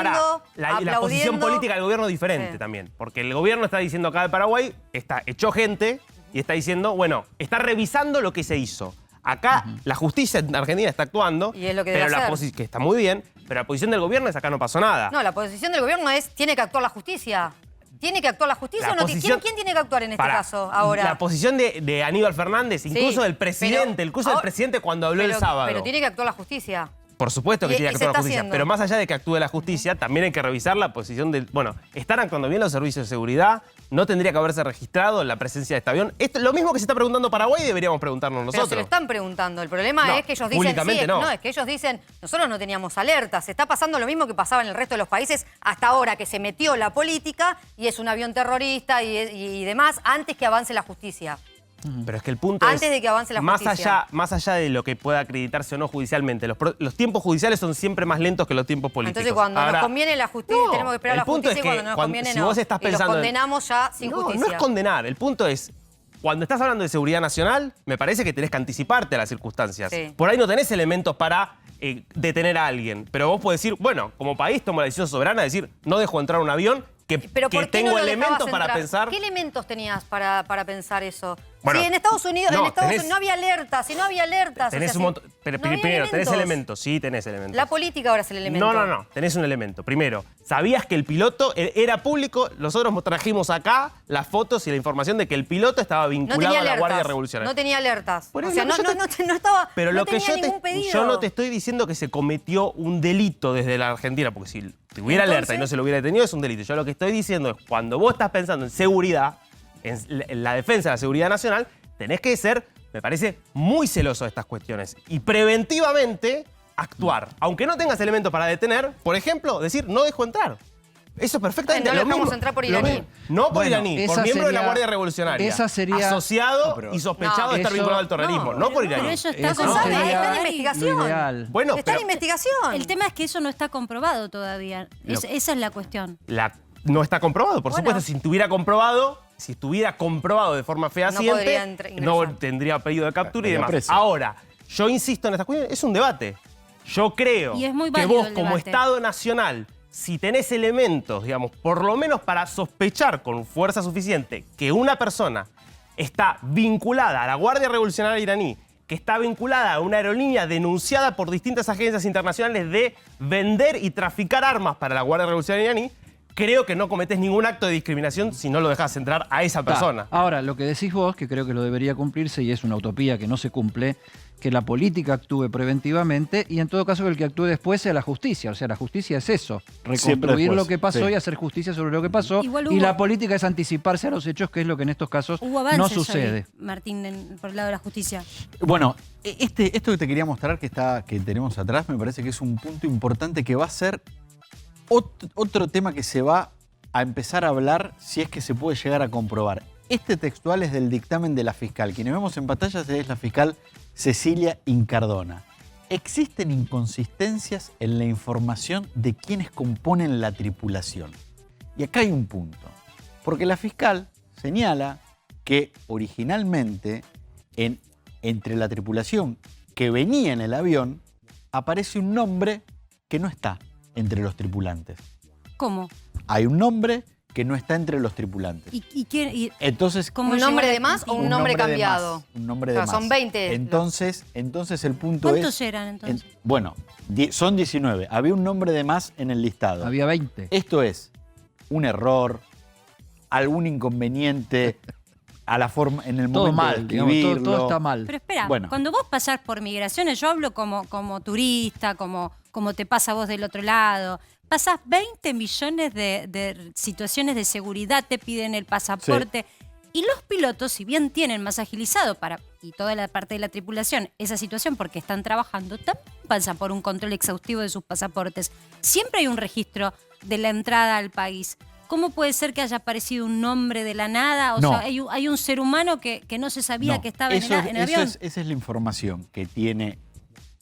la posición política del gobierno es diferente también. Porque el gobierno está diciendo acá de Paraguay, echó gente y está diciendo, bueno, está revisando lo que se hizo. Acá la justicia en Argentina está actuando, y es lo que pero debe hacer. que está muy bien, pero la posición del gobierno es acá no pasó nada. No, la posición del gobierno es, tiene que actuar la justicia. ¿Tiene que actuar la justicia o no? ¿Quién tiene que actuar en este caso ahora? La posición de Aníbal Fernández, incluso del presidente, del presidente cuando habló el sábado. Pero tiene que actuar la justicia. Por supuesto que tiene que actuar la justicia, pero más allá de que actúe la justicia, también hay que revisar la posición del... Bueno, ¿están actuando bien los servicios de seguridad? ¿No tendría que haberse registrado la presencia de este avión? Lo mismo que se está preguntando Paraguay deberíamos preguntarnos nosotros. Pero se lo están preguntando. El problema es que ellos dicen... es que ellos dicen, nosotros no teníamos alertas. Está pasando lo mismo que pasaba en el resto de los países hasta ahora, que se metió la política y es un avión terrorista y demás, antes que avance la justicia. Pero es que el punto antes de que avance la justicia. Más allá de lo que pueda acreditarse o no judicialmente, los tiempos judiciales son siempre más lentos que los tiempos políticos. Entonces cuando nos conviene la justicia, tenemos que esperar la justicia, y cuando no nos conviene si vos estás pensando y los condenamos ya sin justicia. No es condenar, el punto es, cuando estás hablando de seguridad nacional, me parece que tenés que anticiparte a las circunstancias. Sí. Por ahí no tenés elementos para detener a alguien, pero vos podés decir, bueno, como país tomo la decisión soberana de decir, no dejo entrar un avión que tengo elementos para pensar. ¿Qué elementos tenías para pensar eso? Bueno, en Estados Unidos no había alertas, no había alertas. Tenés un montón. Pero primero, tenés elementos. Sí, tenés elementos. La política ahora es el elemento. No. Tenés un elemento. Primero, ¿sabías que el piloto era público? Nosotros trajimos acá las fotos y la información de que el piloto estaba vinculado a la Guardia Revolucionaria. No tenía alertas. Por O eso sea, no estaba. Pero no lo que tenía ningún pedido. yo no te estoy diciendo que se cometió un delito desde la Argentina, porque si tuviera alerta y no se lo hubiera detenido es un delito. Yo lo que estoy diciendo es, cuando vos estás pensando en seguridad, en la defensa de la seguridad nacional, tenés que ser, me parece, muy celoso de estas cuestiones. Y preventivamente actuar. Aunque no tengas elementos para detener, por ejemplo, decir, no dejo entrar. Eso es perfectamente no dejamos entrar por iraní. No por iraní, por miembro de la Guardia Revolucionaria. Esa sería... Asociado y sospechado de estar vinculado al terrorismo, no por iraní. Pero eso está está en investigación. Bueno, está en investigación. El tema es que eso no está comprobado todavía. Esa es la cuestión. No está comprobado, por supuesto. Si estuviera comprobado de forma fehaciente, no tendría pedido de captura y demás. Ahora, yo insisto en estas cuestiones, es un debate. Yo creo que vos, como Estado Nacional, si tenés elementos, digamos, por lo menos para sospechar con fuerza suficiente que una persona está vinculada a la Guardia Revolucionaria iraní, que está vinculada a una aerolínea denunciada por distintas agencias internacionales de vender y traficar armas para la Guardia Revolucionaria iraní, creo que no cometés ningún acto de discriminación si no lo dejas entrar a esa persona. Ahora, lo que decís vos, que creo que lo debería cumplirse y es una utopía que no se cumple, que la política actúe preventivamente y en todo caso que el que actúe después sea la justicia. O sea, la justicia es eso, reconstruir lo que pasó y hacer justicia sobre lo que pasó. Y la política es anticiparse a los hechos, que es lo que en estos casos no sucede. Hoy, Martín, por el lado de la justicia. Bueno, esto que te quería mostrar que tenemos atrás me parece que es un punto importante que va a ser otro tema que se va a empezar a hablar si es que se puede llegar a comprobar. Este textual es del dictamen de la fiscal. Quienes vemos en pantalla es la fiscal Cecilia Incardona. Existen inconsistencias en la información de quienes componen la tripulación. Y acá hay un punto. Porque la fiscal señala que originalmente entre la tripulación que venía en el avión aparece un nombre que no está entre los tripulantes. ¿Cómo? Hay un nombre que no está entre los tripulantes. Entonces, ¿un nombre de más o un nombre cambiado? Un nombre de más. Son 20. Entonces el punto es... ¿Cuántos eran entonces? Bueno, son 19. Había un nombre de más en el listado. Había 20. Esto es un error, algún inconveniente a la forma, en el todo momento mal, de escribirlo. todo está mal. Pero espera, Bueno. cuando vos pasás por migraciones, yo hablo como turista, como te pasa a vos del otro lado. Pasás 20 millones de situaciones de seguridad, te piden el pasaporte. Y los pilotos, si bien tienen más agilizado y toda la parte de la tripulación esa situación porque están trabajando, también pasan por un control exhaustivo de sus pasaportes. Siempre hay un registro de la entrada al país. ¿Cómo puede ser que haya aparecido un nombre de la nada? O sea, hay un ser humano que no se sabía que estaba en el avión. Esa es la información que tiene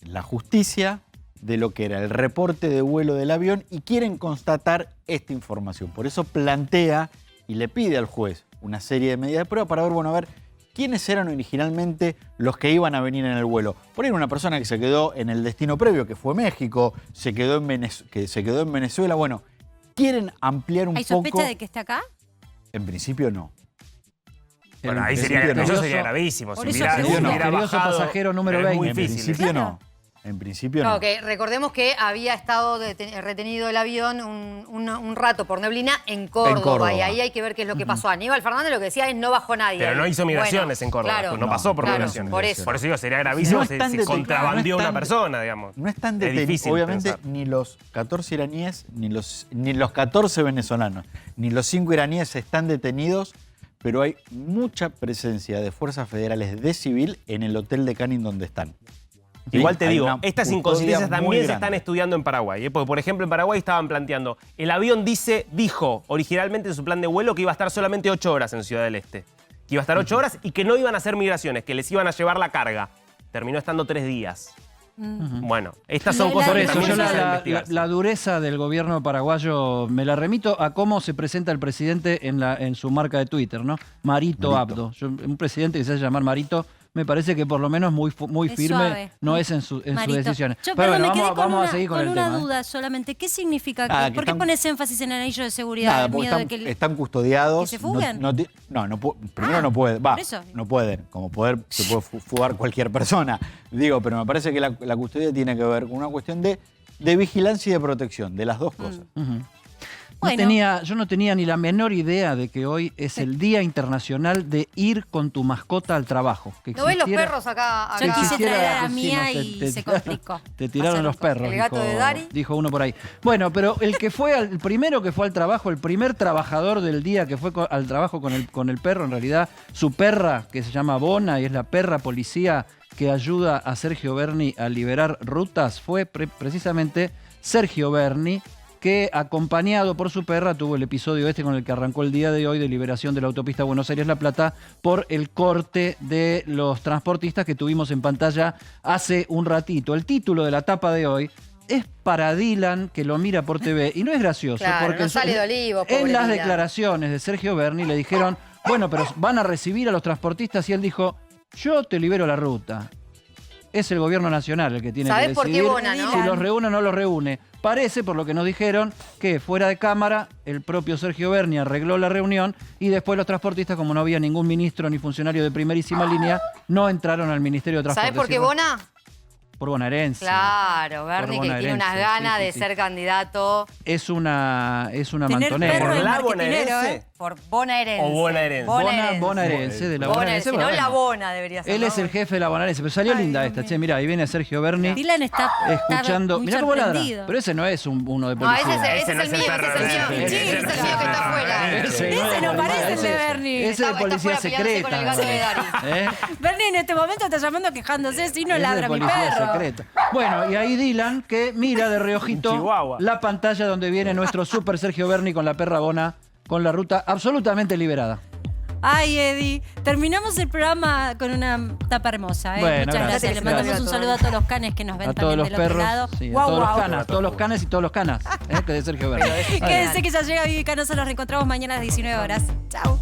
la justicia de lo que era el reporte de vuelo del avión y quieren constatar esta información. Por eso plantea y le pide al juez una serie de medidas de prueba para ver, bueno, a ver, quiénes eran originalmente los que iban a venir en el vuelo. Por ahí una persona que se quedó en el destino previo, que fue México, que se quedó en Venezuela. Bueno, quieren ampliar un poco... ¿Hay sospecha de que esté acá? En principio no. Bueno, ahí sería gravísimo. Por Si eso hubiera bajado, pasajero número pero es 20. muy difícil. En principio no. Claro, que recordemos que había estado retenido el avión un rato por neblina en Córdoba. Y ahí hay que ver qué es lo que pasó. Aníbal Fernández lo que decía es no bajó nadie. Pero no hizo migraciones en Córdoba. Claro, no pasó por migraciones. Por eso digo, sería gravísimo No si están se contrabandeó una persona, digamos. No están Es detenidos. difícil Obviamente, pensar. ni los 14 iraníes, ni los 14 venezolanos, ni los 5 iraníes están detenidos, pero hay mucha presencia de fuerzas federales de civil en el hotel de Canning donde están. Igual te Hay digo, una estas custodia inconsistencias muy también se grande. están estudiando en Paraguay. Porque, por ejemplo, en Paraguay estaban planteando, el avión dijo originalmente en su plan de vuelo que iba a estar solamente 8 horas en Ciudad del Este. Que iba a estar 8 horas y que no iban a hacer migraciones, que les iban a llevar la carga. Terminó estando 3 días. Bueno, estas son cosas Por que eso, también yo necesitan investigarse. la dureza del gobierno paraguayo me la remito a cómo se presenta el presidente en su marca de Twitter, ¿no? Marito Abdo. Un presidente que se hace llamar Marito, me parece que por lo menos muy firme suave. no es en sus decisiones. Yo, Pero perdón, bueno, me quedé vamos a seguir con el una tema. duda solamente. ¿Qué significa? Nada, que ¿Por qué están- pones énfasis en el anillo de seguridad? Nada, ¿El porque miedo están, de que están custodiados. ¿Que se fuguen? Primero no puede. por eso. No pueden. Como se puede fugar cualquier persona. Digo, pero me parece que la custodia tiene que ver con una cuestión de vigilancia y de protección, de las dos cosas. Yo no tenía ni la menor idea de que hoy es el Día Internacional de ir con tu mascota al trabajo. Que ¿No ves los existiera- perros acá? Yo quise existiera traer a la sí, mía no, y se complicó. Te tiraron los perros, El gato de Dari. dijo uno por ahí. Bueno, pero el primero que fue al trabajo, el primer trabajador del día que fue al trabajo con el perro, en realidad, su perra, que se llama Bona y es la perra policía que ayuda a Sergio Berni a liberar rutas, fue precisamente Sergio Berni, que acompañado por su perra tuvo el episodio con el que arrancó el día de hoy de liberación de la autopista Buenos Aires-La Plata por el corte de los transportistas que tuvimos en pantalla hace un ratito. El título de la tapa de hoy es para Dylan, que lo mira por TV, y no es gracioso. Claro, porque no sale de olivo, pobre en las Dylan. declaraciones de Sergio Berni le dijeron, bueno, pero van a recibir a los transportistas, y él dijo, yo te libero la ruta. Es el gobierno nacional el que tiene que ¿Sabés por qué decidir Bona, no? si los reúne o no los reúne. Parece, por lo que nos dijeron, que fuera de cámara el propio Sergio Berni arregló la reunión y después los transportistas, como no había ningún ministro ni funcionario de primerísima línea, no entraron al Ministerio de Transporte. ¿Sabés por qué Bona? por bonaerense. Claro, Bernie, que tiene unas ganas de ser candidato. Es una Tener mantonera. perro ¿Por de la marketinero, bonaerense? Por bonaerense. O bonaerense. Bonaerense, de la bonaerense. No la bona debería ser. Él es el jefe de la bonaerense, pero salió linda esta. Che, mira, ahí viene Sergio Berni. Dylan está Escuchando. muy Mirá cómo ladra. sorprendido. Pero ese no es uno de No, policía. ese es el mío, ese es el mío. Sí, ese es el mío que está afuera. Ese no parece el de Bernie. Ese es de policía secreta. Con el gato de Dari. Bernie en este momento está llamando quejándose si no ladra mi perro. Secreta. Bueno, y ahí Dylan que mira de reojito la pantalla donde viene nuestro super Sergio Berni con la perra bona, con la ruta absolutamente liberada. Ay, Eddie, terminamos el programa con una tapa hermosa. Bueno, muchas gracias. Le mandamos un saludo a todos los canes que nos ven A todos también los del otro perros, lado. sí, a Guau, todos guau. los canas, todos los canes y todos los canas, que de Sergio Berni. Quédense que ya llega Vivi Canosa, nos reencontramos mañana a las 19 horas. Chao.